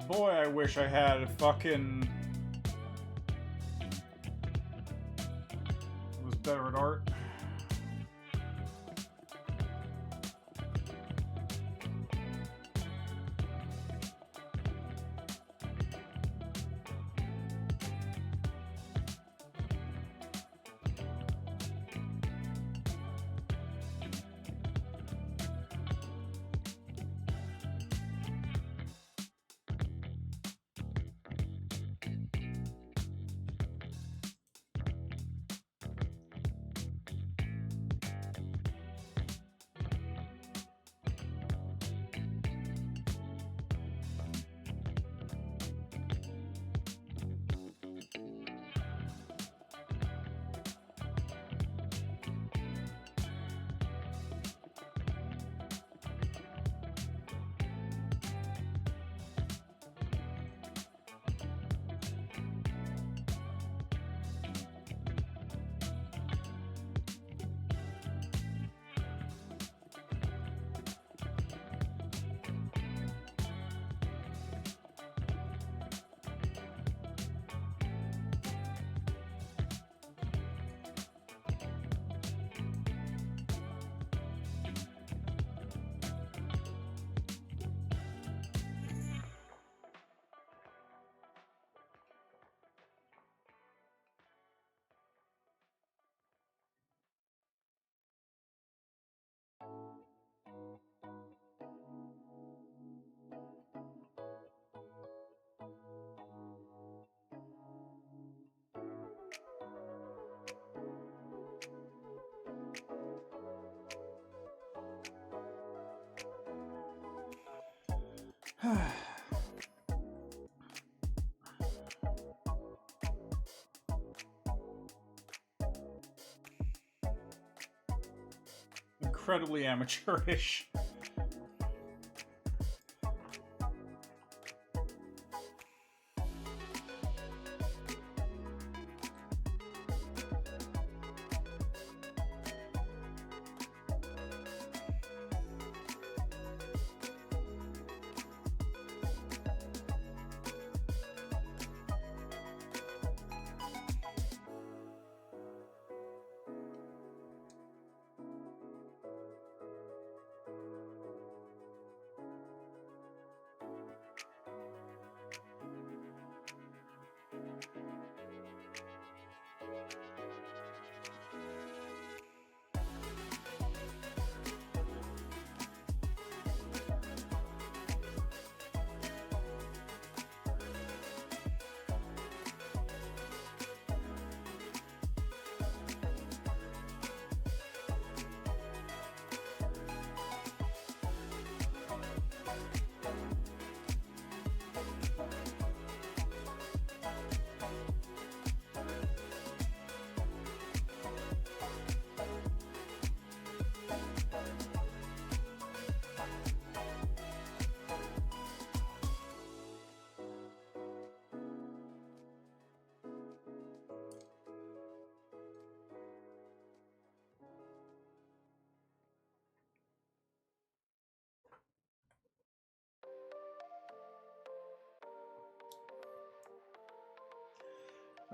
Boy, I wish I had fucking... was better at art. Incredibly amateurish.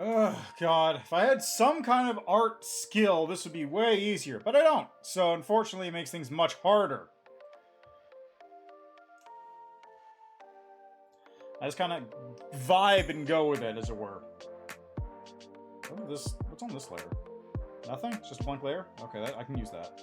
Oh, God. If I had some kind of art skill, this would be way easier. But I don't. So, unfortunately, it makes things much harder. I just kind of vibe and go with it, as it were. What's on this layer? Nothing? It's just a blank layer? Okay, I can use that.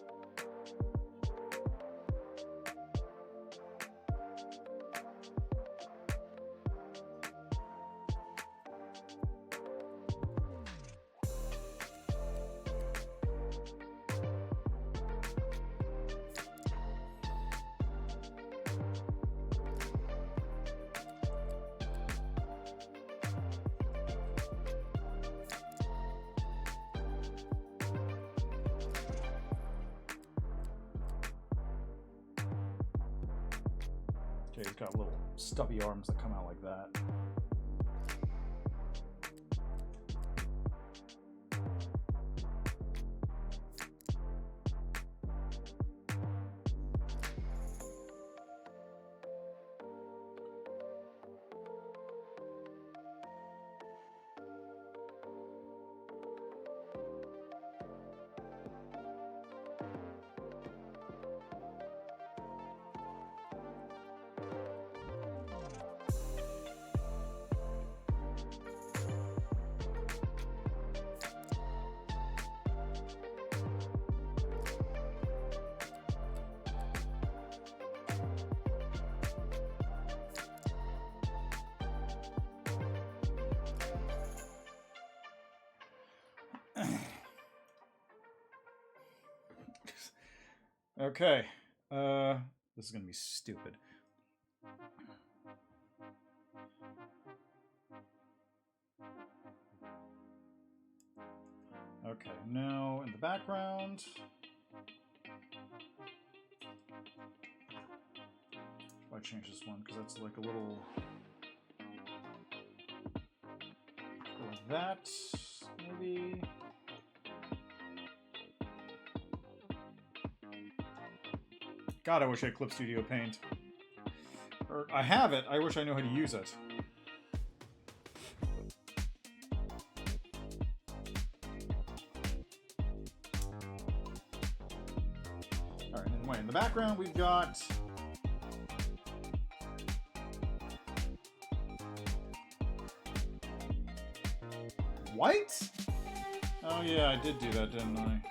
Okay, he's got little stubby arms that come out like that. Okay. This is gonna be stupid. Okay, now in the background. I change this one because that's like a little like that, maybe. God, I wish I had Clip Studio Paint. Or I have it. I wish I knew how to use it. All right. Anyway, in the background we've got. White? Oh yeah, I did do that, didn't I?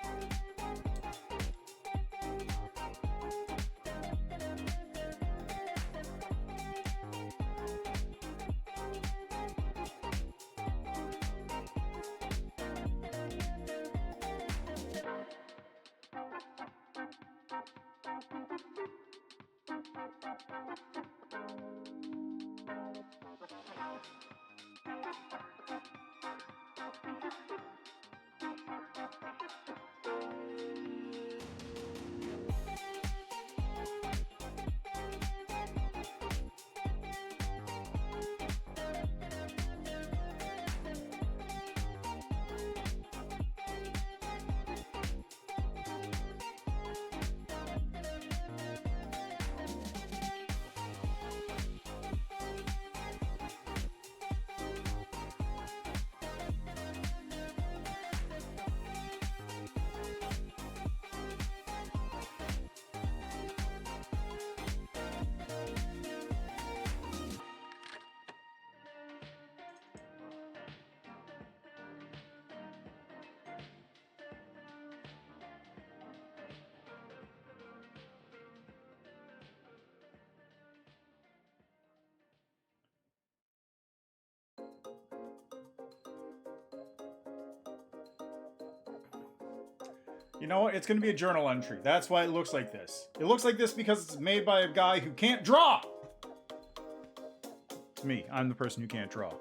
You know what? It's going to be a journal entry. That's why it looks like this. It looks like this because it's made by a guy who can't draw. It's me. I'm the person who can't draw.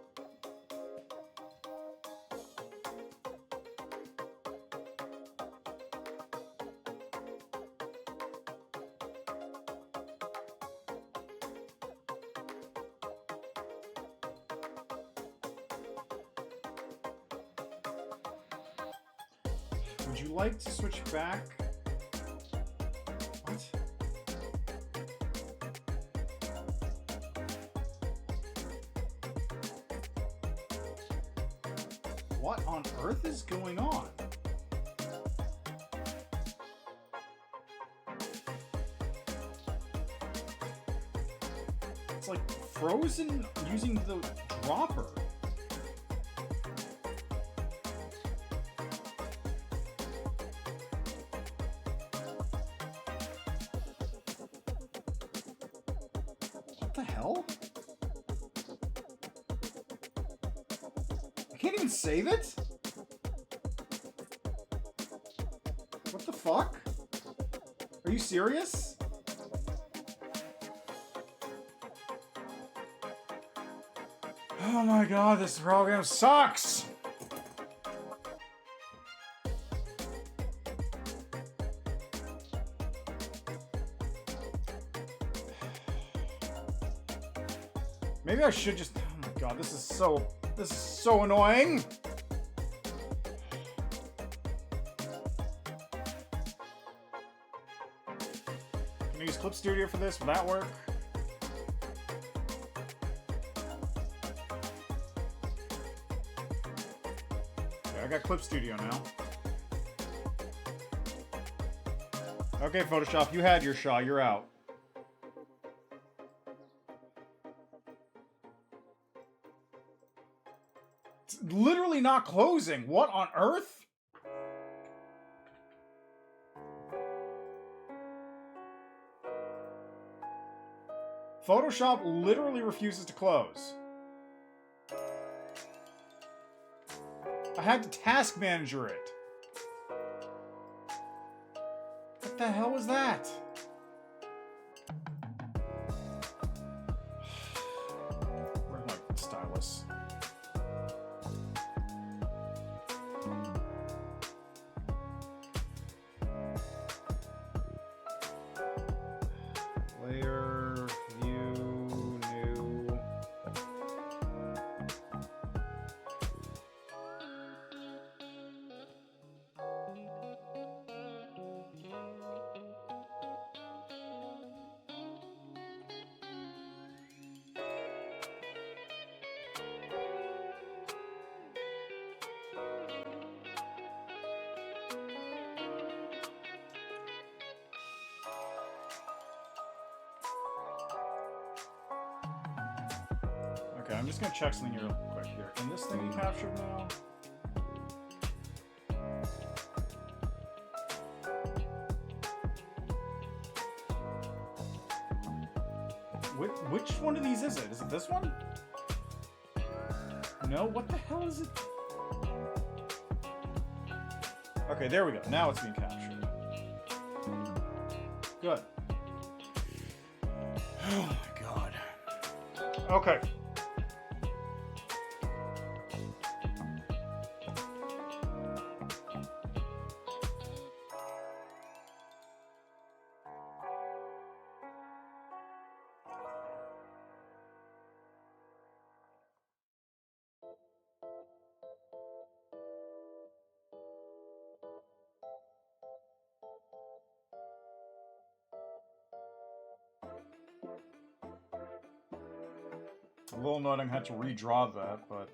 Would you like to switch back? What? What on earth is going on? It's like frozen using the dropper. What the hell? I can't even save it? What the fuck? Are you serious? Oh my god, this program sucks! Maybe I should just... Oh my god, this is so annoying! Can I use Clip Studio for this? Will that work? Okay, I got Clip Studio now. Okay, Photoshop, you had your shot. You're out. It's literally not closing. What on earth? Photoshop literally refuses to close. I had to task manager it. What What the hell was that? Where's my stylus? Layer, view, new. Okay, I'm just gonna check something real quick here. Can this thing be captured now? Which one of these is it? Is it this one? No? What the hell is it? Okay, there we go. Now it's being captured. Good. Oh my god. Okay. A little annoying I had to redraw that, but...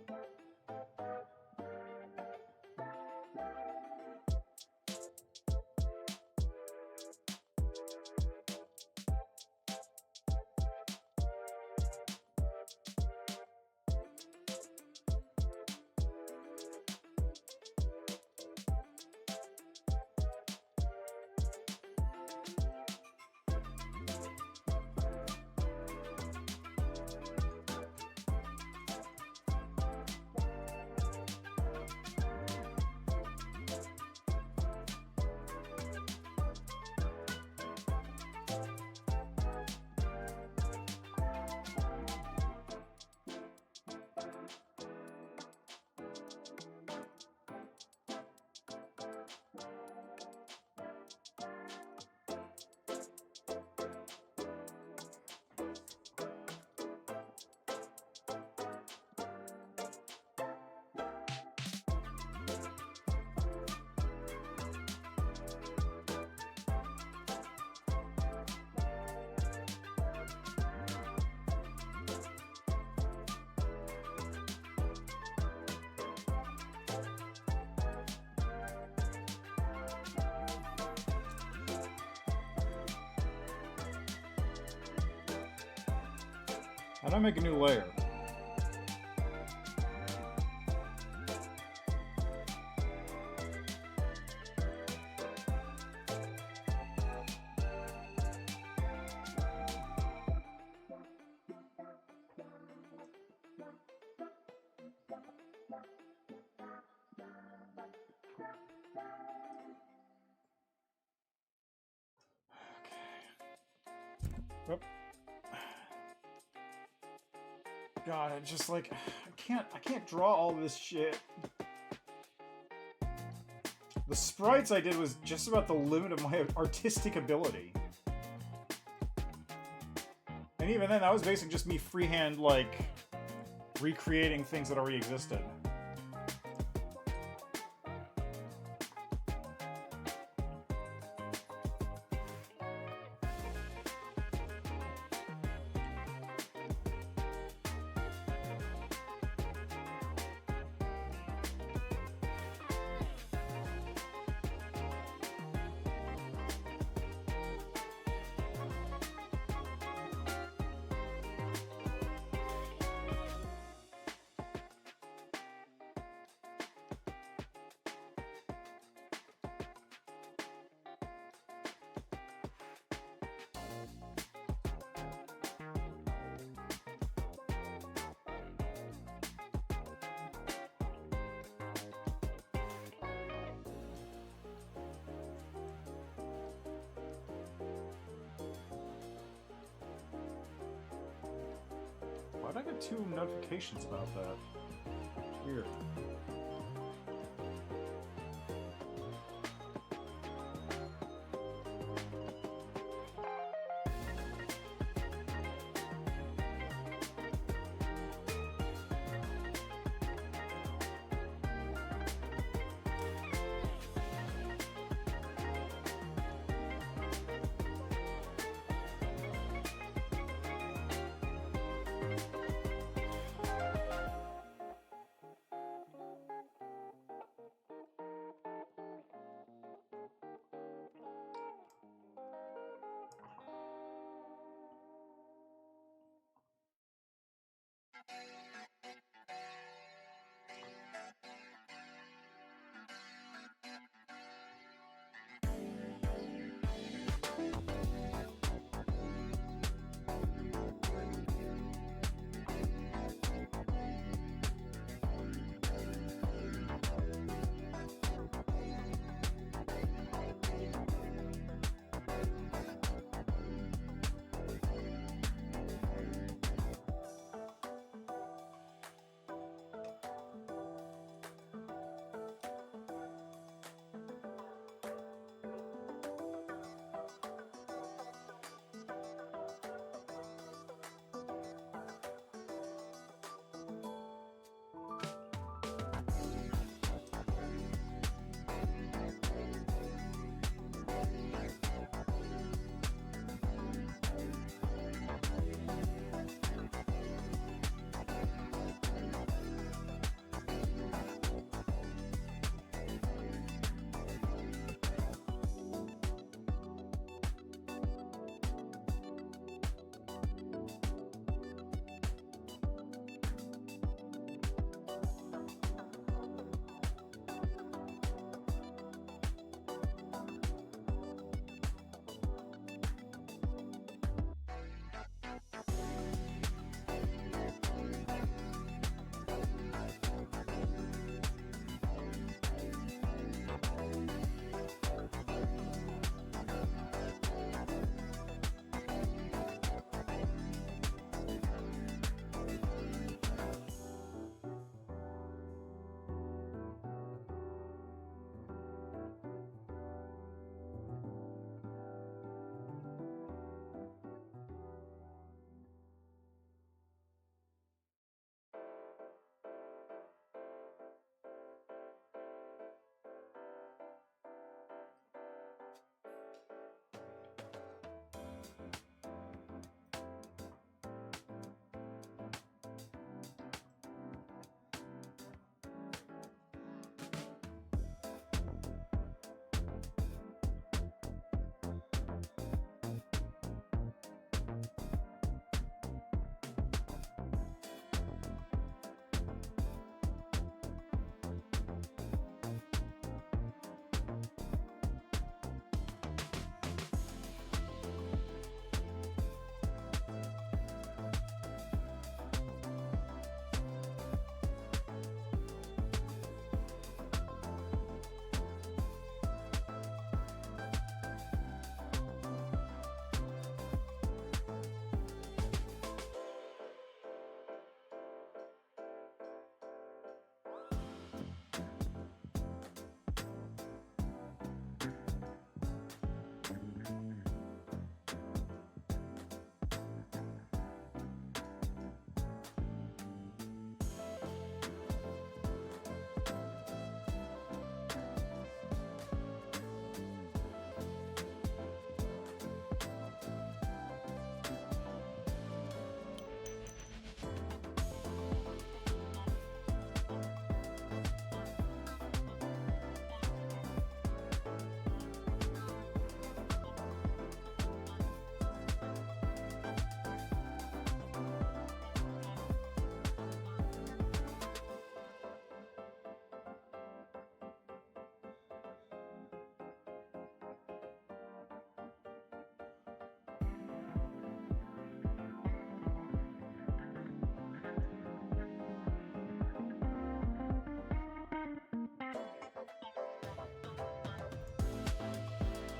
How do I make a new layer? Okay. Oop. God, I just like I can't draw all this shit. The sprites I did was just about the limit of my artistic ability. And even then, that was basically just me freehand, like, recreating things that already existed. I get 2 notifications about that? Weird.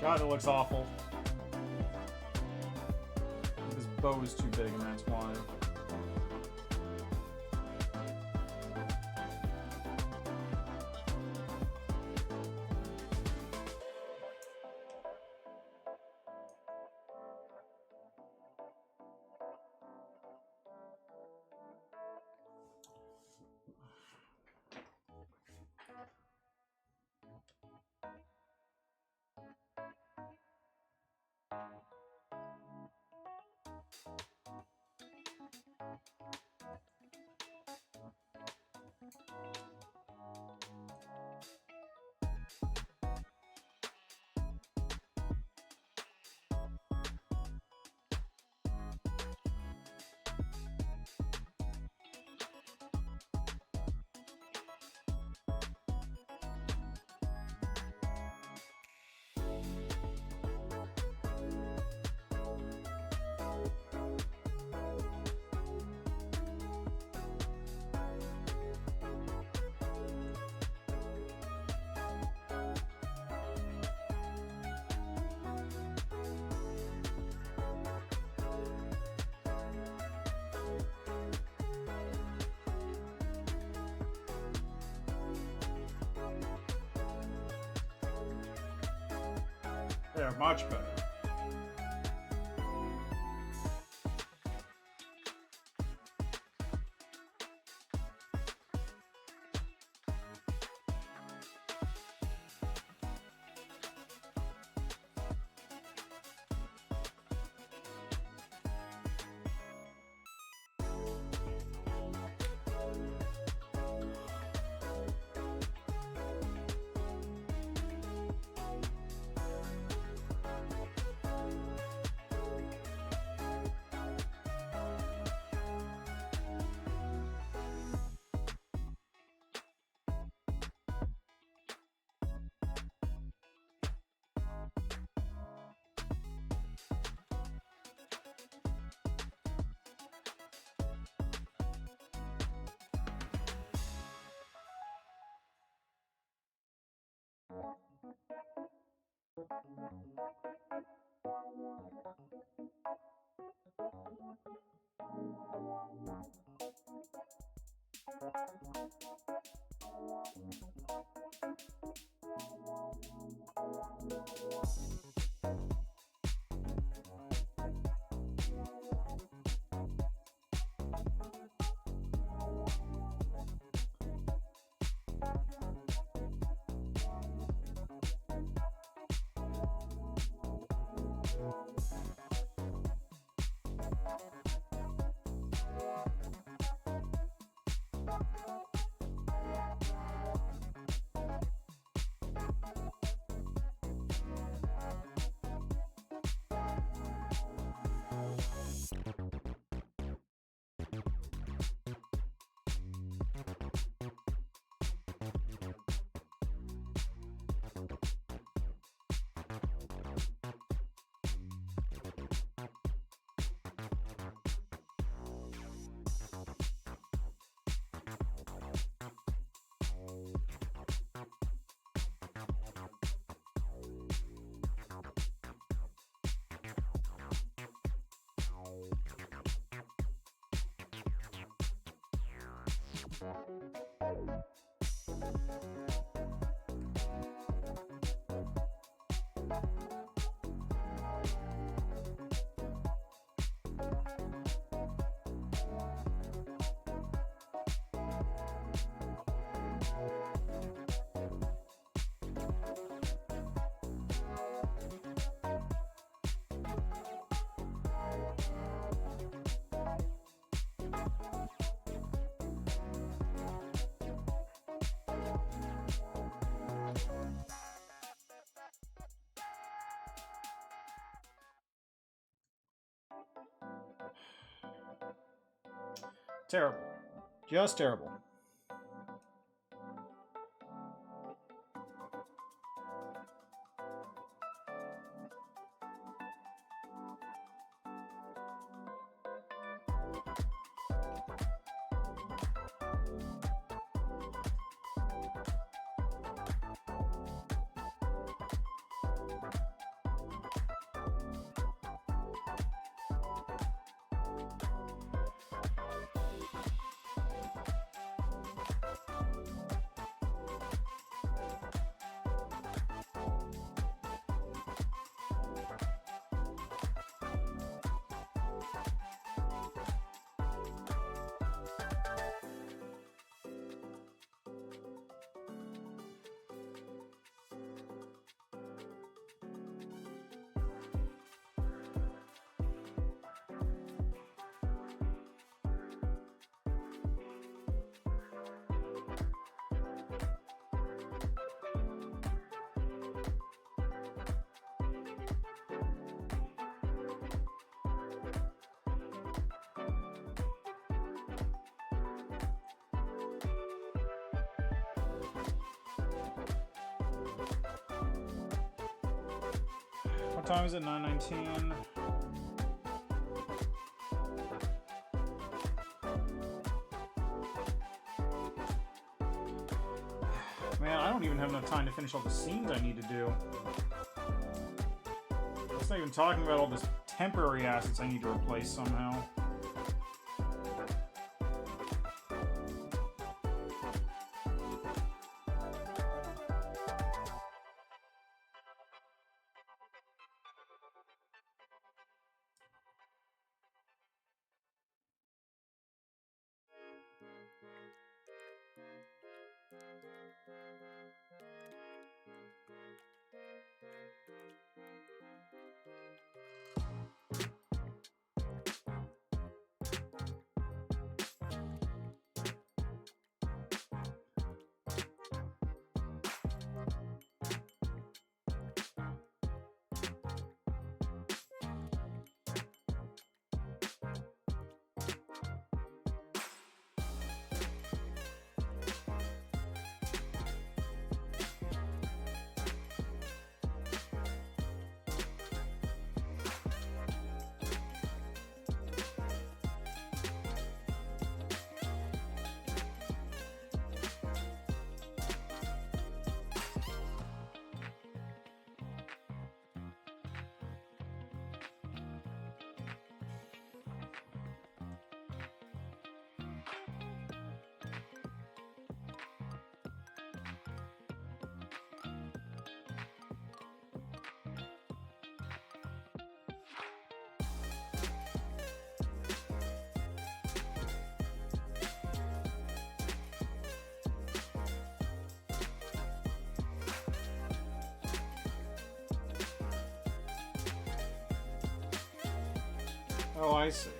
God, it looks awful. This bow is too big, and that's why. There, much better. Terrible. Just terrible. What time is it? 9:19. Man, I don't even have enough time to finish all the scenes I need to do. That's not even talking about all this temporary assets I need to replace somehow. Oh, I see.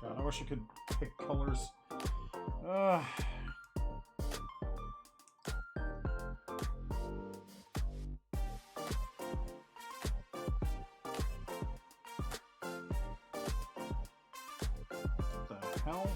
God, I wish I could pick colors. What the hell?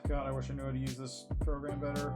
God, I wish I knew how to use this program better.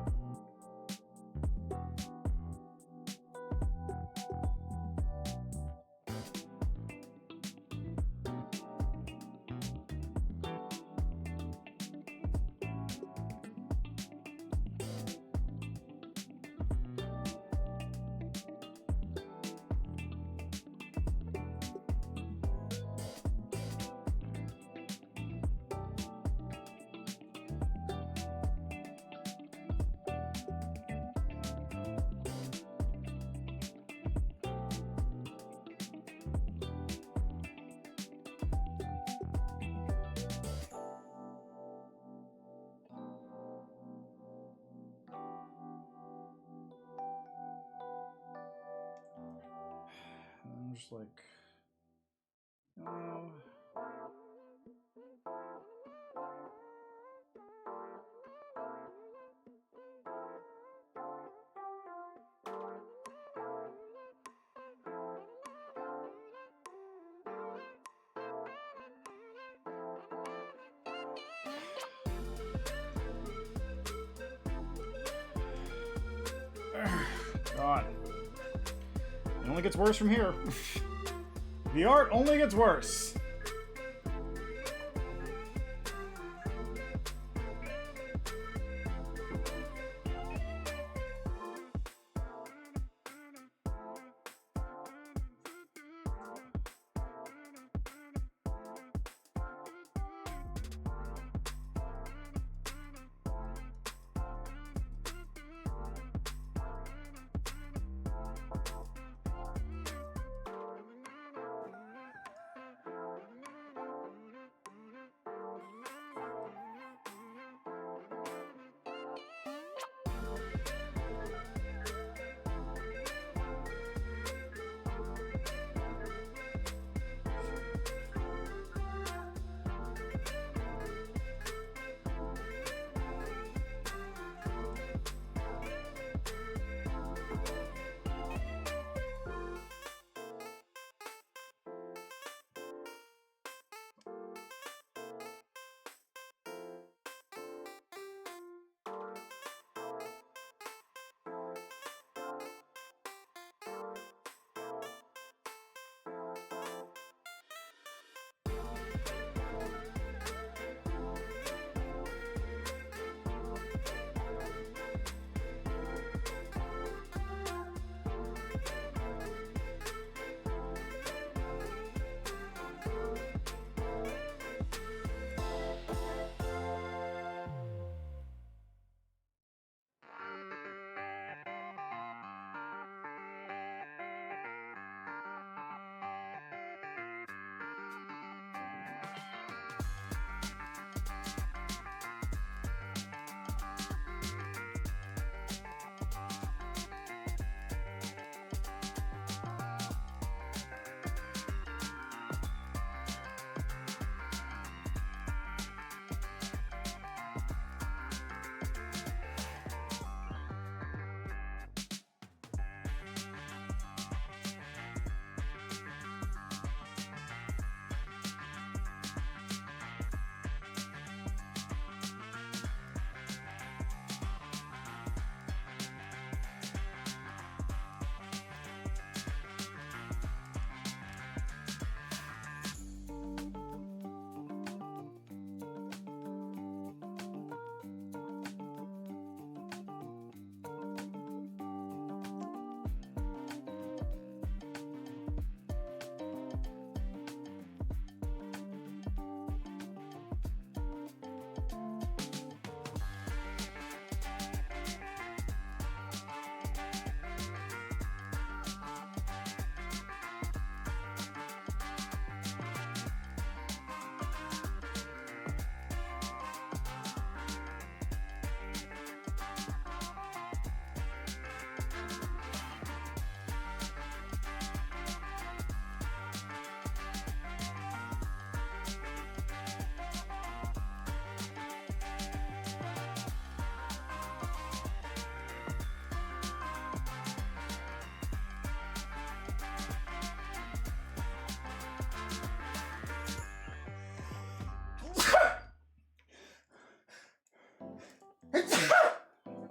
just like... God. It only gets worse from here. The art only gets worse.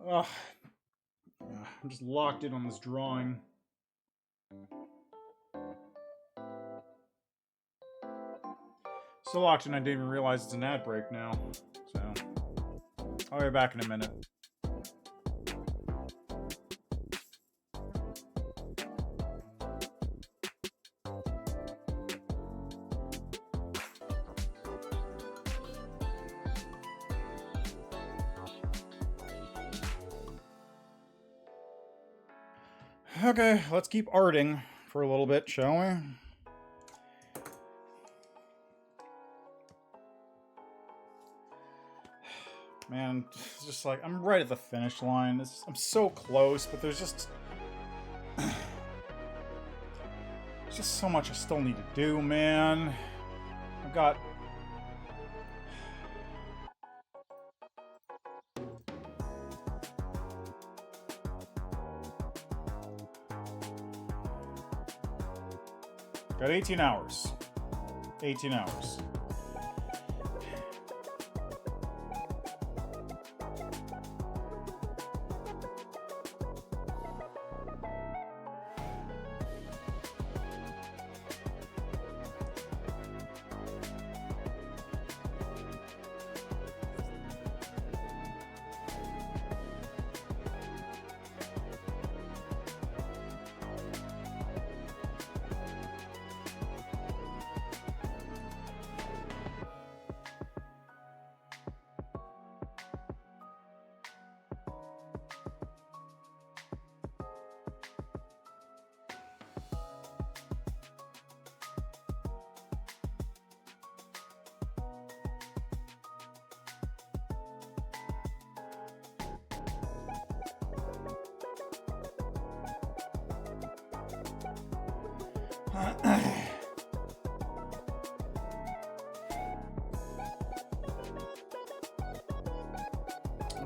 Ugh. I'm just locked in on this drawing. So locked in I didn't even realize it's an ad break now. So, I'll be back in a minute. Okay, let's keep arting for a little bit, shall we? Man, it's just like, I'm right at the finish line. I'm so close, but there's just just so much I still need to do, man. I've got... Got 18 hours. 18 hours.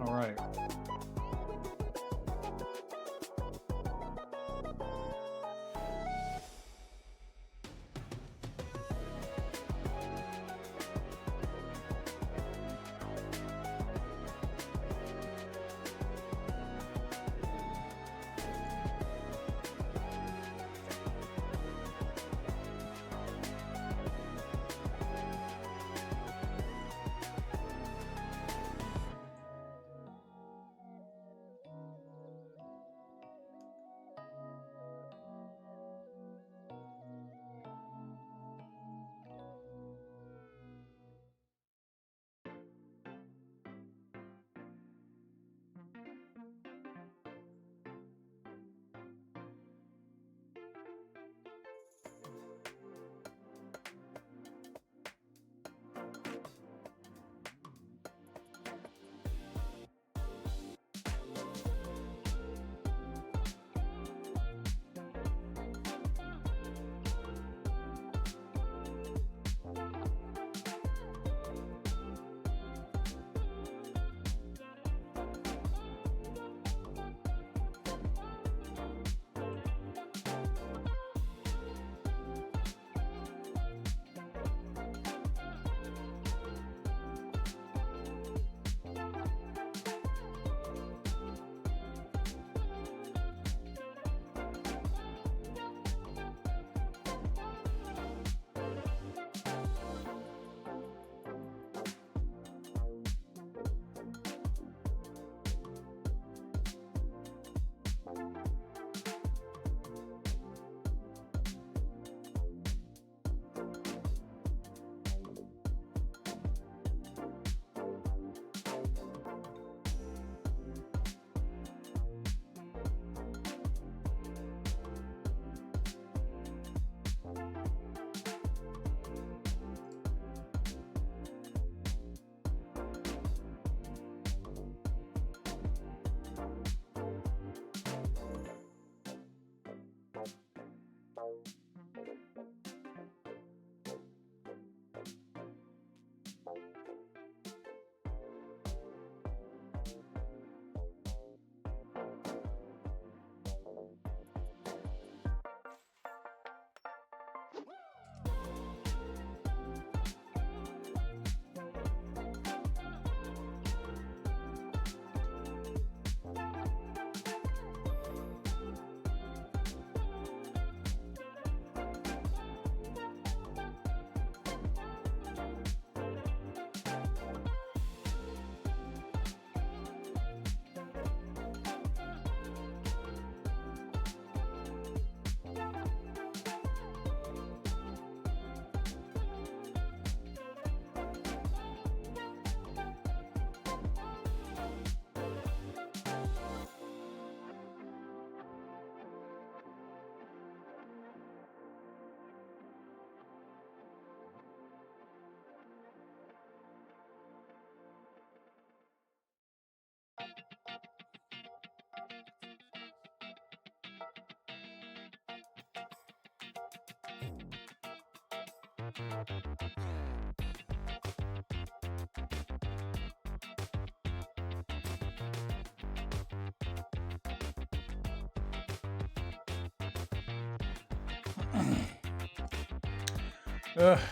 All right.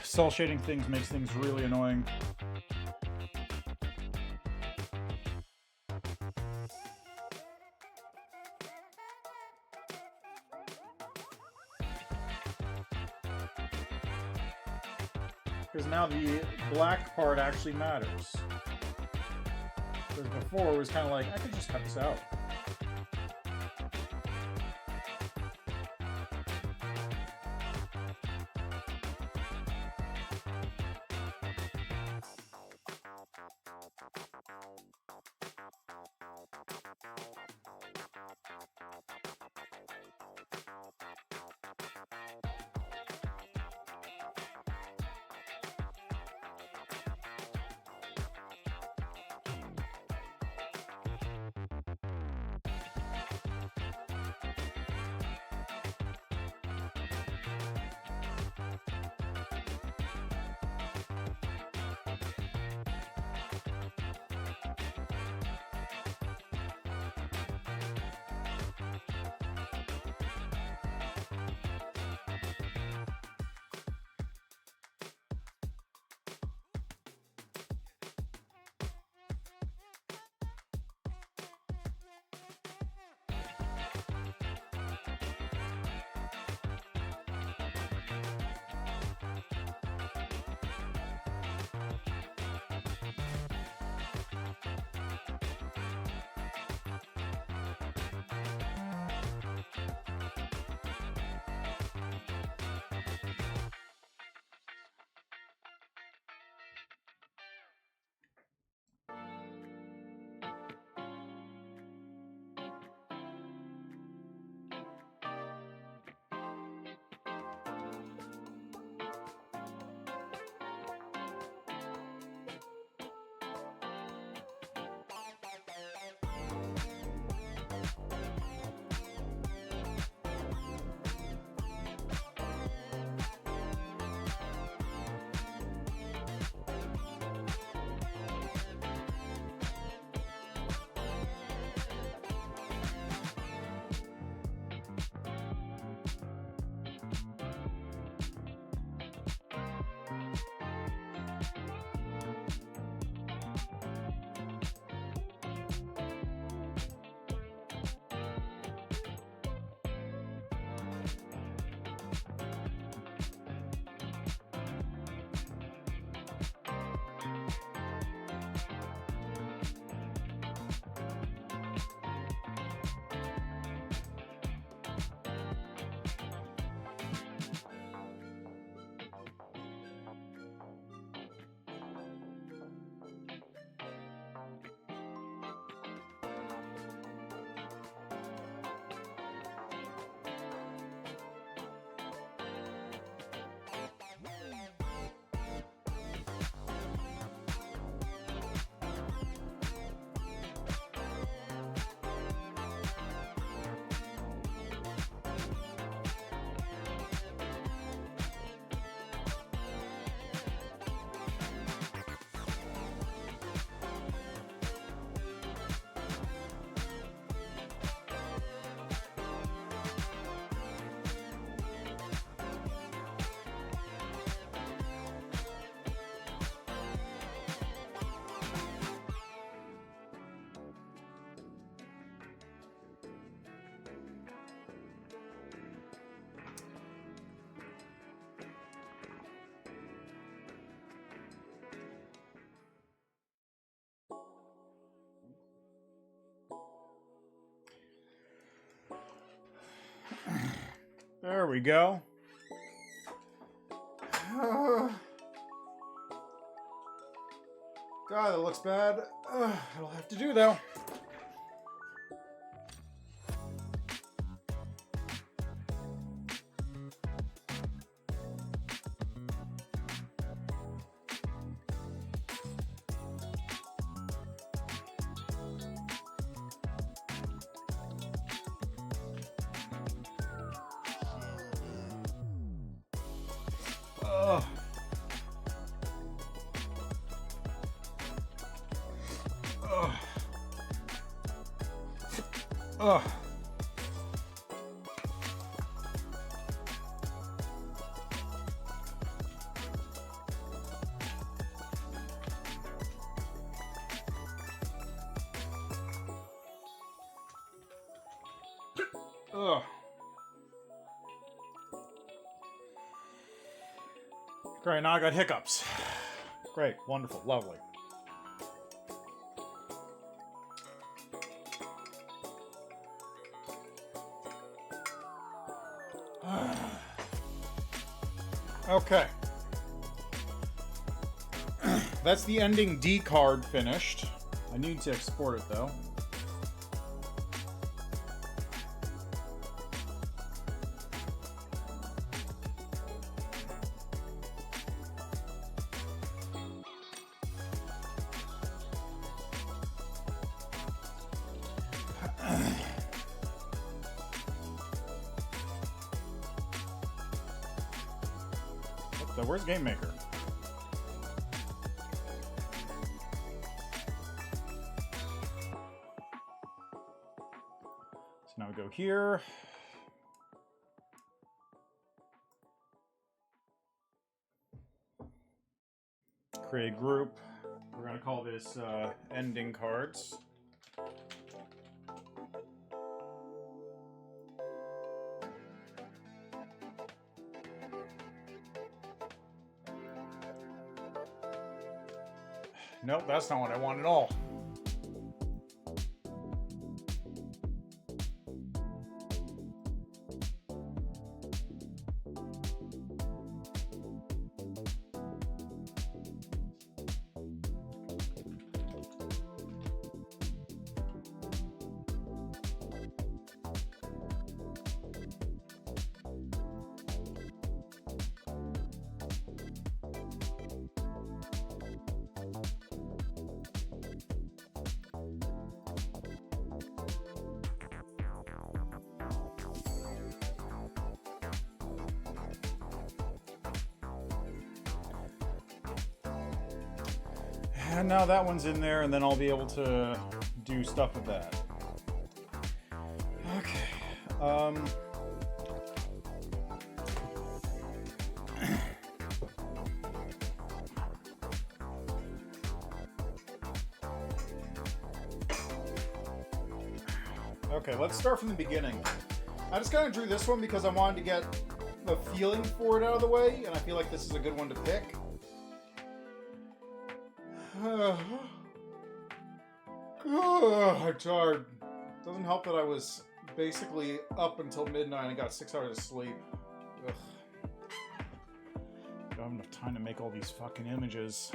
Cell shading things makes things really annoying. Because now the black part actually matters. Because before it was kind of like, I could just cut this out. There we go. God, that looks bad. It'll have to do, though. Ugh. Ugh. Great, now I got hiccups. Great, wonderful, lovely. Okay. That's the ending D card finished. I need to export it though. So where's GameMaker? So now we go here. Create group. We're going to call this ending cards. Nope, that's not what I want at all. And now that one's in there, and then I'll be able to do stuff with that. Okay. Okay, let's start from the beginning. I just kind of drew this one because I wanted to get the feeling for it out of the way, and I feel like this is a good one to pick. I'm tired. Doesn't help that I was basically up until midnight and got 6 hours of sleep. Ugh. Don't have enough time to make all these fucking images.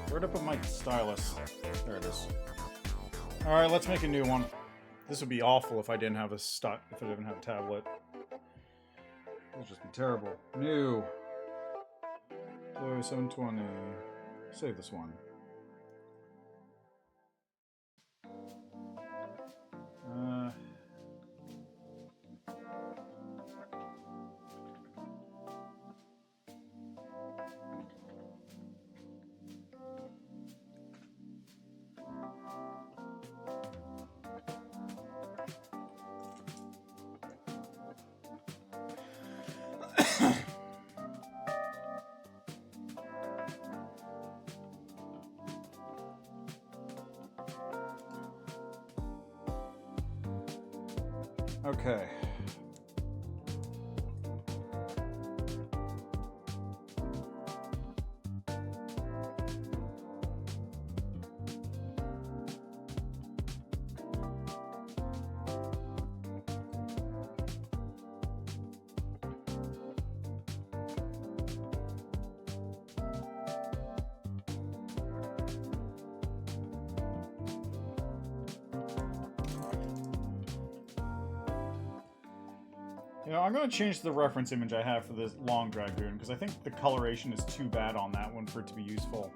Where'd I put my stylus? There it is. All right, let's make a new one. This would be awful if I didn't have a if I didn't have a tablet. It would just be terrible. New. 720. Save this one. Okay. You know, I'm going to change the reference image I have for this long dragoon, because I think the coloration is too bad on that one for it to be useful.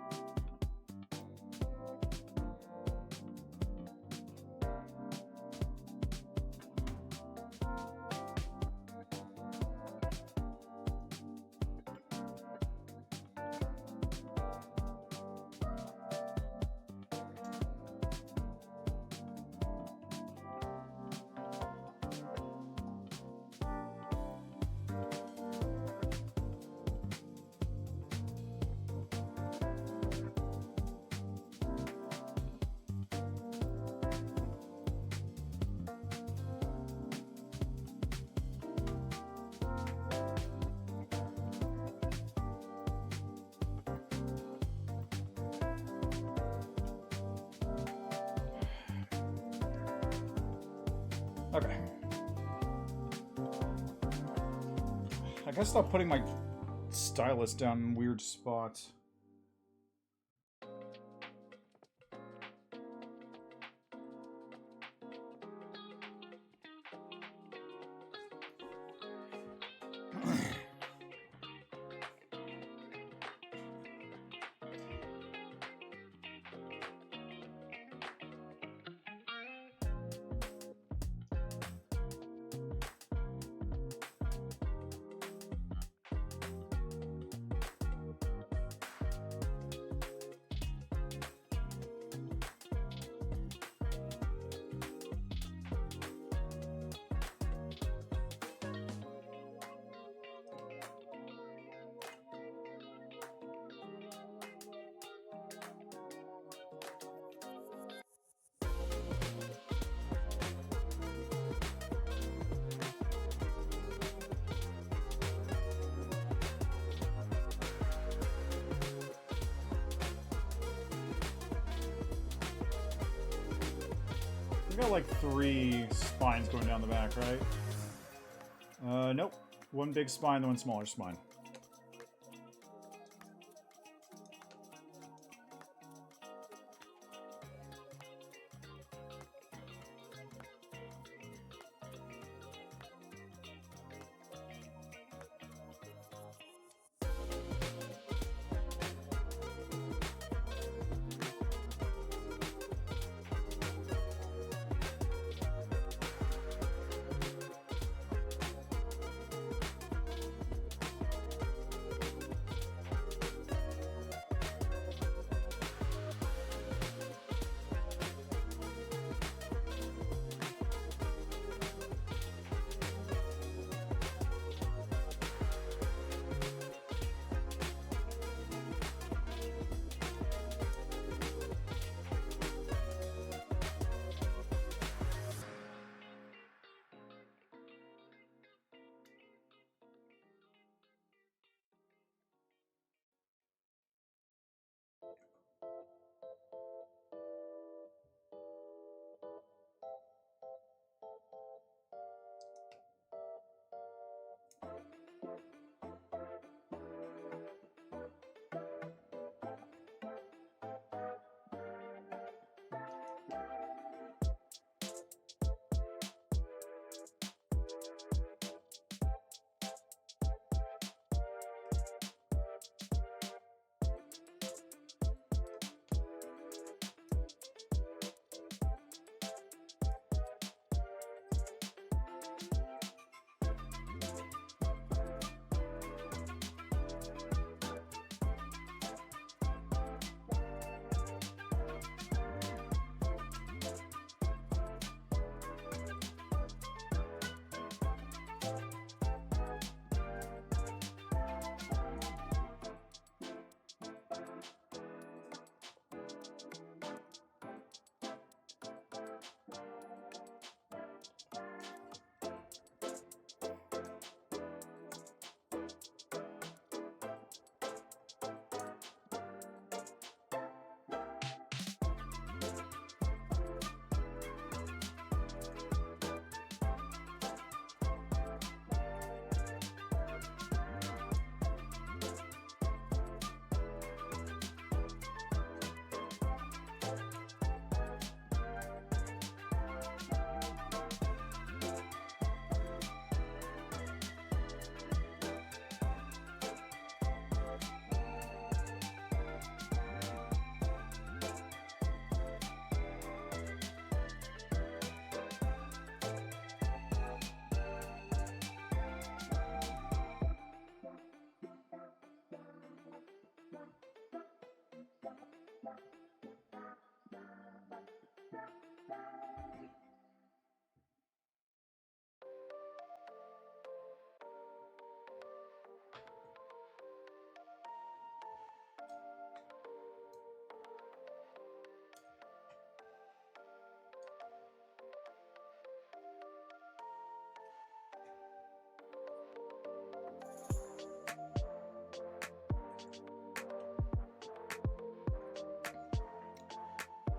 Okay. I gotta stop putting my stylus down in weird spots. We got like 3 spines going down the back, right? Nope. One big spine, one smaller spine.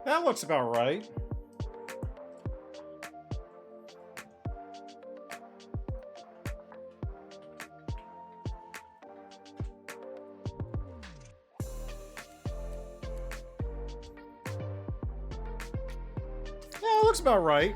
That looks about right. Yeah, it looks about right.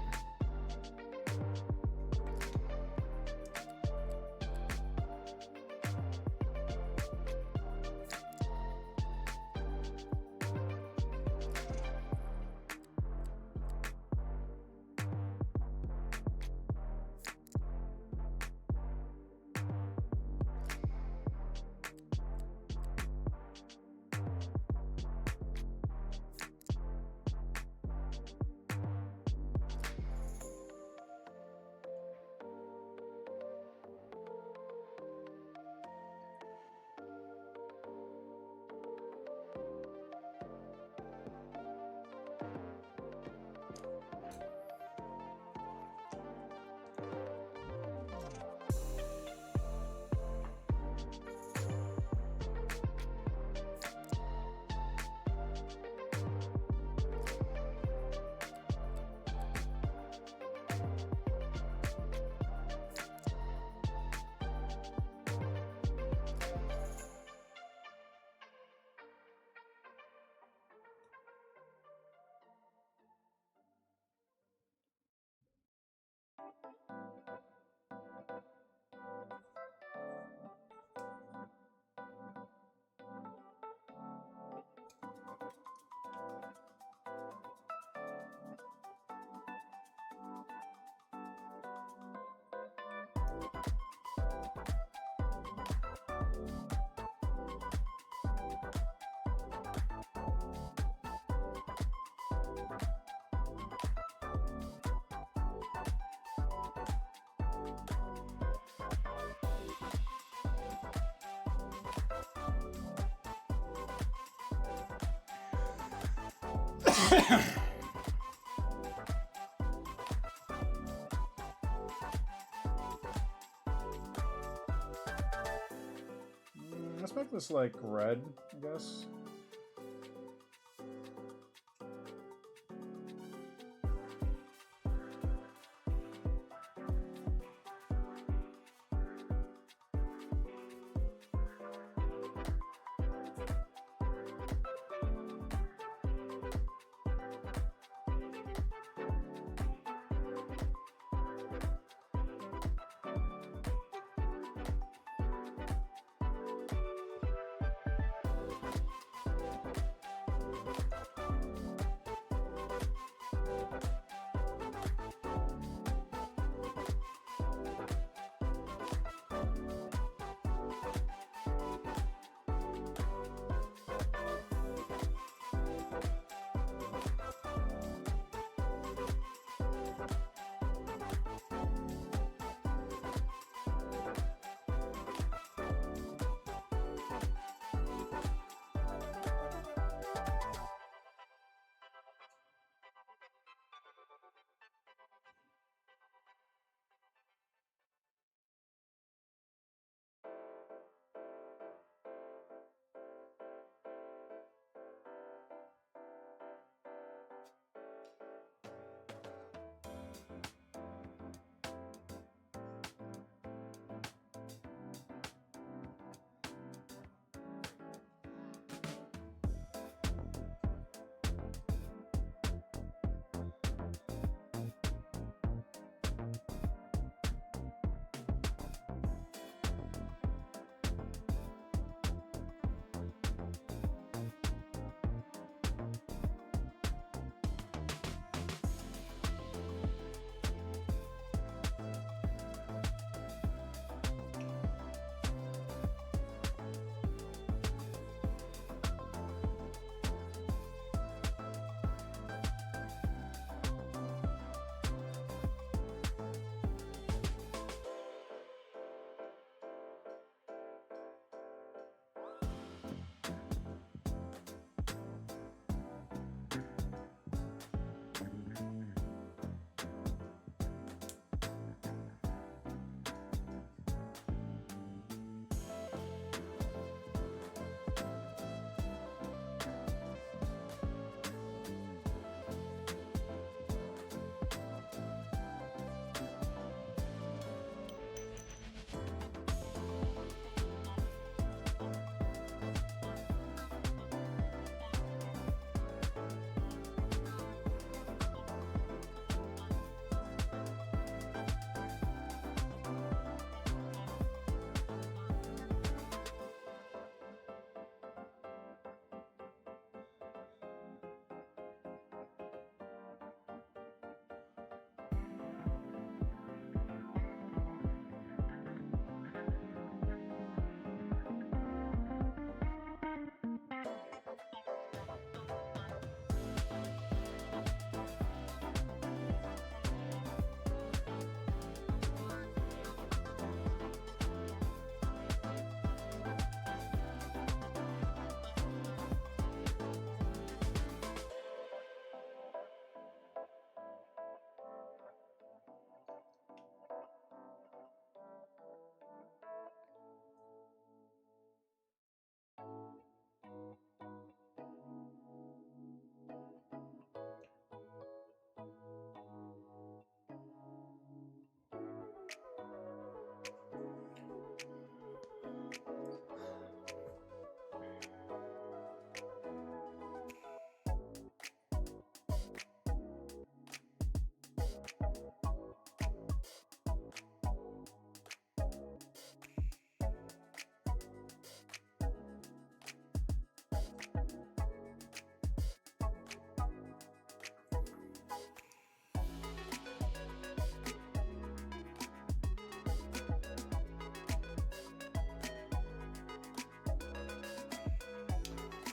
Let's make this like red, I guess.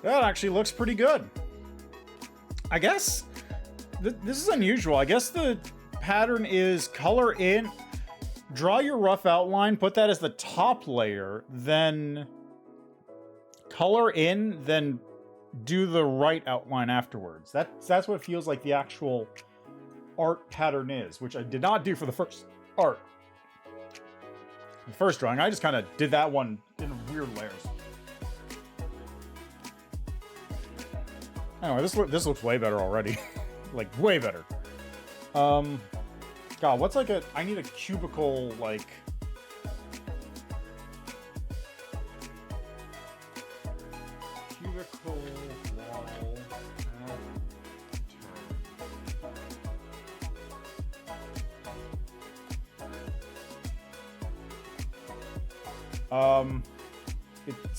That actually looks pretty good. I guess this is unusual. I guess the pattern is color in, draw your rough outline, put that as the top layer, then color in, then do the right outline afterwards. That's what it feels like the actual art pattern is, which I did not do for the first art. The first drawing, I just kind of did that one in weird layers. Anyway, this looks way better already. Like, way better. God, what's like a... I need a cubicle, like... Cubicle wall...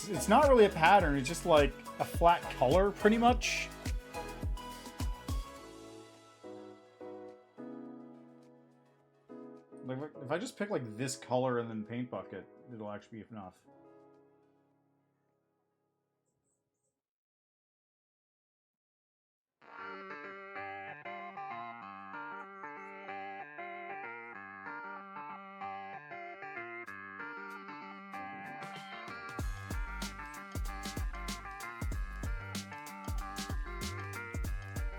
It's not really a pattern, it's just like a flat color, pretty much. Like, if I just pick like this color and then paint bucket, it'll actually be enough.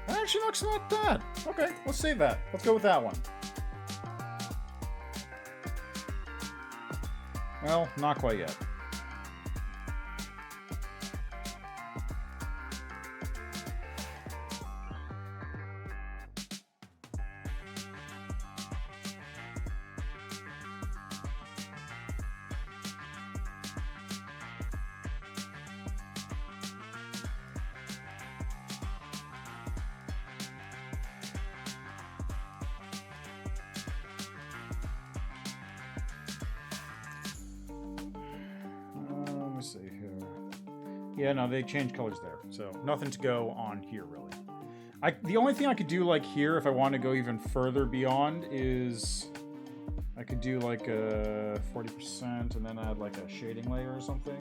That actually looks not bad. Okay, let's save that. Let's go with that one. Well, not quite yet. See here. Yeah, no, they changed colors there, so nothing to go on here really. The only thing I could do like here, if I want to go even further beyond, is I could do like a 40% and then add like a shading layer or something.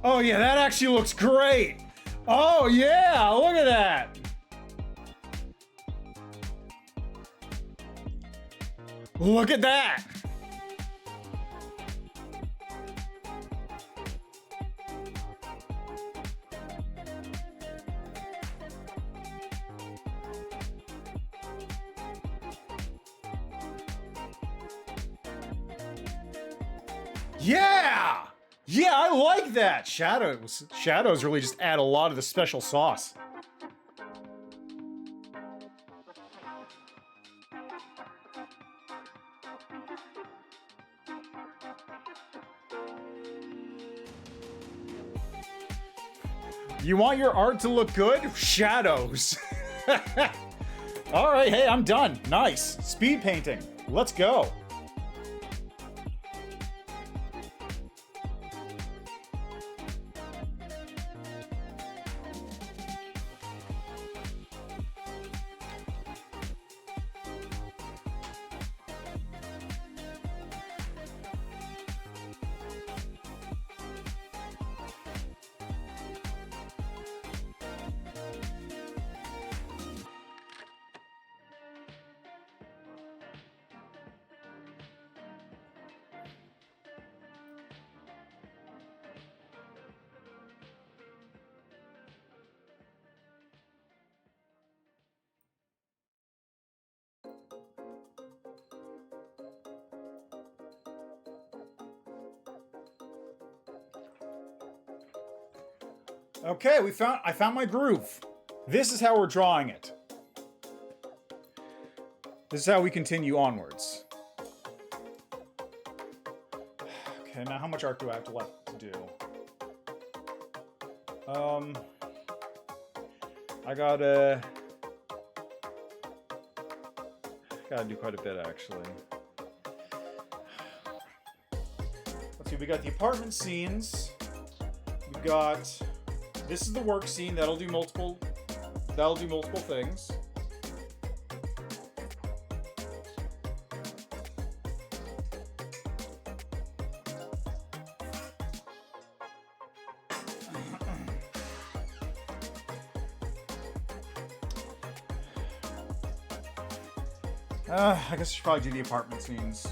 Oh yeah, that actually looks great. Oh yeah, look at that. Look at that. Yeah! Yeah, I like that! Shadows really just add a lot of the special sauce. You want your art to look good? Shadows. All right, hey, I'm done. Nice. Speed painting. Let's go. Okay, I found my groove. This is how we're drawing it. This is how we continue onwards. Okay, now how much art do I have left to do? I gotta do quite a bit, actually. Let's see, we got the apartment scenes. We've got... This is the work scene. That'll do multiple things. I guess I should probably do the apartment scenes.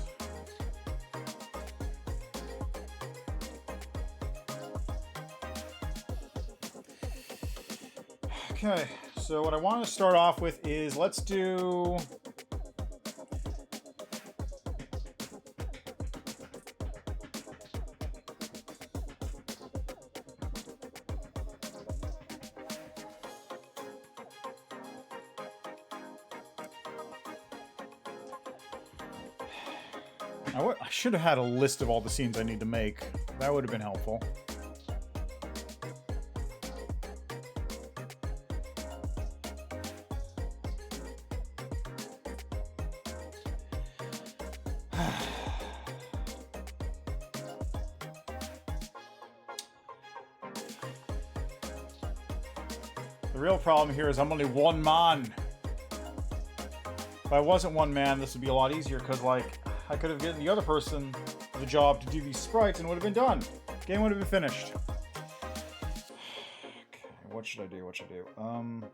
Okay, so what I want to start off with is let's do... I should have had a list of all the scenes I need to make. That would have been helpful. The real problem here is I'm only one man. If I wasn't one man, this would be a lot easier because, like, I could have given the other person the job to do these sprites and it would have been done. Game would have been finished. Okay, what should I do? What should I do?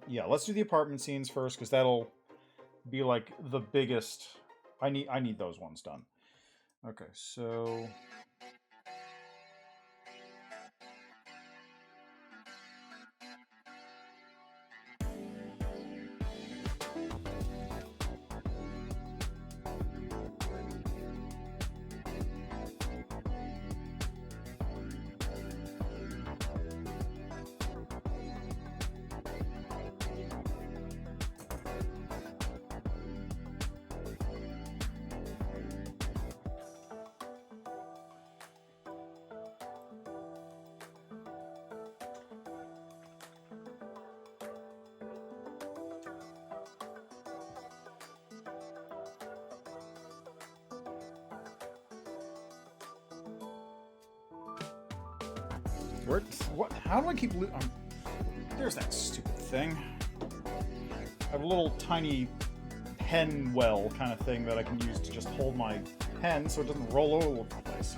Yeah, let's do the apartment scenes first because that'll be like the biggest. I need those ones done. Okay, so. What? How do I keep there's that stupid thing. I have a little tiny pen well kind of thing that I can use to just hold my pen so it doesn't roll all over the place.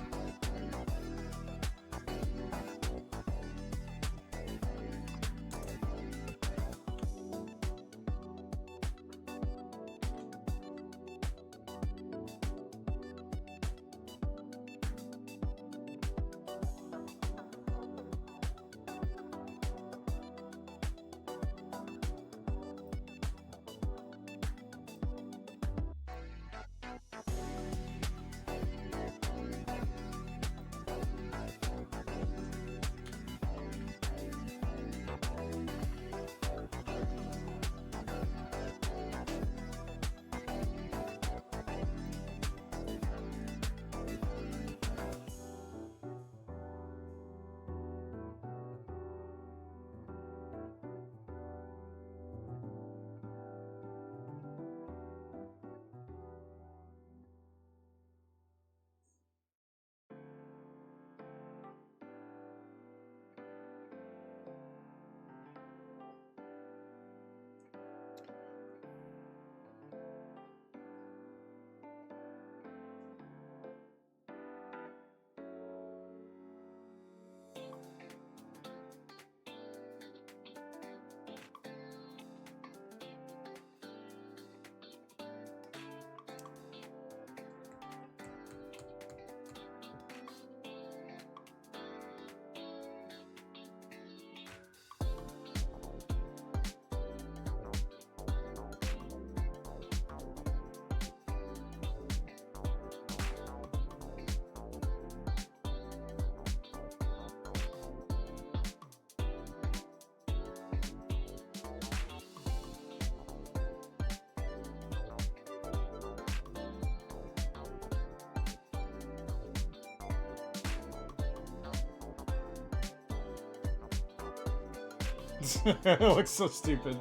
It looks so stupid.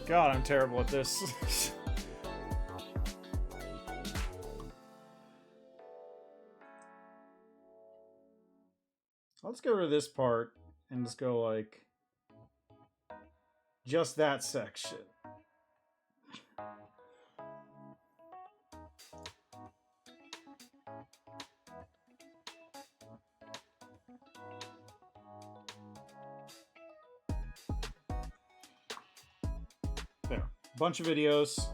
God, I'm terrible at this. Let's get rid of this part and just go like just that section. There. Bunch of videos.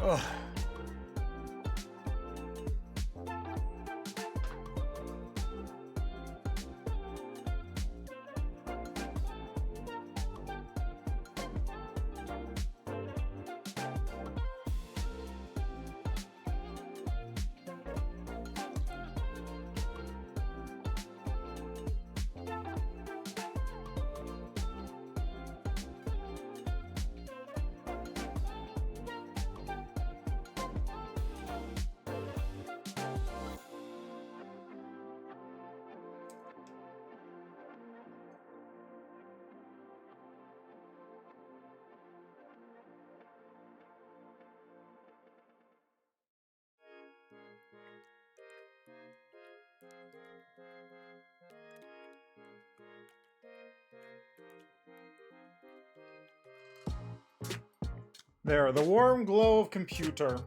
Ugh. There, the warm glow of computer.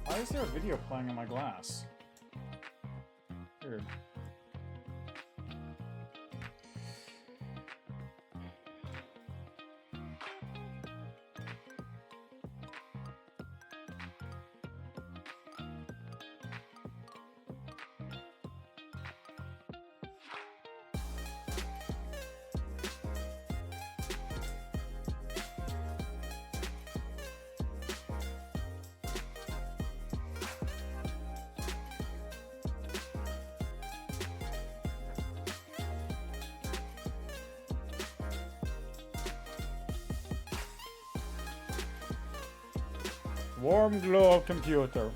Why is there a video playing on my glass? Weird. Warm glow of computer.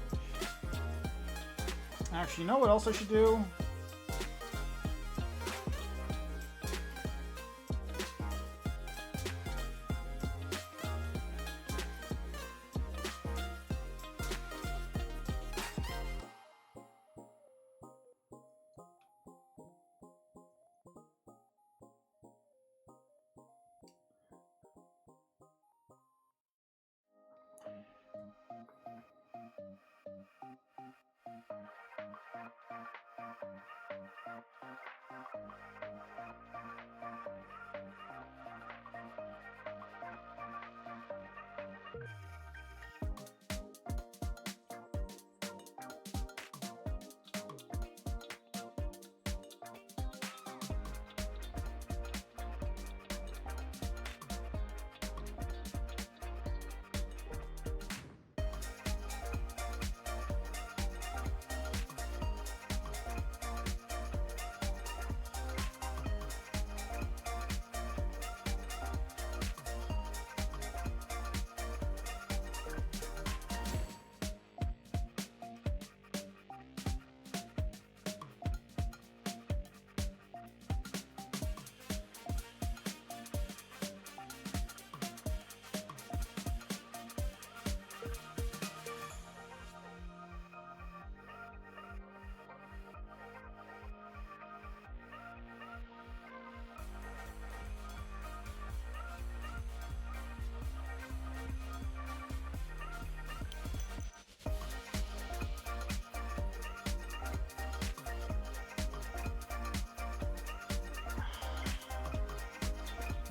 Actually, you know what else I should do?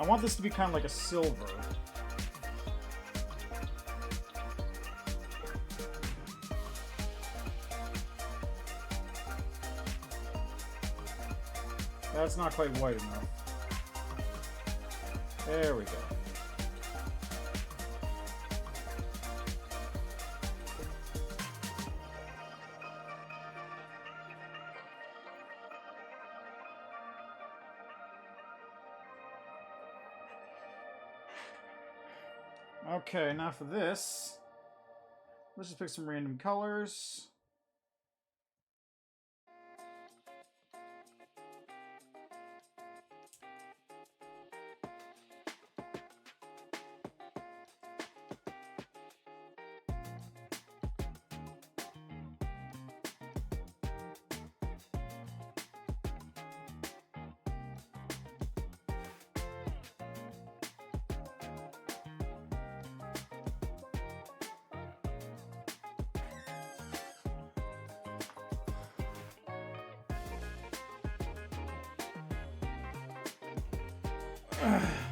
I want this to be kind of like a silver. That's not quite white enough. There we go. Okay, now for this, let's just pick some random colors.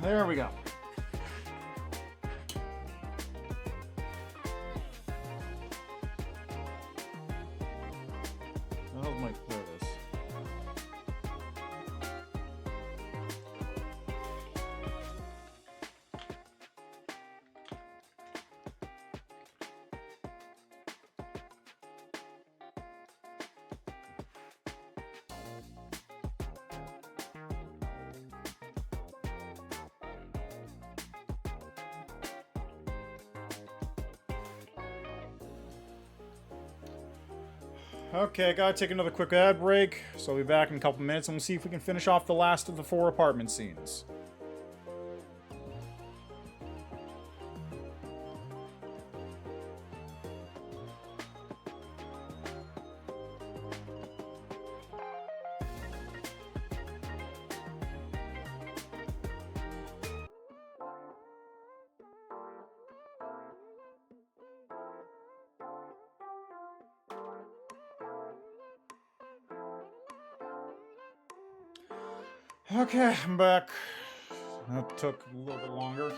There we go. How might clear this? Okay, gotta take another quick ad break, so I'll be back in a couple minutes and we'll see if we can finish off the last of the 4 apartment scenes. Okay, I'm back. That took a little bit longer.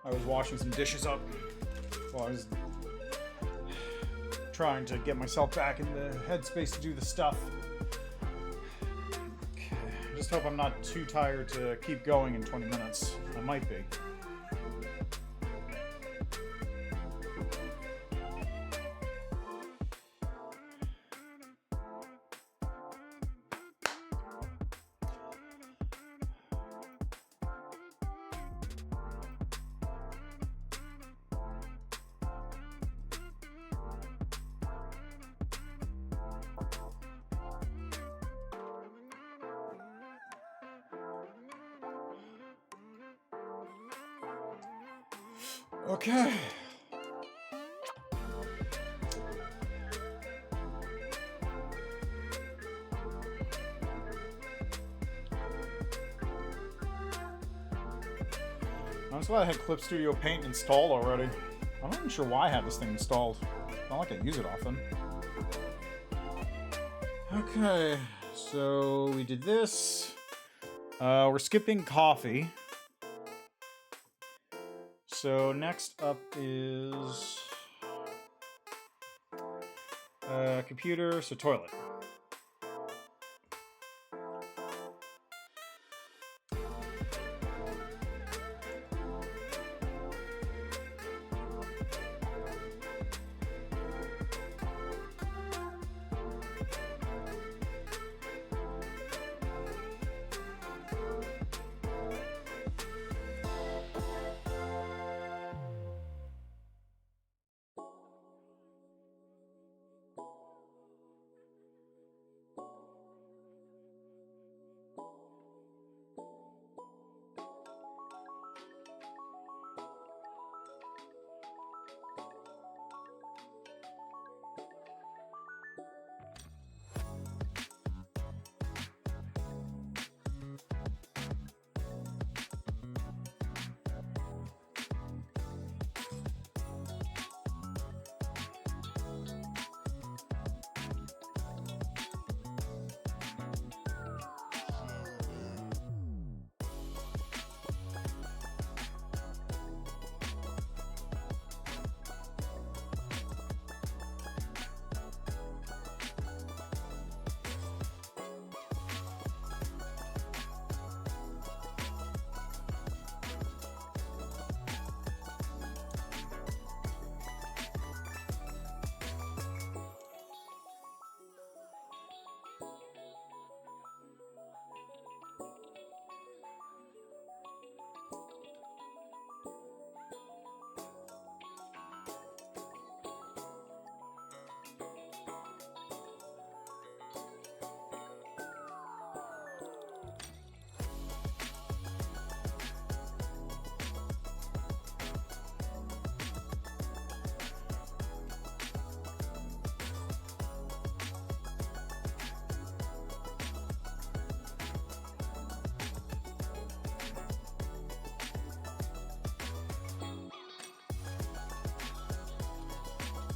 I was washing some dishes up while I was trying to get myself back in the headspace to do the stuff. Okay. I just hope I'm not too tired to keep going in 20 minutes. I might be. Okay. I'm just glad I had Clip Studio Paint installed already. I'm not even sure why I had this thing installed. It's not like I use it often. Okay, so we did this. We're skipping coffee. So next up is computer, so toilet.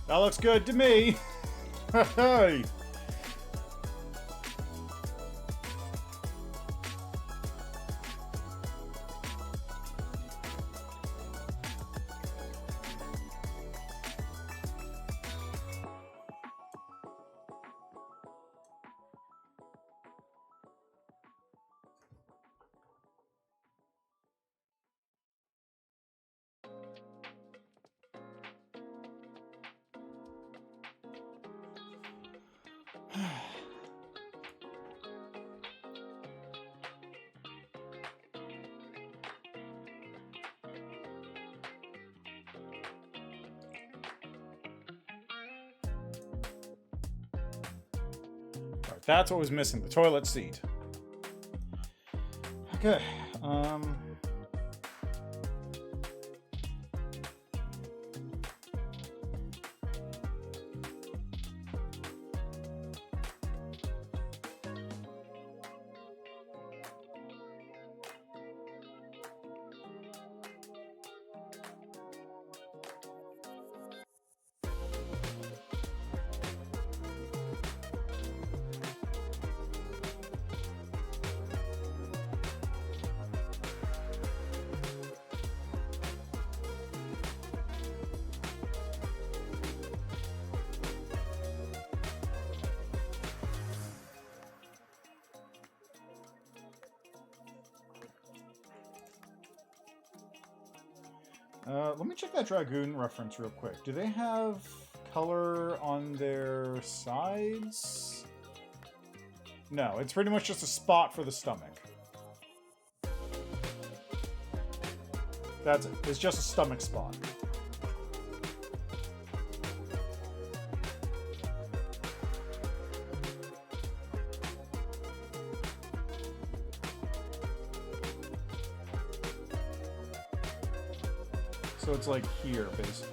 That looks good to me. Hey. That's what was missing, the toilet seat. Okay. Let me check that Dragoon reference real quick. Do they have color on their sides? No, it's pretty much just a spot for the stomach. That's it. It's just a stomach spot. So it's like here, basically.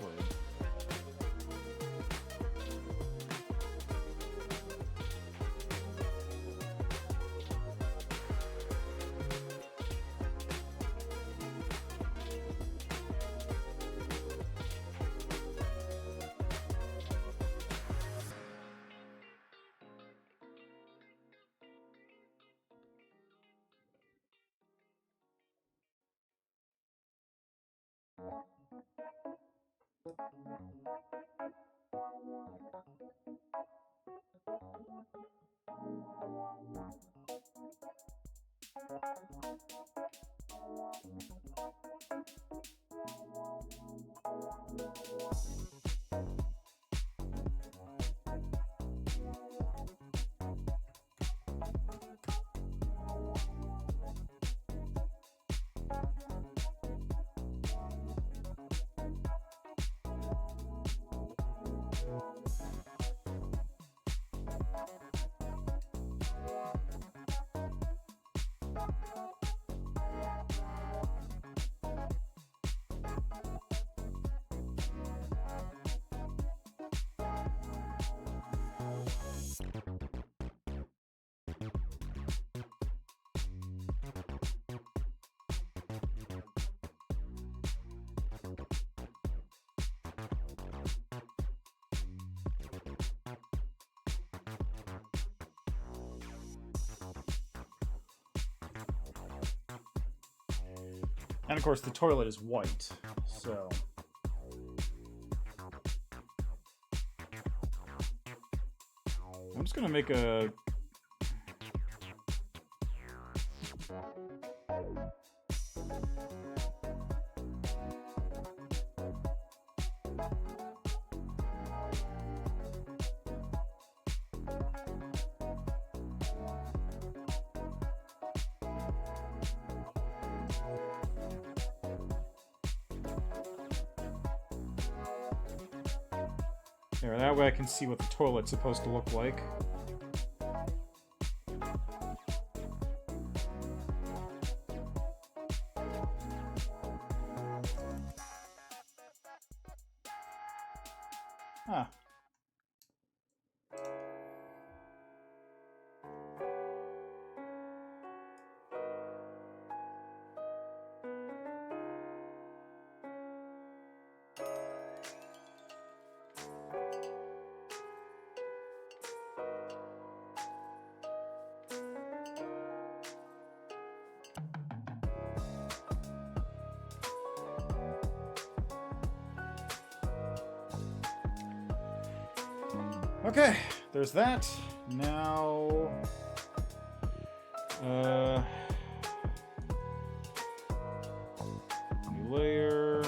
And of course, the toilet is white, so... I'm just gonna make a... There, that way I can see what the toilet's supposed to look like. Huh. Okay, there's that. Now... new layer...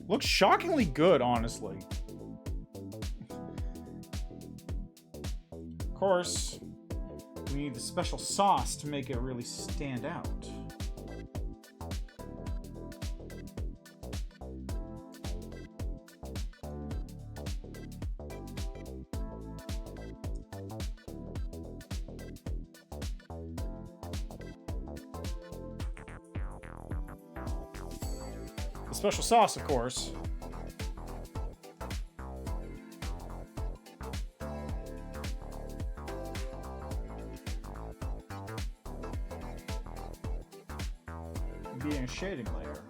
Looks shockingly good, honestly. Of course, we need the special sauce to make it really stand out. The special sauce, of course. Being a shading layer.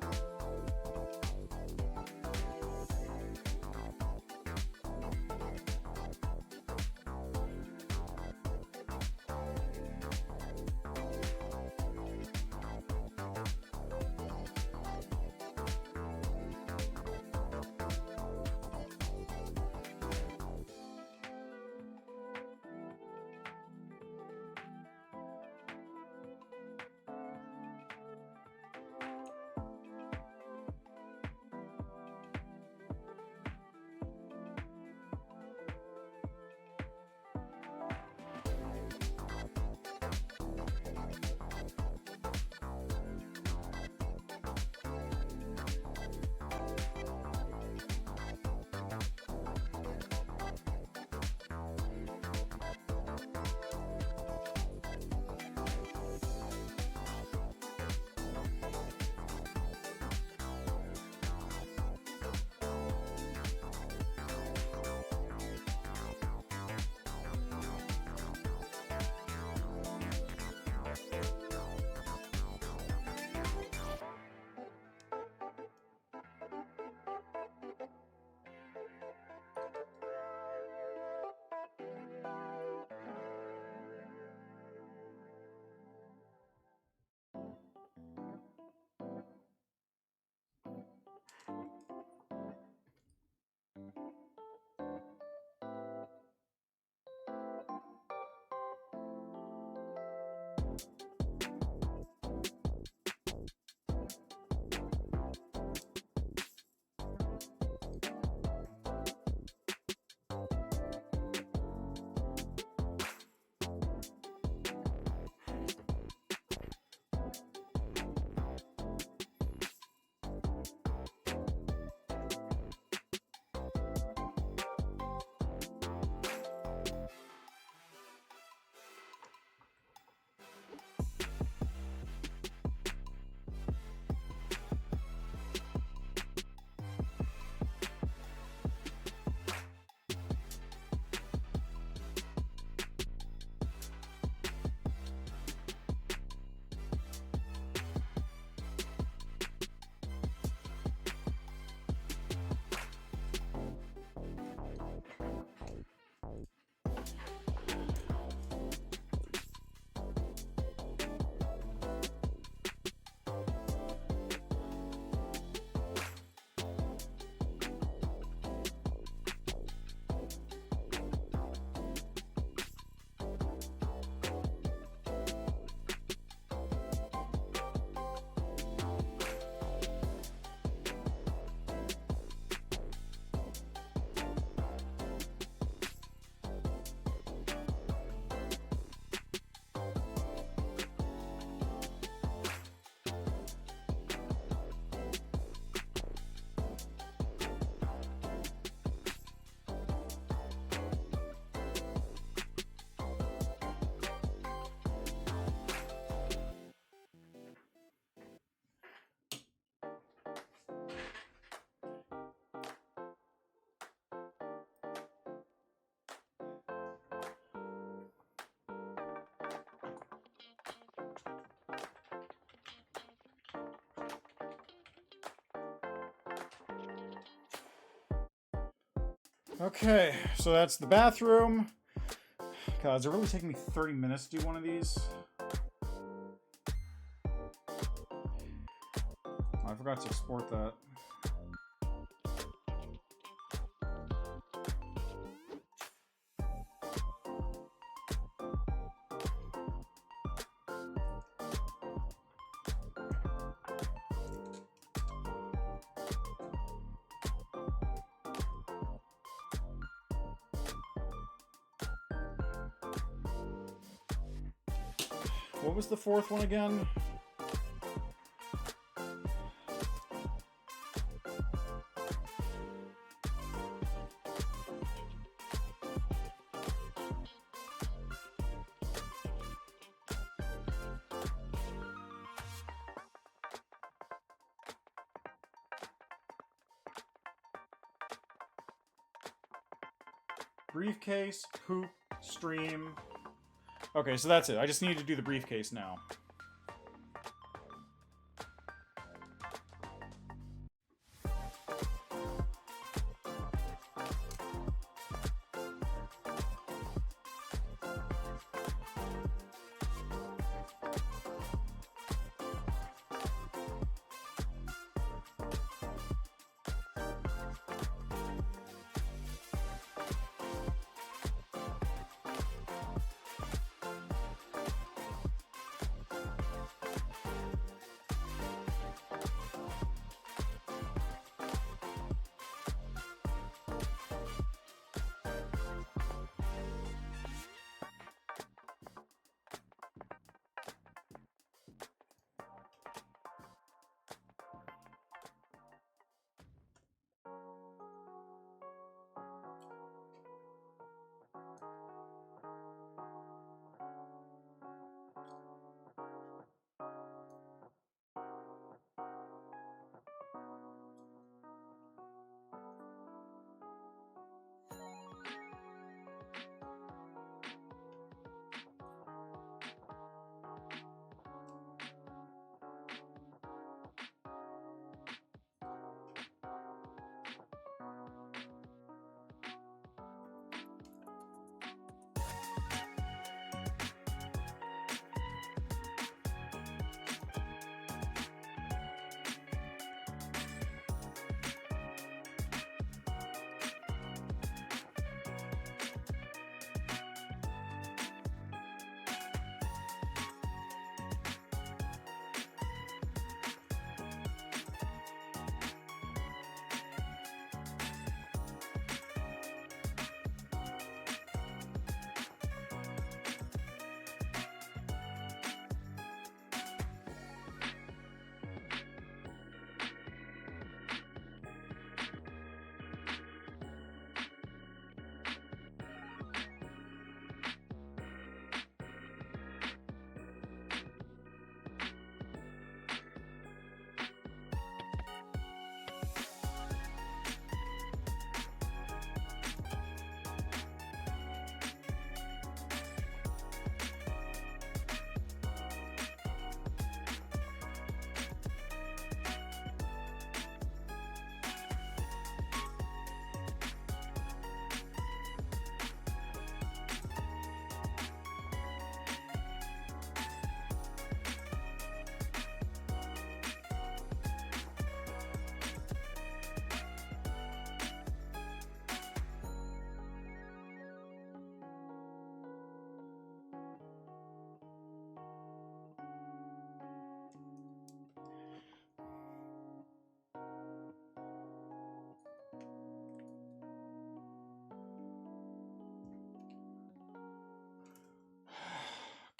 Okay, so that's the bathroom. God, is it really taking me 30 minutes to do one of these? I forgot to export that. What was the fourth one again? Briefcase, poop, stream. Okay, so that's it. I just need to do the briefcase now.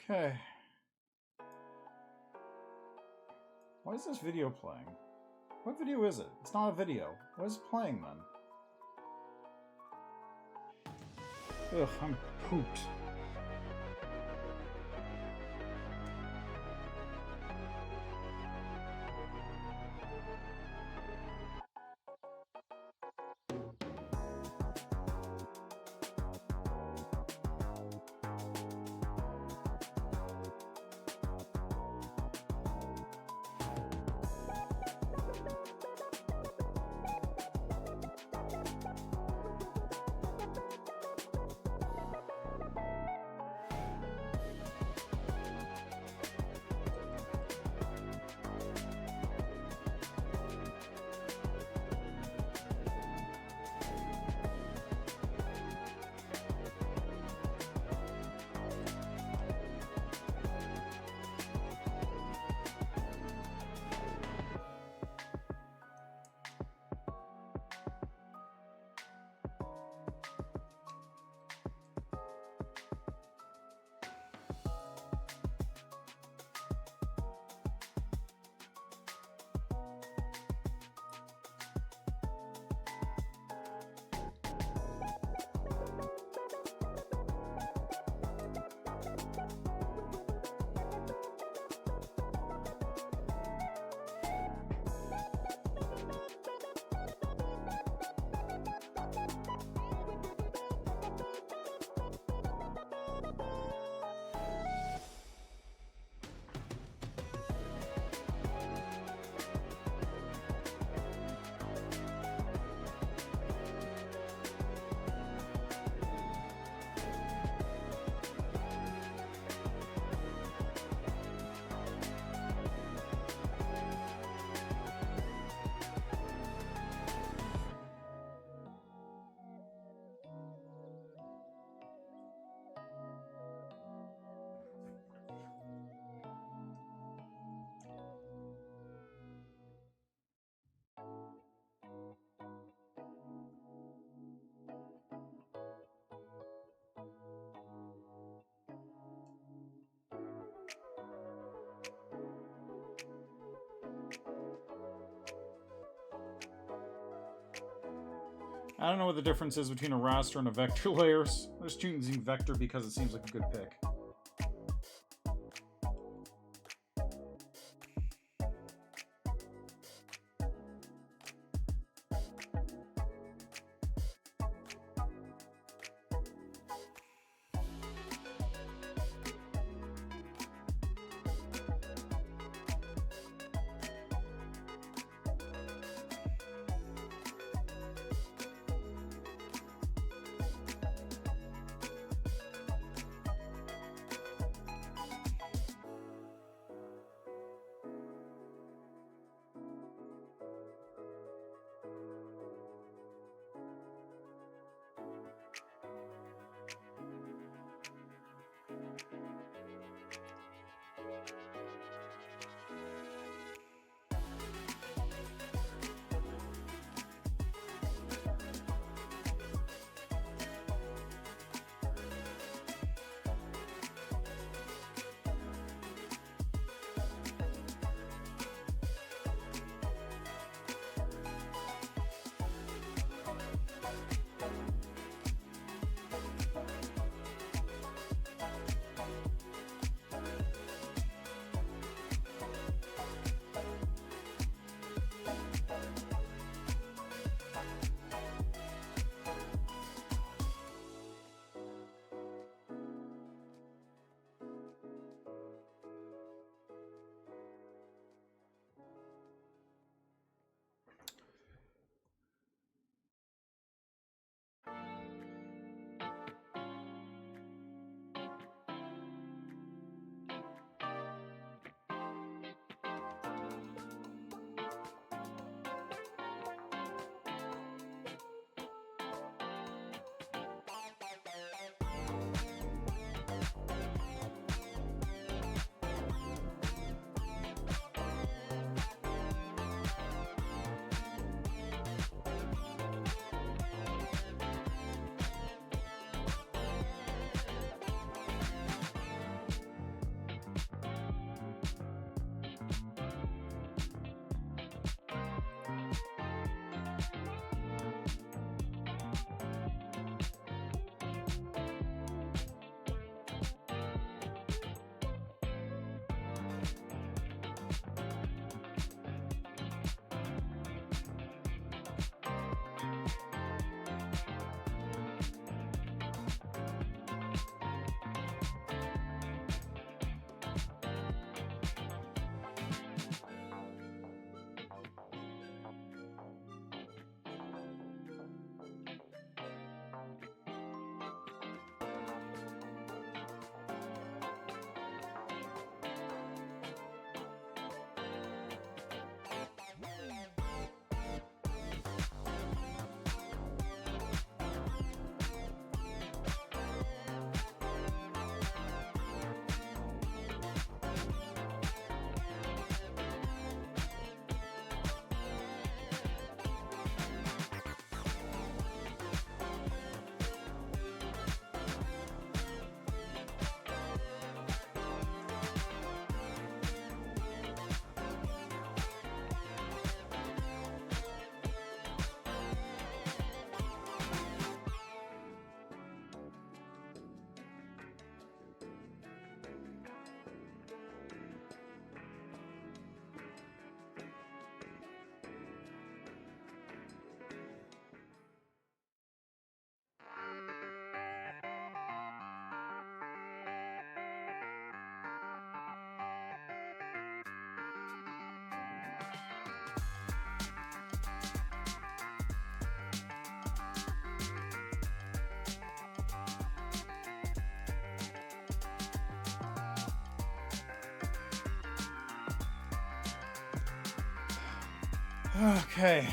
Okay. Why is this video playing? What video is it? It's not a video. What is it playing then? Ugh, I'm pooped. I don't know what the difference is between a raster and a vector layers. I'm just choosing vector because it seems like a good pick. Okay.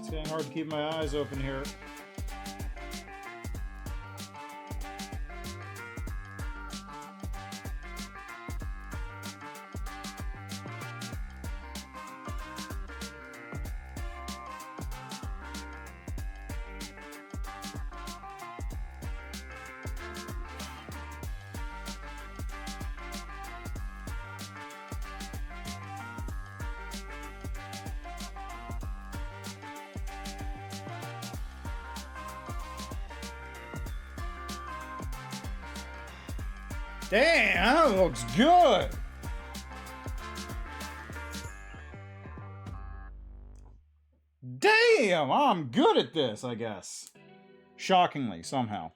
It's getting hard to keep my eyes open here. Damn, that looks good. Damn, I'm good at this, I guess. Shockingly, somehow.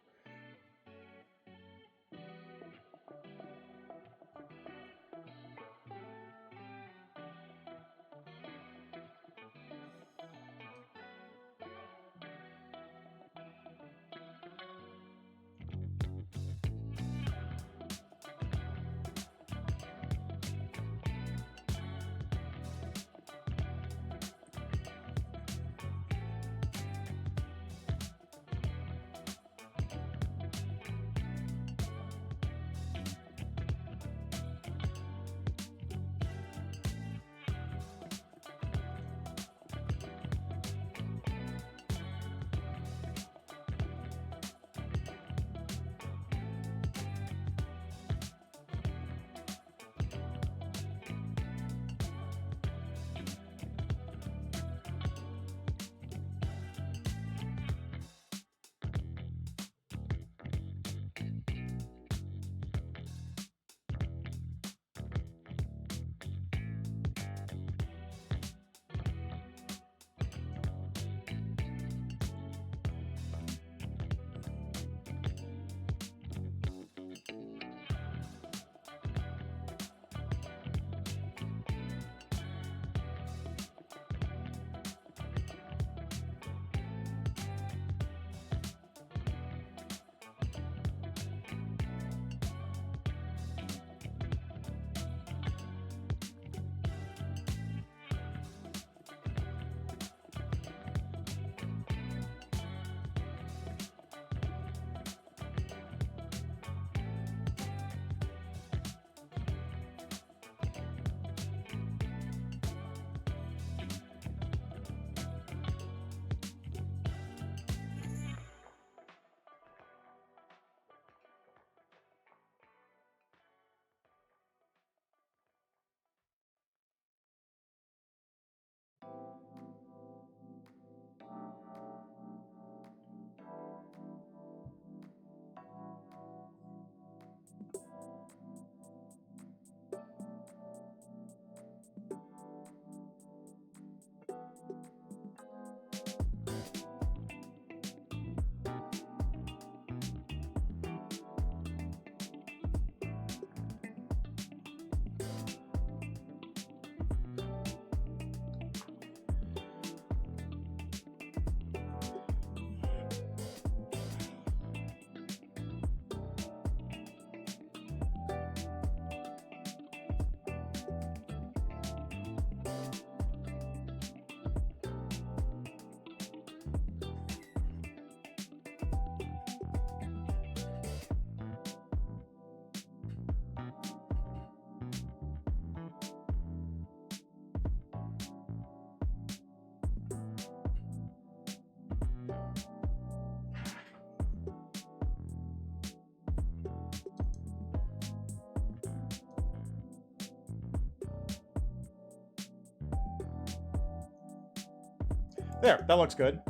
There, that looks good.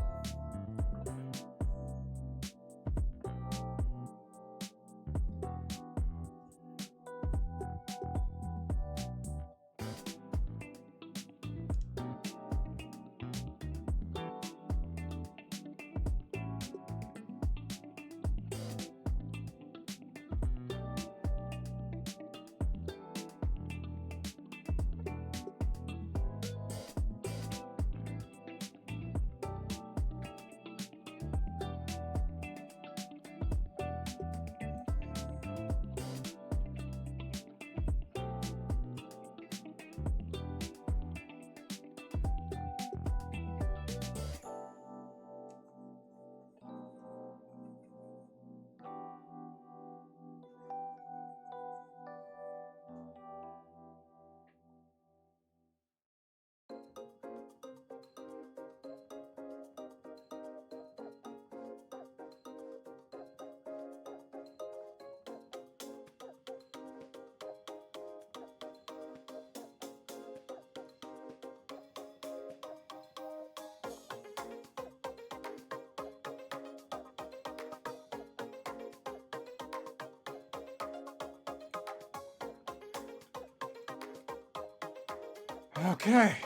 Okay.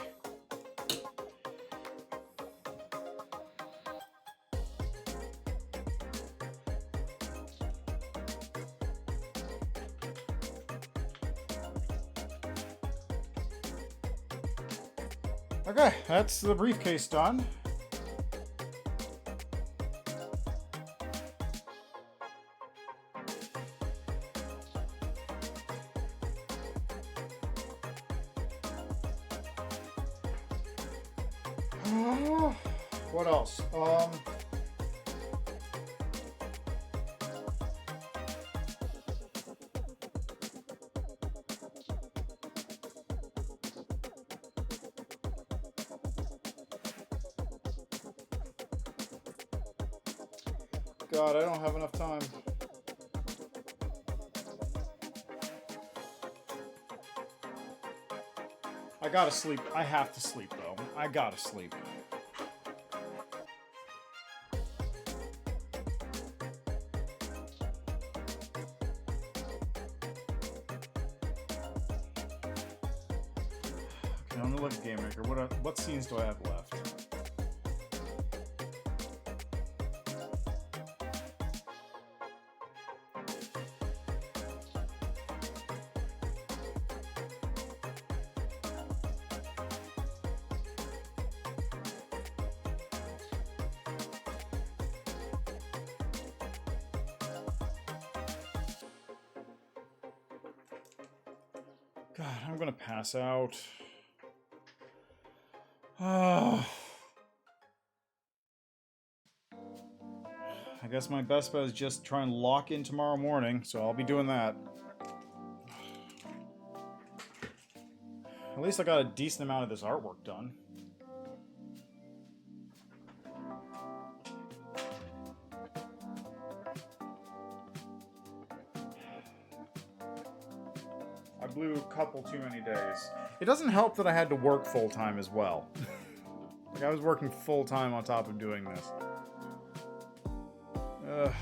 Okay, that's the briefcase done. What else? God, I don't have enough time. I gotta sleep. I have to sleep, though. I gotta sleep. Okay, I'm gonna look at GameMaker. What scenes do I have left? God, I'm gonna pass out. I guess my best bet is just try and lock in tomorrow morning, so I'll be doing that. At least I got a decent amount of this artwork done. I blew a couple too many days. It doesn't help that I had to work full-time as well. Like, I was working full-time on top of doing this. Ugh.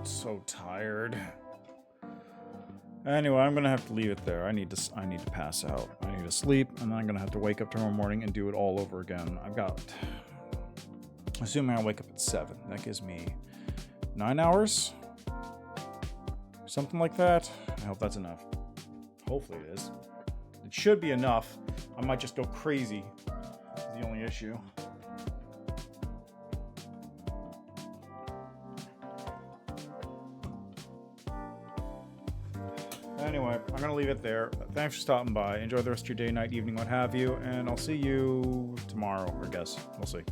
So tired. Anyway, I'm gonna have to leave it there. I need to pass out. I need to sleep, and then I'm gonna have to wake up tomorrow morning and do it all over again. Assuming I wake up at 7, that gives me 9 hours, something like that. I hope that's enough. Hopefully it is. It should be enough. I might just go crazy. Is the only issue. Anyway, I'm going to leave it there. Thanks for stopping by. Enjoy the rest of your day, night, evening, what have you. And I'll see you tomorrow, I guess. We'll see.